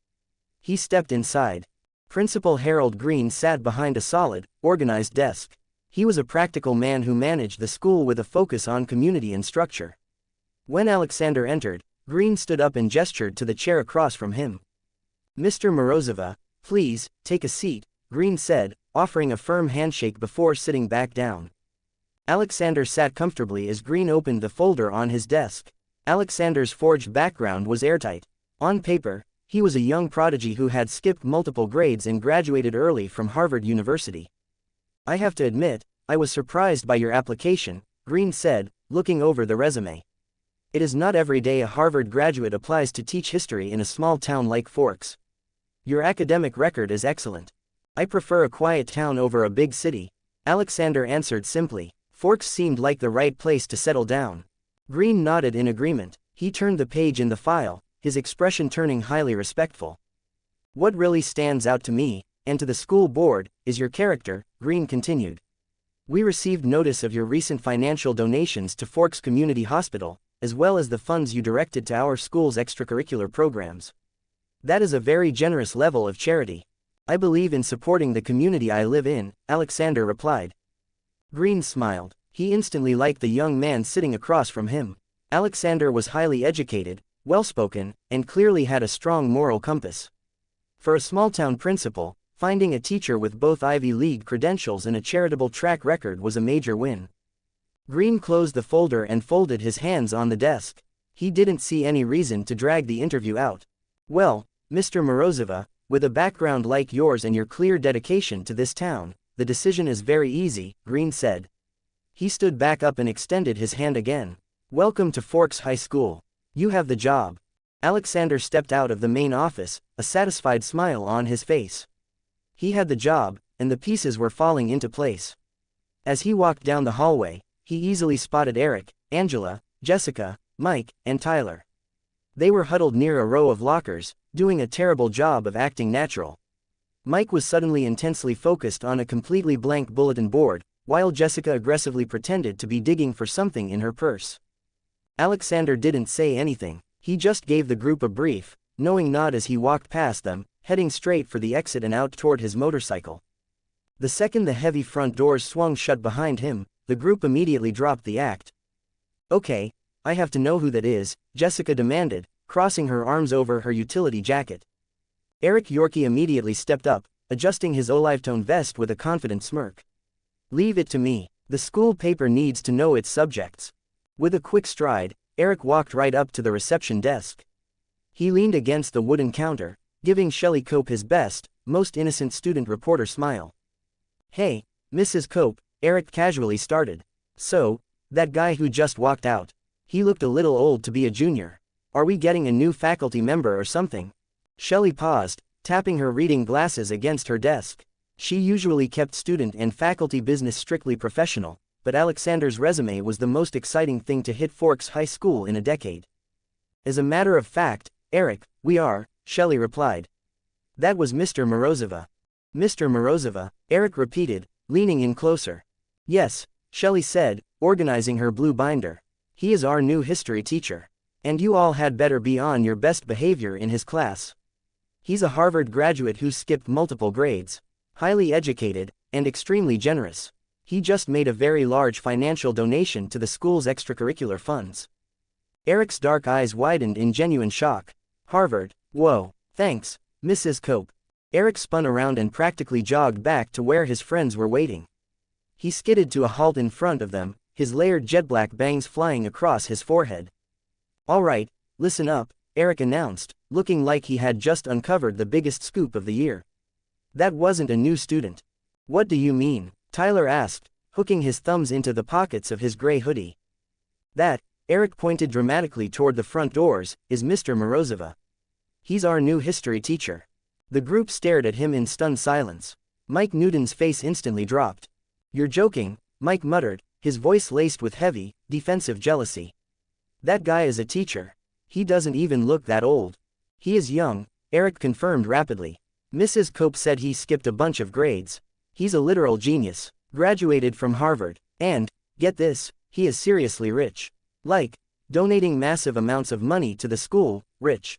He stepped inside. Principal Harold Green sat behind a solid, organized desk. He was a practical man who managed the school with a focus on community and structure. When Alexander entered, Green stood up and gestured to the chair across from him. "Mr. Morozova, please, take a seat," Green said, offering a firm handshake before sitting back down. Alexander sat comfortably as Green opened the folder on his desk. Alexander's forged background was airtight. On paper, he was a young prodigy who had skipped multiple grades and graduated early from Harvard University. "I have to admit, I was surprised by your application," Green said, looking over the resume. "It is not every day a Harvard graduate applies to teach history in a small town like Forks. Your academic record is excellent. I prefer a quiet town over a big city," Alexander answered simply. Forks seemed like the right place to settle down. Green nodded in agreement. He turned the page in the file, his expression turning highly respectful. "What really stands out to me, and to the school board, is your character," Green continued. "We received notice of your recent financial donations to Forks Community Hospital, as well as the funds you directed to our school's extracurricular programs. That is a very generous level of charity. I believe in supporting the community I live in," Alexander replied. Green smiled. He instantly liked the young man sitting across from him. Alexander was highly educated, well-spoken, and clearly had a strong moral compass. For a small-town principal, finding a teacher with both Ivy League credentials and a charitable track record was a major win. Green closed the folder and folded his hands on the desk. He didn't see any reason to drag the interview out. "Well, Mr. Morozova, with a background like yours and your clear dedication to this town, the decision is very easy," Green said. He stood back up and extended his hand again. "Welcome to Forks High School. You have the job." Alexander stepped out of the main office, a satisfied smile on his face. He had the job, and the pieces were falling into place. As he walked down the hallway, he easily spotted Eric, Angela, Jessica, Mike, and Tyler. They were huddled near a row of lockers, doing a terrible job of acting natural. Mike was suddenly intensely focused on a completely blank bulletin board, while Jessica aggressively pretended to be digging for something in her purse. Alexander didn't say anything. He just gave the group a brief, knowing nod as he walked past them, heading straight for the exit and out toward his motorcycle. The second the heavy front doors swung shut behind him, the group immediately dropped the act. "Okay, I have to know who that is," Jessica demanded, crossing her arms over her utility jacket. Eric Yorkie immediately stepped up, adjusting his olive-tone vest with a confident smirk. "Leave it to me. The school paper needs to know its subjects." With a quick stride, Eric walked right up to the reception desk. He leaned against the wooden counter, giving Shelley Cope his best, most innocent student reporter smile. "Hey, Mrs. Cope," Eric casually started. "So, that guy who just walked out. He looked a little old to be a junior. Are we getting a new faculty member or something?" Shelley paused, tapping her reading glasses against her desk. She usually kept student and faculty business strictly professional, but Alexander's resume was the most exciting thing to hit Forks High School in a decade. "As a matter of fact, Eric, we are," Shelley replied. "That was Mr. Morozova." "Mr. Morozova," Eric repeated, leaning in closer. "Yes," Shelley said, organizing her blue binder. "He is our new history teacher. And you all had better be on your best behavior in his class. He's a Harvard graduate who skipped multiple grades, highly educated, and extremely generous. He just made a very large financial donation to the school's extracurricular funds." Eric's dark eyes widened in genuine shock. "Harvard, whoa, thanks, Mrs. Cope." Eric spun around and practically jogged back to where his friends were waiting. He skidded to a halt in front of them, his layered jet-black bangs flying across his forehead. "All right, listen up," Eric announced, looking like he had just uncovered the biggest scoop of the year. "That wasn't a new student." "What do you mean?" Tyler asked, hooking his thumbs into the pockets of his gray hoodie. "That," Eric pointed dramatically toward the front doors, "is Mr. Morozova. He's our new history teacher." The group stared at him in stunned silence. Mike Newton's face instantly dropped. "You're joking," Mike muttered, his voice laced with heavy, defensive jealousy. "That guy is a teacher. He doesn't even look that old." "He is young," Eric confirmed rapidly. "Mrs. Cope said he skipped a bunch of grades. He's a literal genius. Graduated from Harvard. And, get this, he is seriously rich. Like, donating massive amounts of money to the school, rich."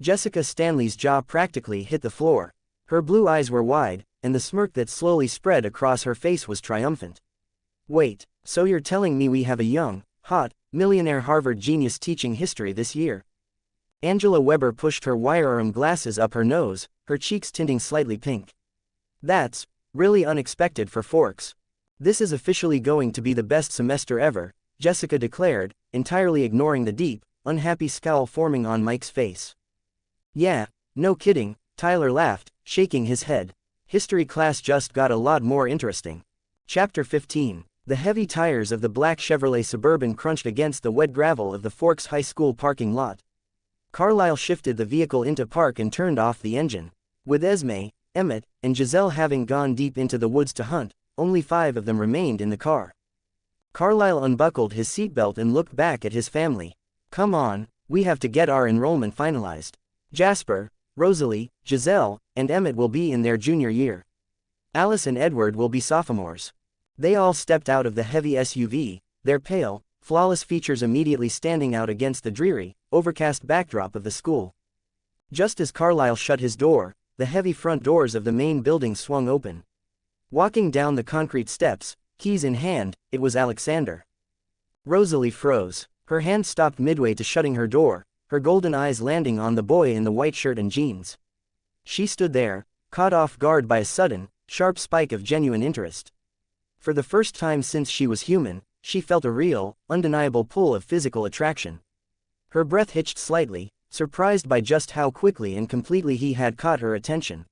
Jessica Stanley's jaw practically hit the floor. Her blue eyes were wide, and the smirk that slowly spread across her face was triumphant. Wait, so you're telling me we have a young, hot, millionaire Harvard genius teaching history this year? Angela Weber pushed her wire-rimmed glasses up her nose, her cheeks tinting slightly pink. That's really unexpected for Forks. This is officially going to be the best semester ever, Jessica declared, entirely ignoring the deep, unhappy scowl forming on Mike's face. Yeah, no kidding, Tyler laughed, shaking his head. History class just got a lot more interesting. Chapter 15. The heavy tires of the black Chevrolet Suburban crunched against the wet gravel of the Forks High School parking lot. Carlisle shifted the vehicle into park and turned off the engine. With Esme, Emmett, and Giselle having gone deep into the woods to hunt, only 5 of them remained in the car. Carlisle unbuckled his seatbelt and looked back at his family. Come on, we have to get our enrollment finalized. Jasper, Rosalie, Giselle, and Emmett will be in their junior year. Alice and Edward will be sophomores. They all stepped out of the heavy SUV, their pale, flawless features immediately standing out against the dreary, overcast backdrop of the school. Just as Carlisle shut his door, the heavy front doors of the main building swung open. Walking down the concrete steps, keys in hand, it was Alexander. Rosalie froze. Her hand stopped midway to shutting her door, her golden eyes landing on the boy in the white shirt and jeans. She stood there, caught off guard by a sudden, sharp spike of genuine interest. For the first time since she was human, she felt a real, undeniable pull of physical attraction. Her breath hitched slightly, surprised by just how quickly and completely he had caught her attention.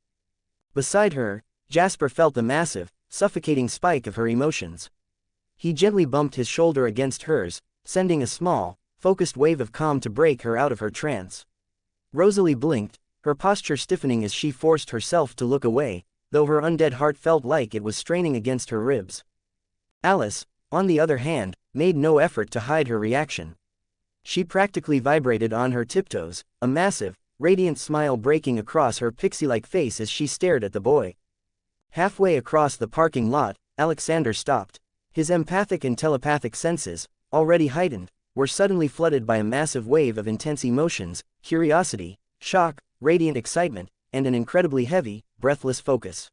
Beside her, Jasper felt the massive, suffocating spike of her emotions. He gently bumped his shoulder against hers, sending a small, focused wave of calm to break her out of her trance. Rosalie blinked, her posture stiffening as she forced herself to look away, though her undead heart felt like it was straining against her ribs. Alice, on the other hand, made no effort to hide her reaction. She practically vibrated on her tiptoes, a massive, radiant smile breaking across her pixie-like face as she stared at the boy. Halfway across the parking lot, Alexander stopped. His empathic and telepathic senses, already heightened, were suddenly flooded by a massive wave of intense emotions, curiosity, shock, radiant excitement, and an incredibly heavy, breathless focus.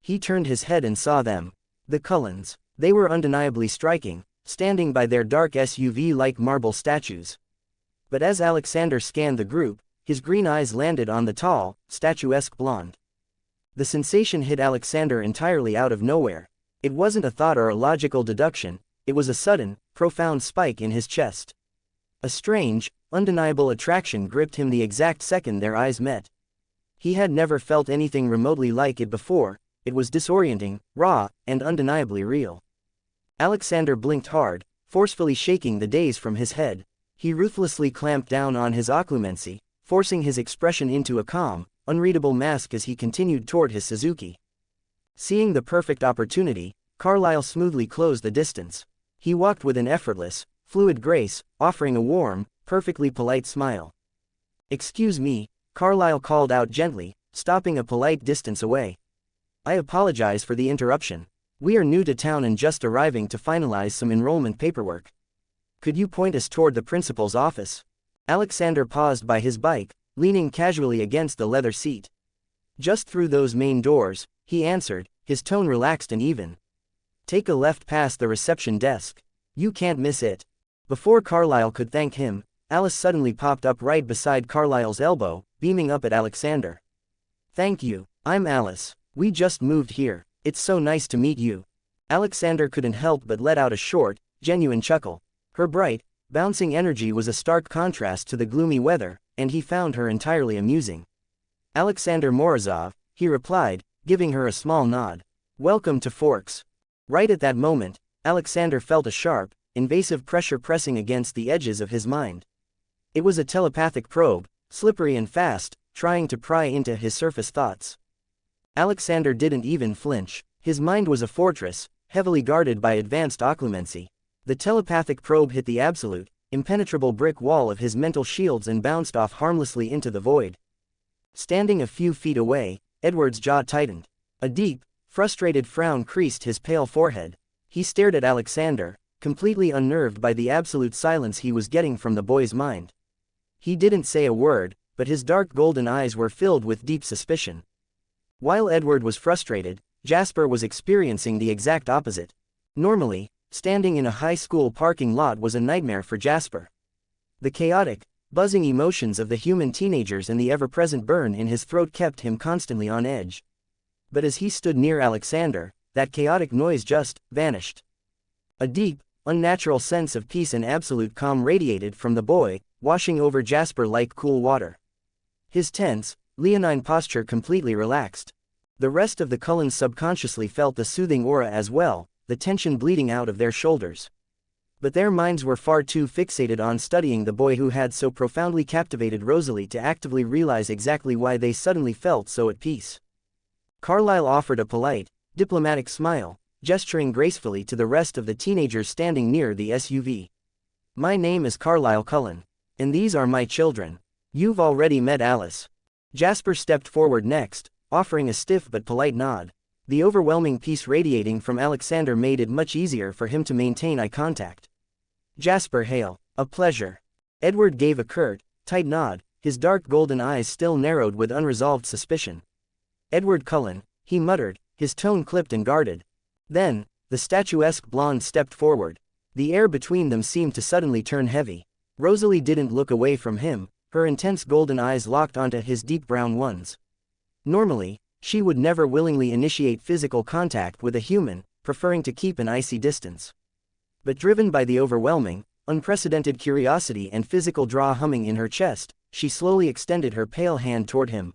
He turned his head and saw them. The Cullens. They were undeniably striking, standing by their dark SUV like marble statues. But as Alexander scanned the group, his green eyes landed on the tall, statuesque blonde. The sensation hit Alexander entirely out of nowhere. It wasn't a thought or a logical deduction, it was a sudden, profound spike in his chest. A strange, undeniable attraction gripped him the exact second their eyes met. He had never felt anything remotely like it before. It was disorienting, raw, and undeniably real. Alexander blinked hard, forcefully shaking the daze from his head. He ruthlessly clamped down on his occlumency, forcing his expression into a calm, unreadable mask as he continued toward his Suzuki. Seeing the perfect opportunity, Carlisle smoothly closed the distance. He walked with an effortless, fluid grace, offering a warm, perfectly polite smile. "Excuse me," Carlisle called out gently, stopping a polite distance away. "I apologize for the interruption. We are new to town and just arriving to finalize some enrollment paperwork. Could you point us toward the principal's office?" Alexander paused by his bike, leaning casually against the leather seat. "Just through those main doors," he answered, his tone relaxed and even. "Take a left past the reception desk. You can't miss it." Before Carlisle could thank him, Alice suddenly popped up right beside Carlisle's elbow, beaming up at Alexander. "Thank you, I'm Alice. We just moved here. It's so nice to meet you." Alexander couldn't help but let out a short, genuine chuckle. Her bright, bouncing energy was a stark contrast to the gloomy weather, and he found her entirely amusing. "Alexander Morozov," he replied, giving her a small nod. "Welcome to Forks." Right at that moment, Alexander felt a sharp, invasive pressure pressing against the edges of his mind. It was a telepathic probe, slippery and fast, trying to pry into his surface thoughts. Alexander didn't even flinch. His mind was a fortress, heavily guarded by advanced occlumency. The telepathic probe hit the absolute, impenetrable brick wall of his mental shields and bounced off harmlessly into the void. Standing a few feet away, Edward's jaw tightened. A deep, frustrated frown creased his pale forehead. He stared at Alexander, completely unnerved by the absolute silence he was getting from the boy's mind. He didn't say a word, but his dark golden eyes were filled with deep suspicion. While Edward was frustrated, Jasper was experiencing the exact opposite. Normally, standing in a high school parking lot was a nightmare for Jasper. The chaotic, buzzing emotions of the human teenagers and the ever-present burn in his throat kept him constantly on edge. But as he stood near Alexander, that chaotic noise just vanished. A deep, unnatural sense of peace and absolute calm radiated from the boy, washing over Jasper like cool water. His tense, leonine posture completely relaxed. The rest of the Cullens subconsciously felt the soothing aura as well, the tension bleeding out of their shoulders. But their minds were far too fixated on studying the boy who had so profoundly captivated Rosalie to actively realize exactly why they suddenly felt so at peace. Carlyle offered a polite, diplomatic smile, gesturing gracefully to the rest of the teenagers standing near the SUV. "My name is Carlyle Cullen, and these are my children. You've already met Alice." Jasper stepped forward next, offering a stiff but polite nod. The overwhelming peace radiating from Alexander made it much easier for him to maintain eye contact. "Jasper Hale, a pleasure." Edward gave a curt, tight nod, his dark golden eyes still narrowed with unresolved suspicion. "Edward Cullen," he muttered, his tone clipped and guarded. Then, the statuesque blonde stepped forward. The air between them seemed to suddenly turn heavy. Rosalie didn't look away from him, her intense golden eyes locked onto his deep brown ones. Normally, she would never willingly initiate physical contact with a human, preferring to keep an icy distance. But driven by the overwhelming, unprecedented curiosity and physical draw humming in her chest, she slowly extended her pale hand toward him.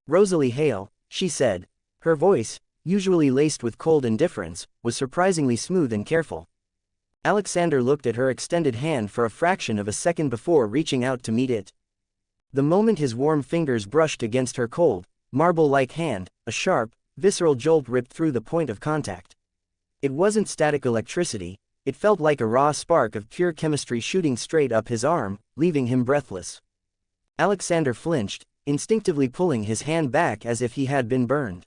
"Rosalie Hale," she said. Her voice, usually laced with cold indifference, was surprisingly smooth and careful. Alexander looked at her extended hand for a fraction of a second before reaching out to meet it. The moment his warm fingers brushed against her cold, marble-like hand, a sharp, visceral jolt ripped through the point of contact. It wasn't static electricity, it felt like a raw spark of pure chemistry shooting straight up his arm, leaving him breathless. Alexander flinched, instinctively pulling his hand back as if he had been burned.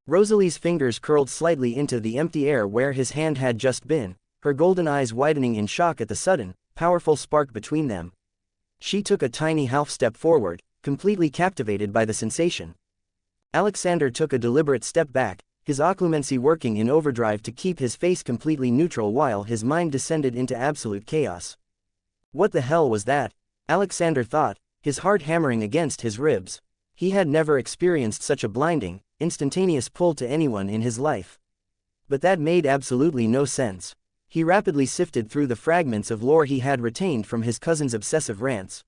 Rosalie's fingers curled slightly into the empty air where his hand had just been, her golden eyes widening in shock at the sudden, powerful spark between them. She took a tiny half-step forward, completely captivated by the sensation. Alexander took a deliberate step back, his occlumency working in overdrive to keep his face completely neutral while his mind descended into absolute chaos. What the hell was that? Alexander thought, his heart hammering against his ribs. He had never experienced such a blinding, instantaneous pull to anyone in his life. But that made absolutely no sense. He rapidly sifted through the fragments of lore he had retained from his cousin's obsessive rants.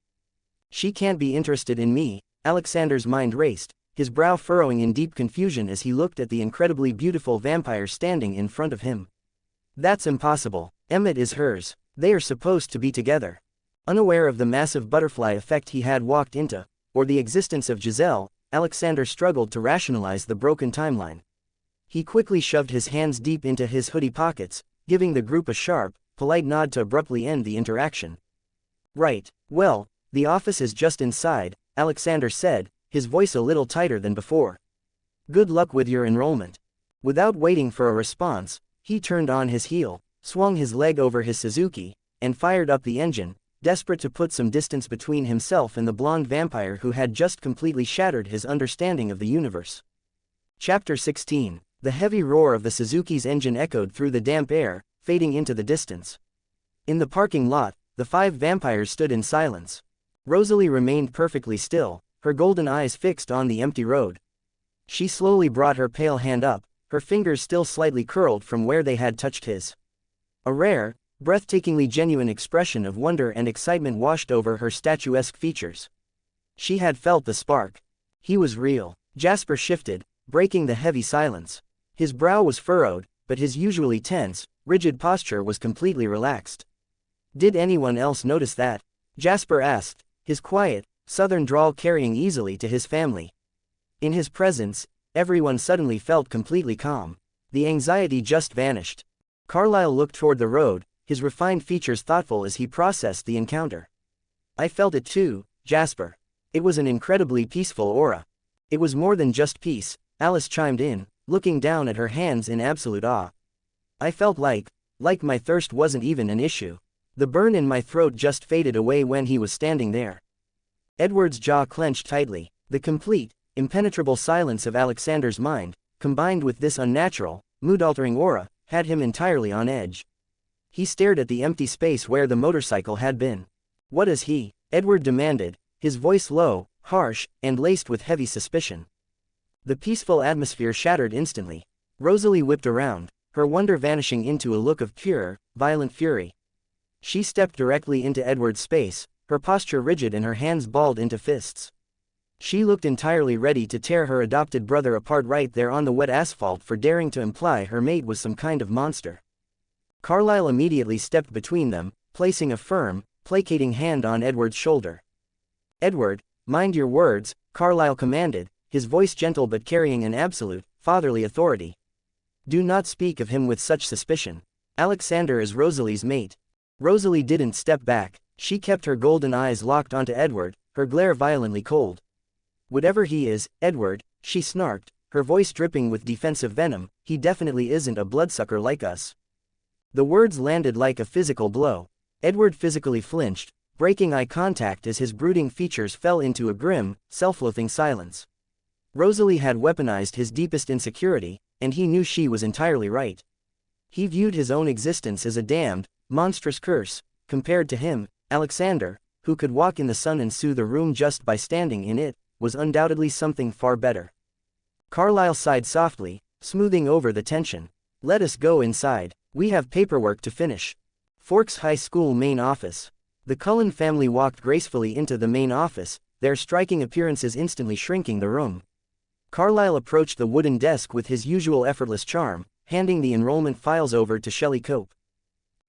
"She can't be interested in me," Alexander's mind raced, his brow furrowing in deep confusion as he looked at the incredibly beautiful vampire standing in front of him. "That's impossible. Emmett is hers. They are supposed to be together." Unaware of the massive butterfly effect he had walked into, or the existence of Giselle, Alexander struggled to rationalize the broken timeline. He quickly shoved his hands deep into his hoodie pockets, giving the group a sharp, polite nod to abruptly end the interaction. "Right, well, the office is just inside," Alexander said, his voice a little tighter than before. "Good luck with your enrollment." Without waiting for a response, he turned on his heel, swung his leg over his Suzuki, and fired up the engine, desperate to put some distance between himself and the blonde vampire who had just completely shattered his understanding of the universe. Chapter 16. The heavy roar of the Suzuki's engine echoed through the damp air, fading into the distance. In the parking lot, the 5 vampires stood in silence. Rosalie remained perfectly still, her golden eyes fixed on the empty road. She slowly brought her pale hand up, her fingers still slightly curled from where they had touched his. A rare, breathtakingly genuine expression of wonder and excitement washed over her statuesque features. She had felt the spark. He was real. Jasper shifted, breaking the heavy silence. His brow was furrowed, but his usually tense, rigid posture was completely relaxed. "Did anyone else notice that?" Jasper asked, his quiet, southern drawl carrying easily to his family. In his presence, everyone suddenly felt completely calm. The anxiety just vanished. Carlyle looked toward the road, his refined features thoughtful as he processed the encounter. "I felt it too, Jasper. It was an incredibly peaceful aura." "It was more than just peace," Alice chimed in, looking down at her hands in absolute awe. "I felt like my thirst wasn't even an issue. The burn in my throat just faded away when he was standing there." Edward's jaw clenched tightly. The complete, impenetrable silence of Alexander's mind, combined with this unnatural, mood-altering aura, had him entirely on edge. He stared at the empty space where the motorcycle had been. "What is he?" Edward demanded, his voice low, harsh, and laced with heavy suspicion. The peaceful atmosphere shattered instantly. Rosalie whipped around, her wonder vanishing into a look of pure, violent fury. She stepped directly into Edward's space, her posture rigid and her hands balled into fists. She looked entirely ready to tear her adopted brother apart right there on the wet asphalt for daring to imply her mate was some kind of monster. Carlyle immediately stepped between them, placing a firm, placating hand on Edward's shoulder. "Edward, mind your words," Carlyle commanded, his voice gentle but carrying an absolute, fatherly authority. "Do not speak of him with such suspicion. Alexander is Rosalie's mate." Rosalie didn't step back, she kept her golden eyes locked onto Edward, her glare violently cold. "Whatever he is, Edward," she snarked, her voice dripping with defensive venom, "he definitely isn't a bloodsucker like us." The words landed like a physical blow. Edward physically flinched, breaking eye contact as his brooding features fell into a grim, self-loathing silence. Rosalie had weaponized his deepest insecurity, and he knew she was entirely right. He viewed his own existence as a damned, monstrous curse, compared to him, Alexander, who could walk in the sun and soothe a room just by standing in it, was undoubtedly something far better. Carlyle sighed softly, smoothing over the tension. "Let us go inside. We have paperwork to finish." Forks High School main office. The Cullen family walked gracefully into the main office, their striking appearances instantly shrinking the room. Carlyle approached the wooden desk with his usual effortless charm, handing the enrollment files over to Shelley Cope.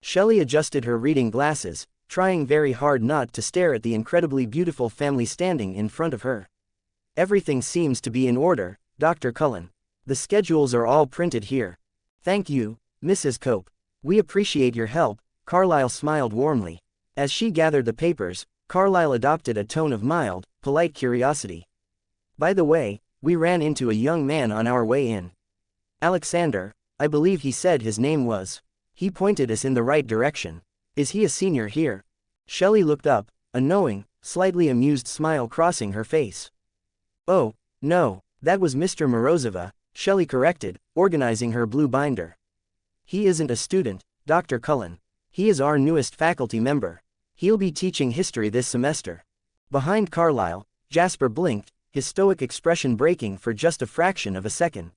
Shelley adjusted her reading glasses, trying very hard not to stare at the incredibly beautiful family standing in front of her. "Everything seems to be in order, Dr. Cullen. The schedules are all printed here." "Thank you, Mrs. Cope. We appreciate your help," Carlyle smiled warmly. As she gathered the papers, Carlyle adopted a tone of mild, polite curiosity. "By the way, we ran into a young man on our way in. Alexander, I believe he said his name was. He pointed us in the right direction. Is he a senior here?" Shelley looked up, a knowing, slightly amused smile crossing her face. "Oh, no, that was Mr. Morozova," Shelley corrected, organizing her blue binder. "He isn't a student, Dr. Cullen. He is our newest faculty member. He'll be teaching history this semester." Behind Carlyle, Jasper blinked, his stoic expression breaking for just a fraction of a second.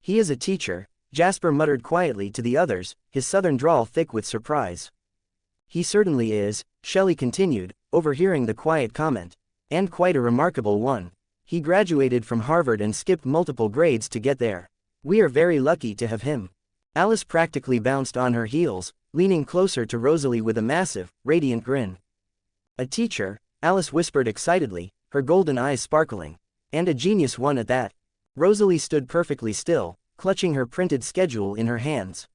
"He is a teacher," Jasper muttered quietly to the others, his southern drawl thick with surprise. "He certainly is," Shelley continued, overhearing the quiet comment. "And quite a remarkable one. He graduated from Harvard and skipped multiple grades to get there. We are very lucky to have him." Alice practically bounced on her heels, leaning closer to Rosalie with a massive, radiant grin. "A teacher," Alice whispered excitedly, her golden eyes sparkling. "And a genius one at that." Rosalie stood perfectly still, clutching her printed schedule in her hands.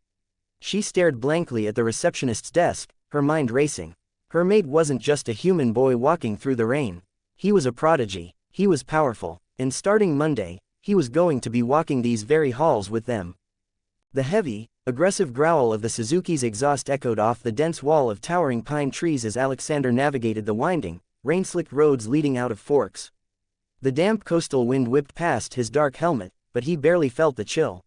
She stared blankly at the receptionist's desk, her mind racing. Her mate wasn't just a human boy walking through the rain. He was a prodigy, he was powerful, and starting Monday, he was going to be walking these very halls with them. The heavy, aggressive growl of the Suzuki's exhaust echoed off the dense wall of towering pine trees as Alexander navigated the winding, rain-slicked roads leading out of Forks. The damp coastal wind whipped past his dark helmet, but he barely felt the chill.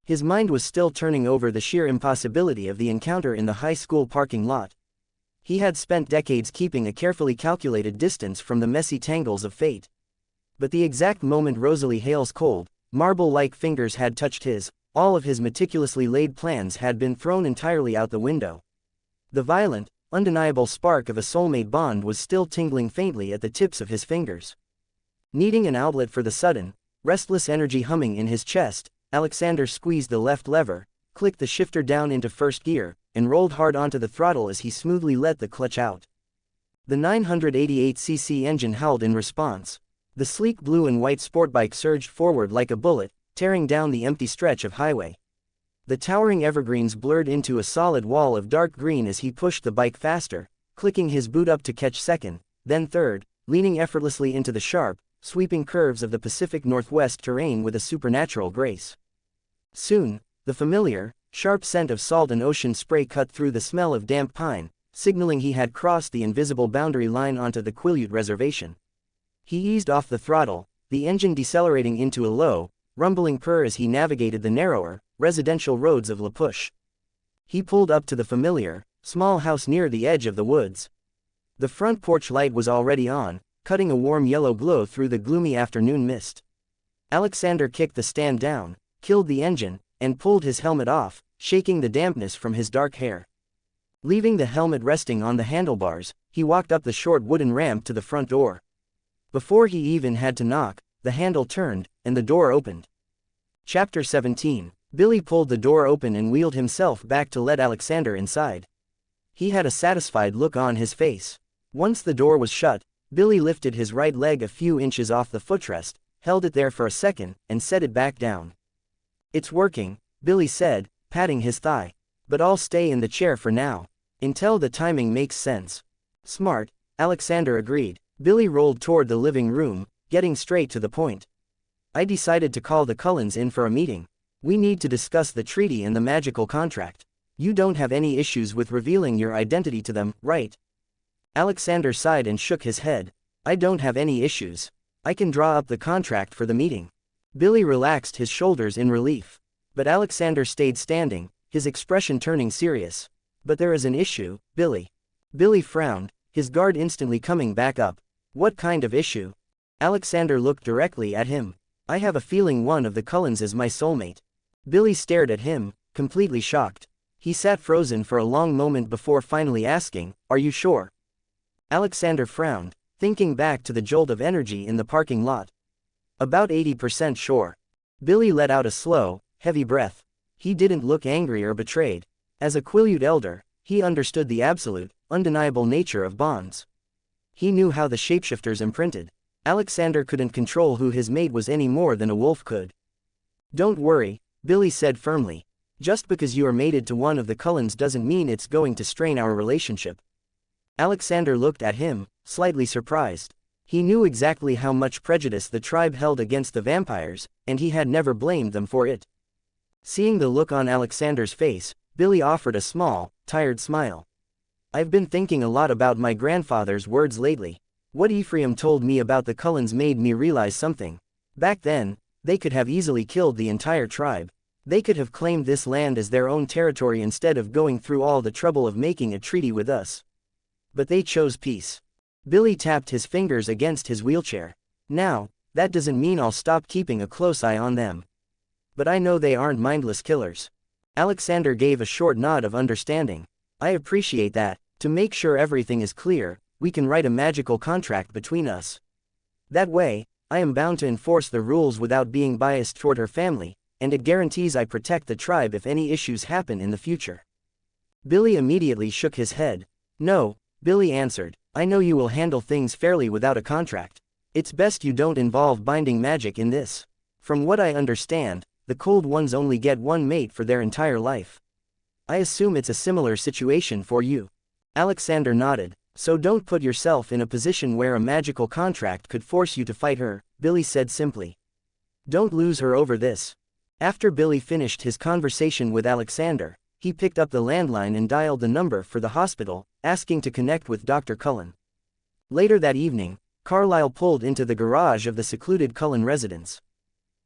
His mind was still turning over the sheer impossibility of the encounter in the high school parking lot. He had spent decades keeping a carefully calculated distance from the messy tangles of fate. But the exact moment Rosalie Hale's cold, marble-like fingers had touched his, all of his meticulously laid plans had been thrown entirely out the window. The violent, undeniable spark of a soulmate bond was still tingling faintly at the tips of his fingers. Needing an outlet for the sudden, restless energy humming in his chest, Alexander squeezed the left lever, clicked the shifter down into first gear, and rolled hard onto the throttle as he smoothly let the clutch out. The 988cc engine howled in response. The sleek blue and white sportbike surged forward like a bullet, tearing down the empty stretch of highway. The towering evergreens blurred into a solid wall of dark green as he pushed the bike faster, clicking his boot up to catch second, then third, leaning effortlessly into the sharp, sweeping curves of the Pacific Northwest terrain with a supernatural grace. Soon, the familiar, sharp scent of salt and ocean spray cut through the smell of damp pine, signaling he had crossed the invisible boundary line onto the Quileute Reservation. He eased off the throttle, the engine decelerating into a low, rumbling purr as he navigated the narrower, residential roads of La Push. He pulled up to the familiar, small house near the edge of the woods. The front porch light was already on, cutting a warm yellow glow through the gloomy afternoon mist. Alexander kicked the stand down, killed the engine, and pulled his helmet off, shaking the dampness from his dark hair. Leaving the helmet resting on the handlebars, he walked up the short wooden ramp to the front door. Before he even had to knock, the handle turned, and the door opened. Chapter 17. Billy pulled the door open and wheeled himself back to let Alexander inside. He had a satisfied look on his face. Once the door was shut, Billy lifted his right leg a few inches off the footrest, held it there for a second, and set it back down. "It's working," Billy said, patting his thigh. "But I'll stay in the chair for now. Until the timing makes sense." "Smart," Alexander agreed. Billy rolled toward the living room, getting straight to the point. "I decided to call the Cullens in for a meeting. We need to discuss the treaty and the magical contract. You don't have any issues with revealing your identity to them, right?" Alexander sighed and shook his head. "I don't have any issues. I can draw up the contract for the meeting." Billy relaxed his shoulders in relief. But Alexander stayed standing, his expression turning serious. "But there is an issue, Billy." Billy frowned, his guard instantly coming back up. "What kind of issue?" Alexander looked directly at him. "I have a feeling one of the Cullens is my soulmate." Billy stared at him, completely shocked. He sat frozen for a long moment before finally asking, "Are you sure?" Alexander frowned, thinking back to the jolt of energy in the parking lot. "About 80% sure." Billy let out a slow, heavy breath. He didn't look angry or betrayed. As a Quileute elder, he understood the absolute, undeniable nature of bonds. He knew how the shapeshifters imprinted. Alexander couldn't control who his mate was any more than a wolf could. "Don't worry," Billy said firmly. "Just because you are mated to one of the Cullens doesn't mean it's going to strain our relationship." Alexander looked at him, slightly surprised. He knew exactly how much prejudice the tribe held against the vampires, and he had never blamed them for it. Seeing the look on Alexander's face, Billy offered a small, tired smile. "I've been thinking a lot about my grandfather's words lately. What Ephraim told me about the Cullens made me realize something. Back then, they could have easily killed the entire tribe. They could have claimed this land as their own territory instead of going through all the trouble of making a treaty with us. But they chose peace." Billy tapped his fingers against his wheelchair. "Now, that doesn't mean I'll stop keeping a close eye on them. But I know they aren't mindless killers." Alexander gave a short nod of understanding. "I appreciate that. To make sure everything is clear, we can write a magical contract between us. That way, I am bound to enforce the rules without being biased toward her family, and it guarantees I protect the tribe if any issues happen in the future." Billy immediately shook his head. "No," Billy answered, "I know you will handle things fairly without a contract. It's best you don't involve binding magic in this. From what I understand, the Cold Ones only get one mate for their entire life. I assume it's a similar situation for you." Alexander nodded. "So don't put yourself in a position where a magical contract could force you to fight her," Billy said simply. "Don't lose her over this." After Billy finished his conversation with Alexander, he picked up the landline and dialed the number for the hospital, asking to connect with Dr. Cullen. Later that evening, Carlyle pulled into the garage of the secluded Cullen residence.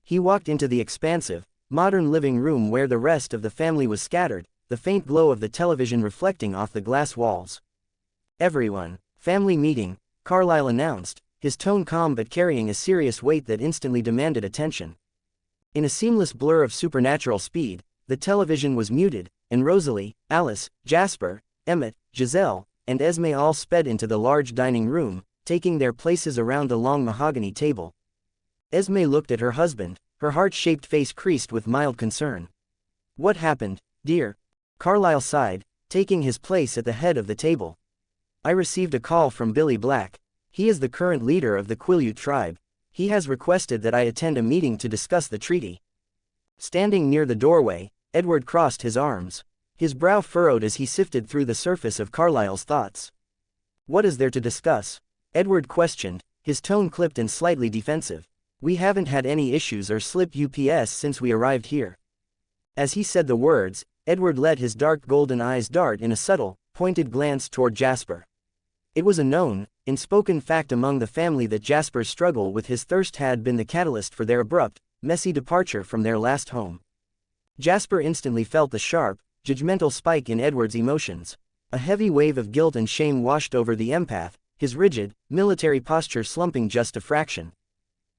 He walked into the expansive, modern living room where the rest of the family was scattered, the faint glow of the television reflecting off the glass walls. "Everyone, family meeting," Carlyle announced, his tone calm but carrying a serious weight that instantly demanded attention. In a seamless blur of supernatural speed, the television was muted, and Rosalie, Alice, Jasper, Emmett, Giselle, and Esme all sped into the large dining room, taking their places around the long mahogany table. Esme looked at her husband, her heart-shaped face creased with mild concern. "What happened, dear?" Carlyle sighed, taking his place at the head of the table. "I received a call from Billy Black. He is the current leader of the Quileute tribe. He has requested that I attend a meeting to discuss the treaty." Standing near the doorway, Edward crossed his arms. His brow furrowed as he sifted through the surface of Carlyle's thoughts. "What is there to discuss?" Edward questioned, his tone clipped and slightly defensive. "We haven't had any issues or slip UPS since we arrived here." As he said the words, Edward let his dark golden eyes dart in a subtle, pointed glance toward Jasper. It was a known, unspoken fact among the family that Jasper's struggle with his thirst had been the catalyst for their abrupt, messy departure from their last home. Jasper instantly felt the sharp, judgmental spike in Edward's emotions. A heavy wave of guilt and shame washed over the empath, his rigid, military posture slumping just a fraction.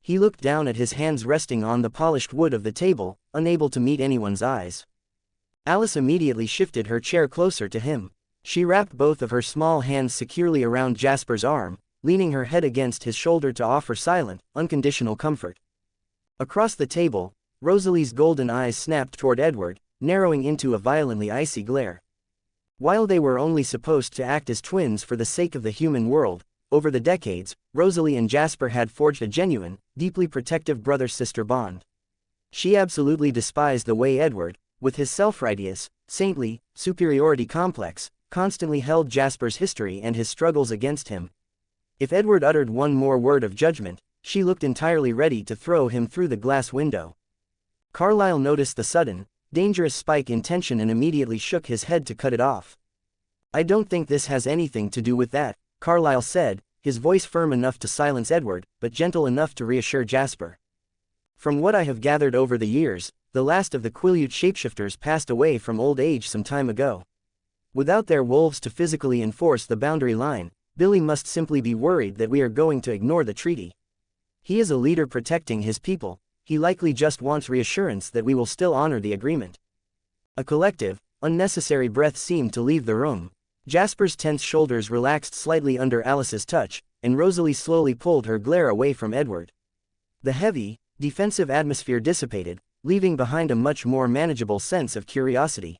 He looked down at his hands resting on the polished wood of the table, unable to meet anyone's eyes. Alice immediately shifted her chair closer to him. She wrapped both of her small hands securely around Jasper's arm, leaning her head against his shoulder to offer silent, unconditional comfort. Across the table, Rosalie's golden eyes snapped toward Edward, narrowing into a violently icy glare. While they were only supposed to act as twins for the sake of the human world, over the decades, Rosalie and Jasper had forged a genuine, deeply protective brother-sister bond. She absolutely despised the way Edward, with his self-righteous, saintly, superiority complex, constantly held Jasper's history and his struggles against him. If Edward uttered one more word of judgment, she looked entirely ready to throw him through the glass window. Carlyle noticed the sudden, dangerous spike in tension and immediately shook his head to cut it off. "I don't think this has anything to do with that," Carlyle said, his voice firm enough to silence Edward, but gentle enough to reassure Jasper. "From what I have gathered over the years, the last of the Quileute shapeshifters passed away from old age some time ago. Without their wolves to physically enforce the boundary line, Billy must simply be worried that we are going to ignore the treaty. He is a leader protecting his people. He likely just wants reassurance that we will still honor the agreement." A collective, unnecessary breath seemed to leave the room. Jasper's tense shoulders relaxed slightly under Alice's touch, and Rosalie slowly pulled her glare away from Edward. The heavy, defensive atmosphere dissipated, leaving behind a much more manageable sense of curiosity.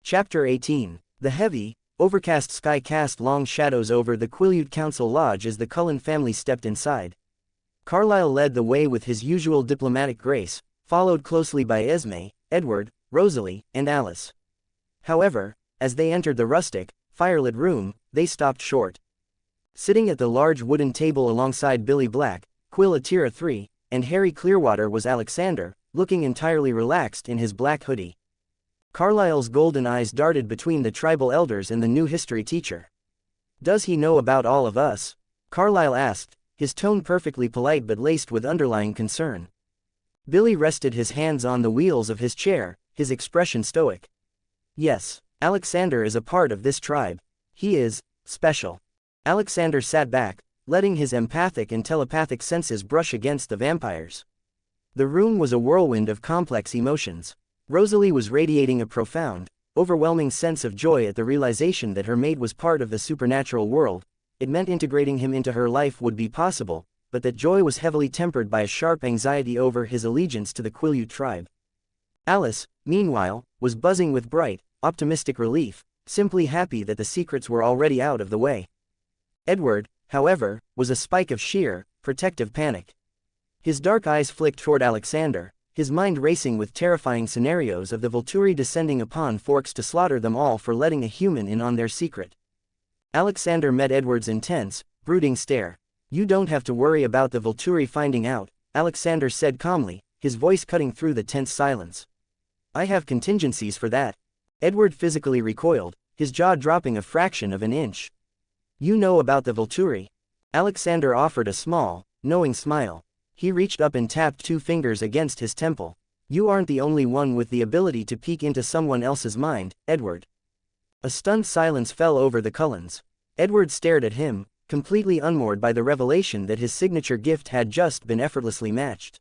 Chapter 18. The heavy, overcast sky cast long shadows over the Quileute Council Lodge as the Cullen family stepped inside. Carlyle led the way with his usual diplomatic grace, followed closely by Esme, Edward, Rosalie, and Alice. However, as they entered the rustic, firelit room, they stopped short. Sitting at the large wooden table alongside Billy Black, Quill Atira III, and Harry Clearwater was Alexander, looking entirely relaxed in his black hoodie. Carlyle's golden eyes darted between the tribal elders and the new history teacher. "Does he know about all of us?" Carlyle asked, his tone perfectly polite but laced with underlying concern. Billy rested his hands on the wheels of his chair, his expression stoic. "Yes, Alexander is a part of this tribe. He is special." Alexander sat back, letting his empathic and telepathic senses brush against the vampires. The room was a whirlwind of complex emotions. Rosalie was radiating a profound, overwhelming sense of joy at the realization that her mate was part of the supernatural world. It meant integrating him into her life would be possible, but that joy was heavily tempered by a sharp anxiety over his allegiance to the Quileute tribe. Alice, meanwhile, was buzzing with bright, optimistic relief, simply happy that the secrets were already out of the way. Edward, however, was a spike of sheer, protective panic. His dark eyes flicked toward Alexander, his mind racing with terrifying scenarios of the Volturi descending upon Forks to slaughter them all for letting a human in on their secret. Alexander met Edward's intense, brooding stare. "You don't have to worry about the Volturi finding out," Alexander said calmly, his voice cutting through the tense silence. "I have contingencies for that." Edward physically recoiled, his jaw dropping a fraction of an inch. "You know about the Volturi?" Alexander offered a small, knowing smile. He reached up and tapped 2 fingers against his temple. "You aren't the only one with the ability to peek into someone else's mind, Edward." A stunned silence fell over the Cullens. Edward stared at him, completely unmoored by the revelation that his signature gift had just been effortlessly matched.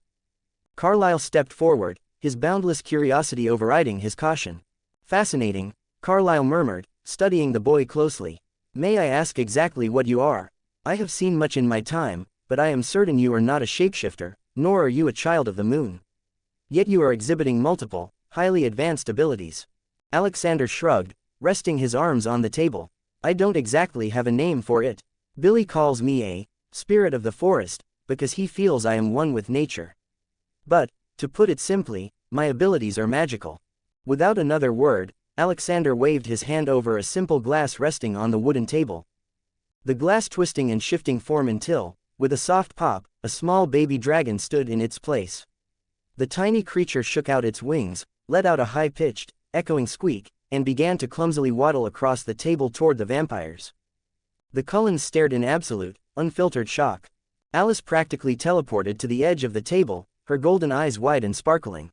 Carlyle stepped forward, his boundless curiosity overriding his caution. "Fascinating," Carlyle murmured, studying the boy closely. "May I ask exactly what you are? I have seen much in my time, but I am certain you are not a shapeshifter, nor are you a child of the moon. Yet you are exhibiting multiple, highly advanced abilities." Alexander shrugged, resting his arms on the table. "I don't exactly have a name for it. Billy calls me a spirit of the forest, because he feels I am one with nature. But, to put it simply, my abilities are magical." Without another word, Alexander waved his hand over a simple glass resting on the wooden table. The glass twisting and shifting form until, with a soft pop, a small baby dragon stood in its place. The tiny creature shook out its wings, let out a high-pitched, echoing squeak, and began to clumsily waddle across the table toward the vampires. The Cullens stared in absolute, unfiltered shock. Alice practically teleported to the edge of the table, her golden eyes wide and sparkling.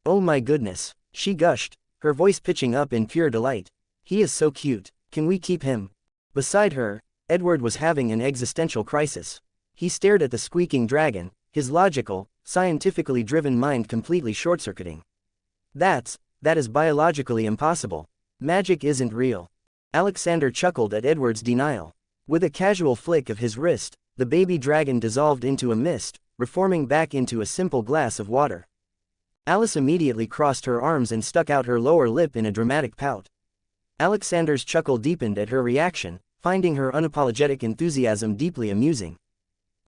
"Oh my goodness," she gushed, her voice pitching up in pure delight. "He is so cute, can we keep him?" Beside her, Edward was having an existential crisis. He stared at the squeaking dragon, his logical, scientifically driven mind completely short-circuiting. That is biologically impossible. Magic isn't real." Alexander chuckled at Edward's denial. With a casual flick of his wrist, the baby dragon dissolved into a mist, reforming back into a simple glass of water. Alice immediately crossed her arms and stuck out her lower lip in a dramatic pout. Alexander's chuckle deepened at her reaction, finding her unapologetic enthusiasm deeply amusing.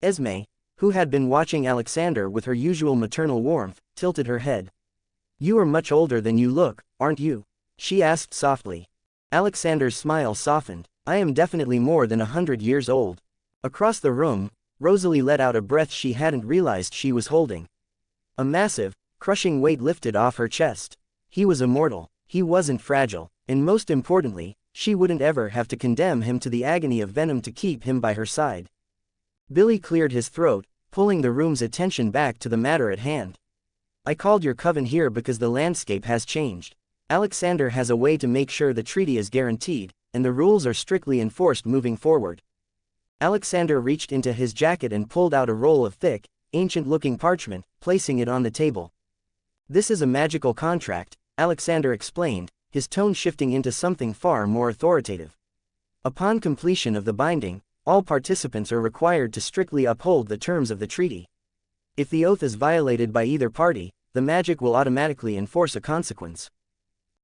Esme, who had been watching Alexander with her usual maternal warmth, tilted her head. "You are much older than you look, aren't you?" she asked softly. Alexander's smile softened. "I am definitely more than 100 years old." Across the room, Rosalie let out a breath she hadn't realized she was holding. A massive, crushing weight lifted off her chest. He was immortal, he wasn't fragile, and most importantly, she wouldn't ever have to condemn him to the agony of venom to keep him by her side. Billy cleared his throat, pulling the room's attention back to the matter at hand. "I called your coven here because the landscape has changed. Alexander has a way to make sure the treaty is guaranteed, and the rules are strictly enforced moving forward." Alexander reached into his jacket and pulled out a roll of thick, ancient-looking parchment, placing it on the table. "This is a magical contract," Alexander explained, his tone shifting into something far more authoritative. "Upon completion of the binding, all participants are required to strictly uphold the terms of the treaty. If the oath is violated by either party, the magic will automatically enforce a consequence."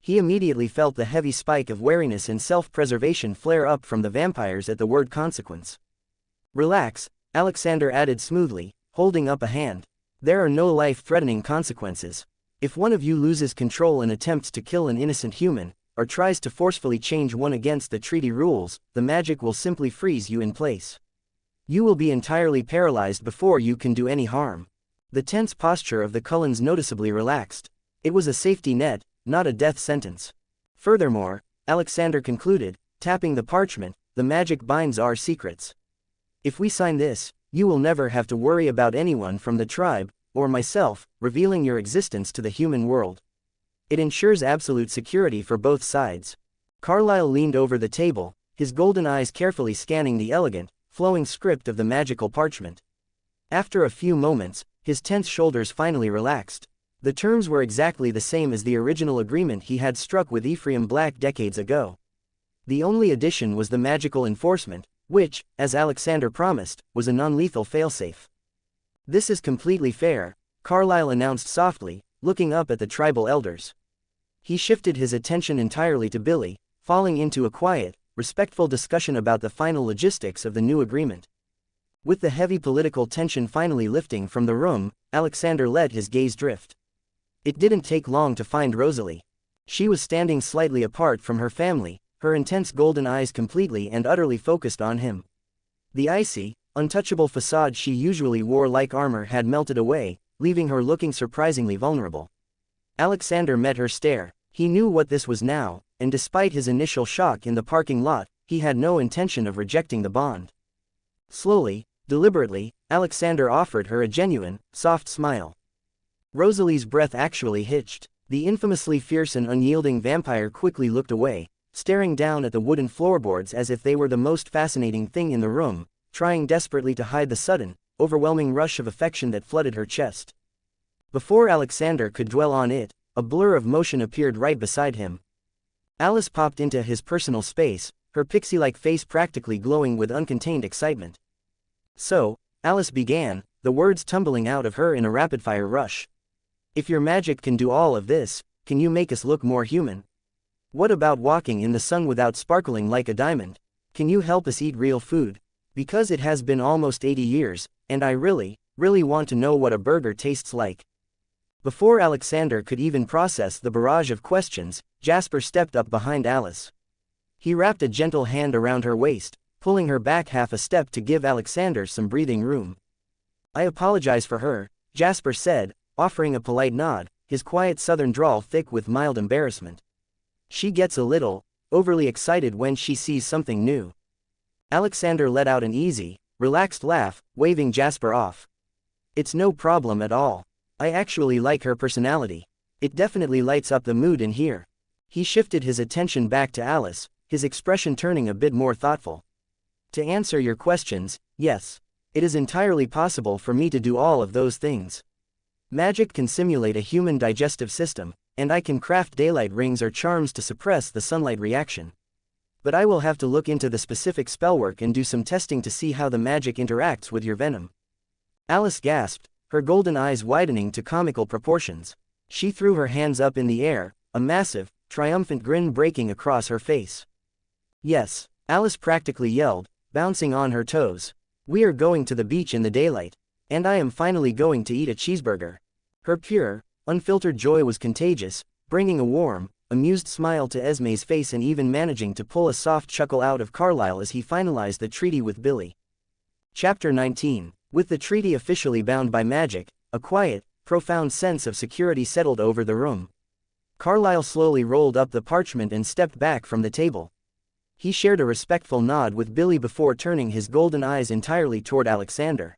He immediately felt the heavy spike of wariness and self-preservation flare up from the vampires at the word consequence. "Relax," Alexander added smoothly, holding up a hand. "There are no life-threatening consequences. If one of you loses control and attempts to kill an innocent human, or tries to forcefully change one against the treaty rules, the magic will simply freeze you in place. You will be entirely paralyzed before you can do any harm." The tense posture of the Cullens noticeably relaxed. It was a safety net, not a death sentence. "Furthermore," Alexander concluded, tapping the parchment, "the magic binds our secrets. If we sign this, you will never have to worry about anyone from the tribe, or myself, revealing your existence to the human world. It ensures absolute security for both sides." Carlyle leaned over the table, his golden eyes carefully scanning the elegant, flowing script of the magical parchment. After a few moments, his tense shoulders finally relaxed. The terms were exactly the same as the original agreement he had struck with Ephraim Black decades ago. The only addition was the magical enforcement, which, as Alexander promised, was a non-lethal failsafe. "This is completely fair," Carlyle announced softly, looking up at the tribal elders. He shifted his attention entirely to Billy, falling into a quiet, respectful discussion about the final logistics of the new agreement. With the heavy political tension finally lifting from the room, Alexander let his gaze drift. It didn't take long to find Rosalie. She was standing slightly apart from her family, her intense golden eyes completely and utterly focused on him. The icy, untouchable facade she usually wore like armor had melted away, leaving her looking surprisingly vulnerable. Alexander met her stare. He knew what this was now, and despite his initial shock in the parking lot, he had no intention of rejecting the bond. Slowly, deliberately, Alexander offered her a genuine, soft smile. Rosalie's breath actually hitched. The infamously fierce and unyielding vampire quickly looked away, staring down at the wooden floorboards as if they were the most fascinating thing in the room, trying desperately to hide the sudden, overwhelming rush of affection that flooded her chest. Before Alexander could dwell on it, a blur of motion appeared right beside him. Alice popped into his personal space, her pixie-like face practically glowing with uncontained excitement. "So," Alice began, the words tumbling out of her in a rapid-fire rush. "If your magic can do all of this, can you make us look more human? What about walking in the sun without sparkling like a diamond? Can you help us eat real food? Because it has been almost 80 years, and I really, really want to know what a burger tastes like." Before Alexander could even process the barrage of questions, Jasper stepped up behind Alice. He wrapped a gentle hand around her waist, pulling her back half a step to give Alexander some breathing room. "I apologize for her," Jasper said, offering a polite nod, his quiet southern drawl thick with mild embarrassment. "She gets a little overly excited when she sees something new." Alexander let out an easy, relaxed laugh, waving Jasper off. It's no problem at all. I actually like her personality. It definitely lights up the mood in here. He shifted his attention back to Alice, his expression turning a bit more thoughtful. To answer your questions, yes. It is entirely possible for me to do all of those things. Magic can simulate a human digestive system, and I can craft daylight rings or charms to suppress the sunlight reaction. But I will have to look into the specific spellwork and do some testing to see how the magic interacts with your venom. Alice gasped, her golden eyes widening to comical proportions. She threw her hands up in the air, a massive, triumphant grin breaking across her face. Yes, Alice practically yelled, bouncing on her toes. We are going to the beach in the daylight. And I am finally going to eat a cheeseburger. Her pure, unfiltered joy was contagious, bringing a warm, amused smile to Esme's face and even managing to pull a soft chuckle out of Carlisle as he finalized the treaty with Billy. Chapter 19. With the treaty officially bound by magic, a quiet, profound sense of security settled over the room. Carlisle slowly rolled up the parchment and stepped back from the table. He shared a respectful nod with Billy before turning his golden eyes entirely toward Alexander.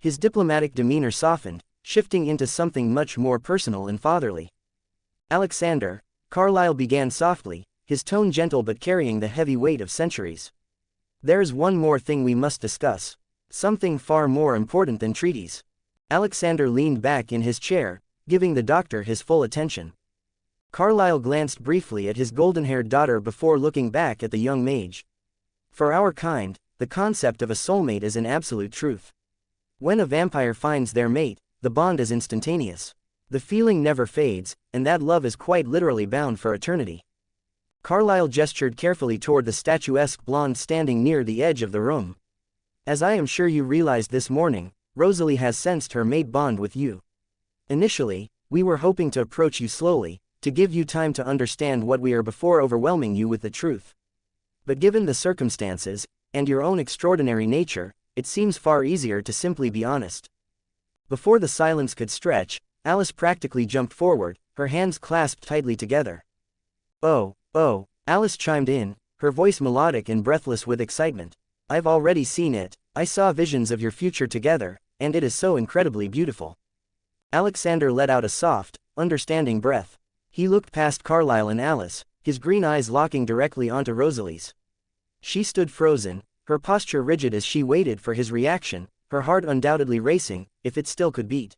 His diplomatic demeanor softened, shifting into something much more personal and fatherly. Alexander, Carlisle began softly, his tone gentle but carrying the heavy weight of centuries. There's one more thing we must discuss. Something far more important than treaties. Alexander leaned back in his chair, giving the doctor his full attention. Carlisle glanced briefly at his golden-haired daughter before looking back at the young mage. For our kind, the concept of a soulmate is an absolute truth. When a vampire finds their mate, the bond is instantaneous. The feeling never fades, and that love is quite literally bound for eternity. Carlisle gestured carefully toward the statuesque blonde standing near the edge of the room. As I am sure you realized this morning, Rosalie has sensed her mate bond with you. Initially, we were hoping to approach you slowly, to give you time to understand what we are before overwhelming you with the truth. But given the circumstances, and your own extraordinary nature, it seems far easier to simply be honest. Before the silence could stretch, Alice practically jumped forward, her hands clasped tightly together. Oh, Alice chimed in, her voice melodic and breathless with excitement. I've already seen it, I saw visions of your future together, and it is so incredibly beautiful. Alexander let out a soft, understanding breath. He looked past Carlisle and Alice, his green eyes locking directly onto Rosalie's. She stood frozen, her posture rigid as she waited for his reaction, her heart undoubtedly racing, if it still could beat.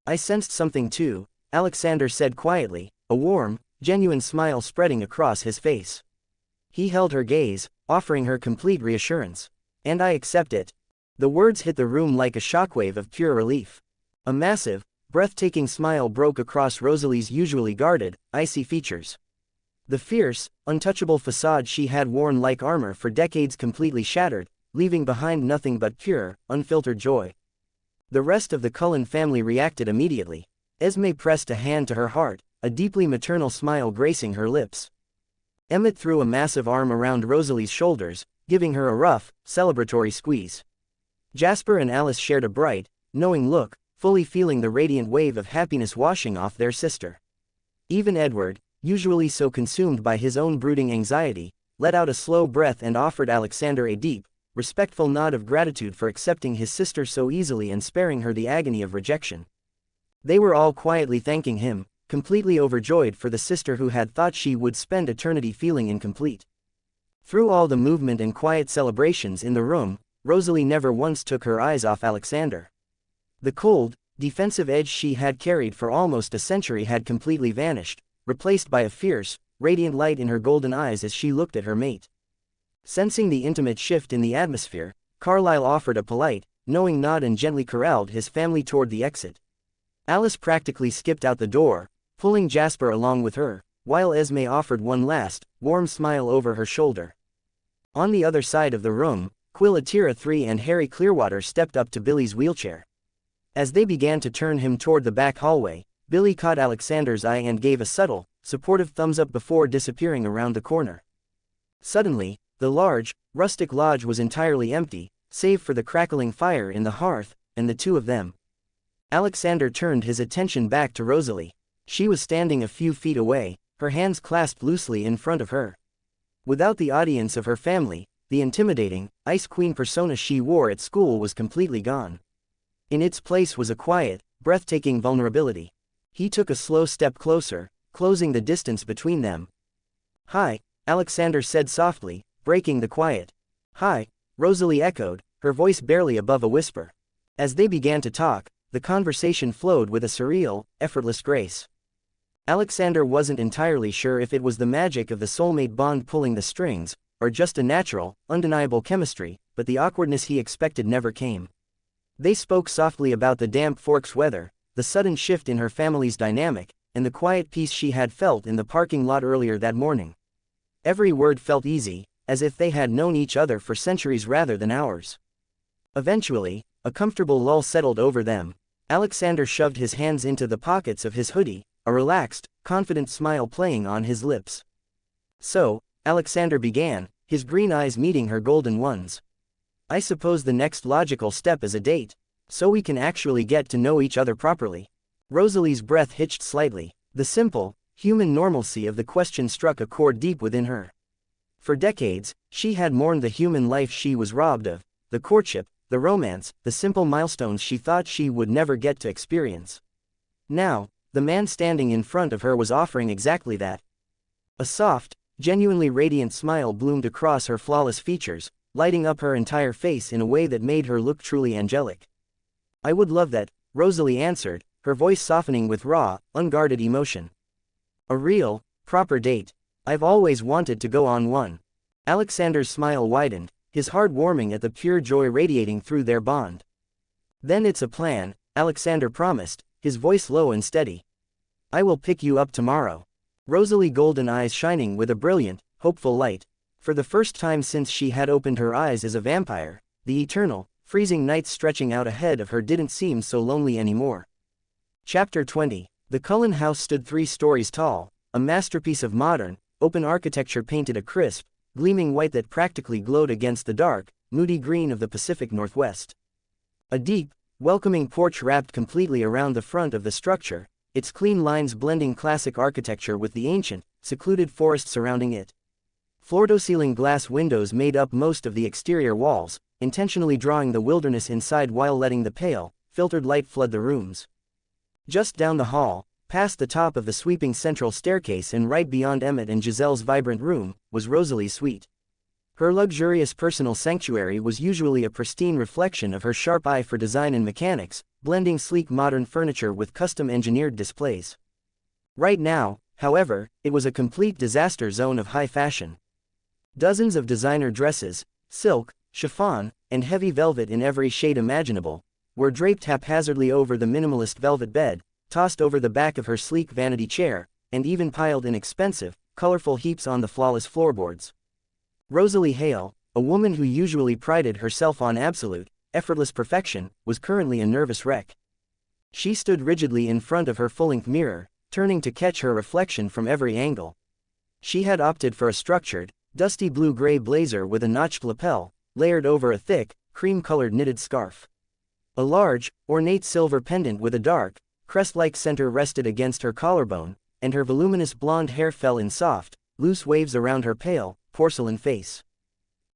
I sensed something too, Alexander said quietly, a warm, genuine smile spreading across his face. He held her gaze, offering her complete reassurance. And I accept it. The words hit the room like a shockwave of pure relief. A massive, breathtaking smile broke across Rosalie's usually guarded, icy features. The fierce, untouchable facade she had worn like armor for decades completely shattered, leaving behind nothing but pure, unfiltered joy. The rest of the Cullen family reacted immediately. Esme pressed a hand to her heart, a deeply maternal smile gracing her lips. Emmett threw a massive arm around Rosalie's shoulders, giving her a rough, celebratory squeeze. Jasper and Alice shared a bright, knowing look, fully feeling the radiant wave of happiness washing off their sister. Even Edward, usually so consumed by his own brooding anxiety, let out a slow breath and offered Alexander a deep, respectful nod of gratitude for accepting his sister so easily and sparing her the agony of rejection. They were all quietly thanking him, completely overjoyed for the sister who had thought she would spend eternity feeling incomplete. Through all the movement and quiet celebrations in the room, Rosalie never once took her eyes off Alexander. The cold, defensive edge she had carried for almost a century had completely vanished, replaced by a fierce, radiant light in her golden eyes as she looked at her mate. Sensing the intimate shift in the atmosphere, Carlisle offered a polite, knowing nod and gently corralled his family toward the exit. Alice practically skipped out the door, pulling Jasper along with her, while Esme offered one last, warm smile over her shoulder. On the other side of the room, Quillatira III and Harry Clearwater stepped up to Billy's wheelchair. As they began to turn him toward the back hallway, Billy caught Alexander's eye and gave a subtle, supportive thumbs up before disappearing around the corner. Suddenly, the large, rustic lodge was entirely empty, save for the crackling fire in the hearth, and the two of them. Alexander turned his attention back to Rosalie. She was standing a few feet away, her hands clasped loosely in front of her. Without the audience of her family, the intimidating, Ice Queen persona she wore at school was completely gone. In its place was a quiet, breathtaking vulnerability. He took a slow step closer, closing the distance between them. "Hi," Alexander said softly, breaking the quiet. "Hi," Rosalie echoed, her voice barely above a whisper. As they began to talk, the conversation flowed with a surreal, effortless grace. Alexander wasn't entirely sure if it was the magic of the soulmate bond pulling the strings, or just a natural, undeniable chemistry, but the awkwardness he expected never came. They spoke softly about the damp Forks weather, the sudden shift in her family's dynamic, and the quiet peace she had felt in the parking lot earlier that morning. Every word felt easy, as if they had known each other for centuries rather than hours. Eventually, a comfortable lull settled over them. Alexander shoved his hands into the pockets of his hoodie, a relaxed, confident smile playing on his lips. "So," Alexander began, his green eyes meeting her golden ones. "I suppose the next logical step is a date, so we can actually get to know each other properly." Rosalie's breath hitched slightly. The simple, human normalcy of the question struck a chord deep within her. For decades, she had mourned the human life she was robbed of, the courtship, the romance, the simple milestones she thought she would never get to experience. Now, the man standing in front of her was offering exactly that. A soft, genuinely radiant smile bloomed across her flawless features, lighting up her entire face in a way that made her look truly angelic. "I would love that," Rosalie answered, her voice softening with raw, unguarded emotion. "A real, proper date. I've always wanted to go on one." Alexander's smile widened, his heart warming at the pure joy radiating through their bond. "Then it's a plan," Alexander promised, his voice low and steady. "I will pick you up tomorrow." Rosalie's golden eyes shining with a brilliant, hopeful light. For the first time since she had opened her eyes as a vampire, the eternal, freezing nights stretching out ahead of her didn't seem so lonely anymore. Chapter 20. The Cullen house stood 3 stories tall, a masterpiece of modern, open architecture painted a crisp, gleaming white that practically glowed against the dark, moody green of the Pacific Northwest. A deep, welcoming porch wrapped completely around the front of the structure, its clean lines blending classic architecture with the ancient, secluded forest surrounding it. Floor-to-ceiling glass windows made up most of the exterior walls, intentionally drawing the wilderness inside while letting the pale, filtered light flood the rooms. Just down the hall, past the top of the sweeping central staircase and right beyond Emmett and Giselle's vibrant room, was Rosalie's suite. Her luxurious personal sanctuary was usually a pristine reflection of her sharp eye for design and mechanics, blending sleek modern furniture with custom-engineered displays. Right now, however, it was a complete disaster zone of high fashion. Dozens of designer dresses, silk, chiffon, and heavy velvet in every shade imaginable, were draped haphazardly over the minimalist velvet bed, tossed over the back of her sleek vanity chair, and even piled in expensive, colorful heaps on the flawless floorboards. Rosalie Hale, a woman who usually prided herself on absolute, effortless perfection, was currently a nervous wreck. She stood rigidly in front of her full-length mirror, turning to catch her reflection from every angle. She had opted for a structured, dusty blue-gray blazer with a notched lapel, layered over a thick, cream-colored knitted scarf. A large, ornate silver pendant with a dark, crest-like center rested against her collarbone, and her voluminous blonde hair fell in soft, loose waves around her pale, porcelain face.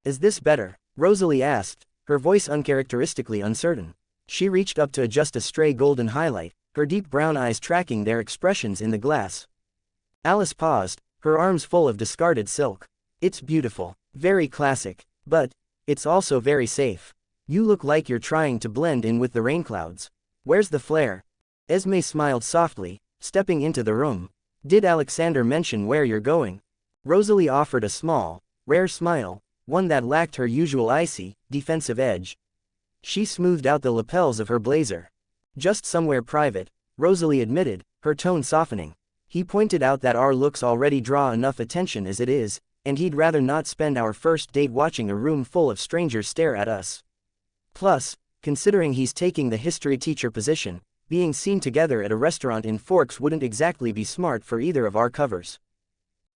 "Is this better?" Rosalie asked, her voice uncharacteristically uncertain. She reached up to adjust a stray golden highlight, her deep brown eyes tracking their expressions in the glass. Alice paused, her arms full of discarded silk. "It's beautiful, very classic, but it's also very safe. You look like you're trying to blend in with the rain clouds. Where's the flair?" Esme smiled softly, stepping into the room. "Did Alexander mention where you're going?" Rosalie offered a small, rare smile, one that lacked her usual icy, defensive edge. She smoothed out the lapels of her blazer. "Just somewhere private," Rosalie admitted, her tone softening. "He pointed out that our looks already draw enough attention as it is, and he'd rather not spend our first date watching a room full of strangers stare at us. Plus, considering he's taking the history teacher position, being seen together at a restaurant in Forks wouldn't exactly be smart for either of our covers."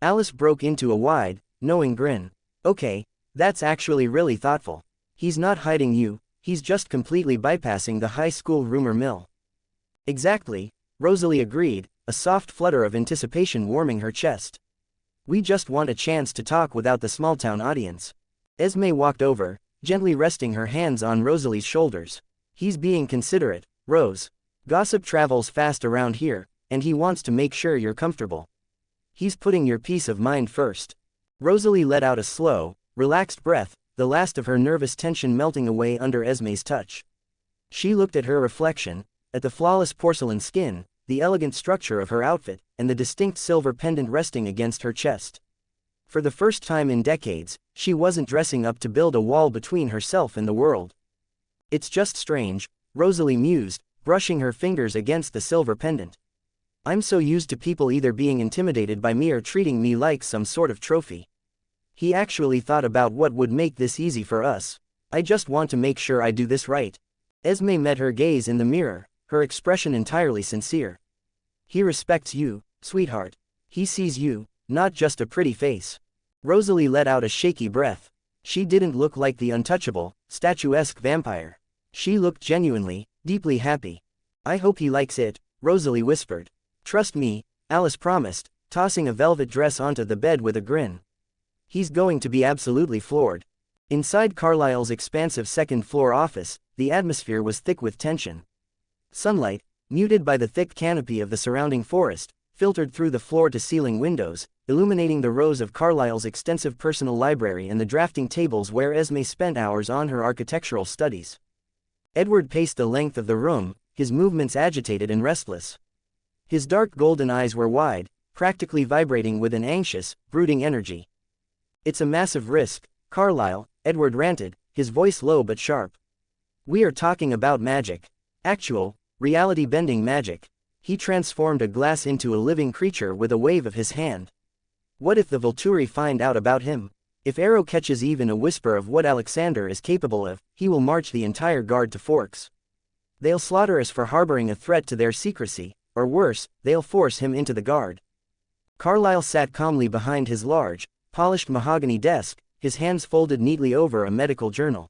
Alice broke into a wide, knowing grin. "Okay, that's actually really thoughtful. He's not hiding you, he's just completely bypassing the high school rumor mill." "Exactly," Rosalie agreed, a soft flutter of anticipation warming her chest. "We just want a chance to talk without the small-town audience." Esme walked over, gently resting her hands on Rosalie's shoulders. He's being considerate, Rose. Gossip travels fast around here, and he wants to make sure you're comfortable. He's putting your peace of mind first. Rosalie let out a slow, relaxed breath, the last of her nervous tension melting away under Esme's touch. She looked at her reflection, at the flawless porcelain skin, the elegant structure of her outfit, and the distinct silver pendant resting against her chest. For the first time in decades, she wasn't dressing up to build a wall between herself and the world. It's just strange, Rosalie mused, brushing her fingers against the silver pendant. I'm so used to people either being intimidated by me or treating me like some sort of trophy. He actually thought about what would make this easy for us. I just want to make sure I do this right. Esme met her gaze in the mirror, her expression entirely sincere. He respects you, sweetheart. He sees you, not just a pretty face. Rosalie let out a shaky breath. She didn't look like the untouchable, statuesque vampire. She looked genuinely, deeply happy. I hope he likes it, Rosalie whispered. Trust me, Alice promised, tossing a velvet dress onto the bed with a grin. He's going to be absolutely floored. Inside Carlisle's expansive second-floor office, the atmosphere was thick with tension. Sunlight, muted by the thick canopy of the surrounding forest, filtered through the floor-to-ceiling windows, illuminating the rows of Carlisle's extensive personal library and the drafting tables where Esme spent hours on her architectural studies. Edward paced the length of the room, his movements agitated and restless. His dark golden eyes were wide, practically vibrating with an anxious, brooding energy. It's a massive risk, Carlisle, Edward ranted, his voice low but sharp. We are talking about magic. Actual, reality-bending magic. He transformed a glass into a living creature with a wave of his hand. What if the Volturi find out about him? If Arrow catches even a whisper of what Alexander is capable of, he will march the entire guard to Forks. They'll slaughter us for harboring a threat to their secrecy, or worse, they'll force him into the guard. Carlisle sat calmly behind his large, polished mahogany desk, his hands folded neatly over a medical journal.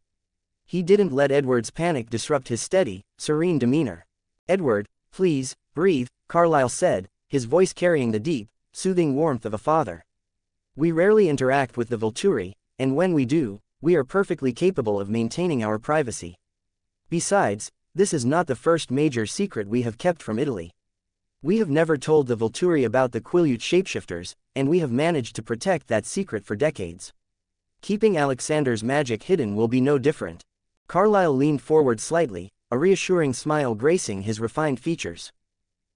He didn't let Edward's panic disrupt his steady, serene demeanor. Edward, please, breathe, Carlisle said, his voice carrying the deep, soothing warmth of a father. We rarely interact with the Volturi, and when we do, we are perfectly capable of maintaining our privacy. Besides, this is not the first major secret we have kept from Italy. We have never told the Volturi about the Quileute shapeshifters, and we have managed to protect that secret for decades. Keeping Alexander's magic hidden will be no different. Carlisle leaned forward slightly, a reassuring smile gracing his refined features.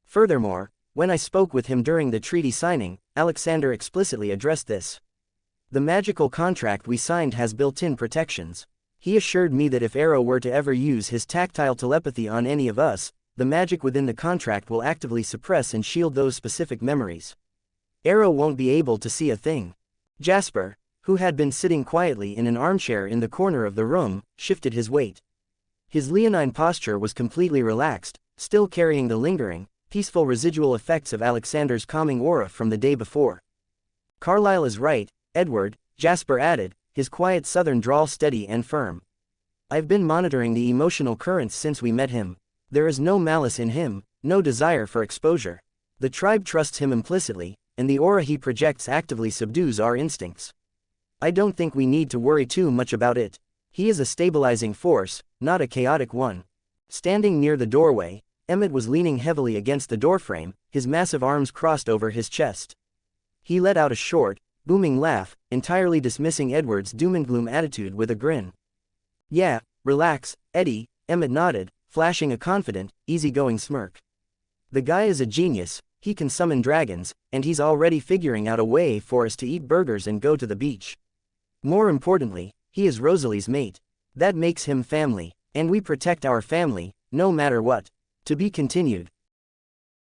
Furthermore, when I spoke with him during the treaty signing, Alexander explicitly addressed this. The magical contract we signed has built-in protections. He assured me that if Arrow were to ever use his tactile telepathy on any of us, the magic within the contract will actively suppress and shield those specific memories. Arrow won't be able to see a thing. Jasper, who had been sitting quietly in an armchair in the corner of the room, shifted his weight. His leonine posture was completely relaxed, still carrying the lingering, peaceful residual effects of Alexander's calming aura from the day before. Carlisle is right, Edward, Jasper added, his quiet southern drawl steady and firm. I've been monitoring the emotional currents since we met him. There is no malice in him, no desire for exposure. The tribe trusts him implicitly, and the aura he projects actively subdues our instincts. I don't think we need to worry too much about it. He is a stabilizing force, not a chaotic one. Standing near the doorway, Emmett was leaning heavily against the doorframe, his massive arms crossed over his chest. He let out a short, booming laugh, entirely dismissing Edward's doom-and-gloom attitude with a grin. Yeah, relax, Eddie, Emmett nodded, flashing a confident, easygoing smirk. The guy is a genius, he can summon dragons, and he's already figuring out a way for us to eat burgers and go to the beach. More importantly, he is Rosalie's mate. That makes him family, and we protect our family, no matter what. To be continued.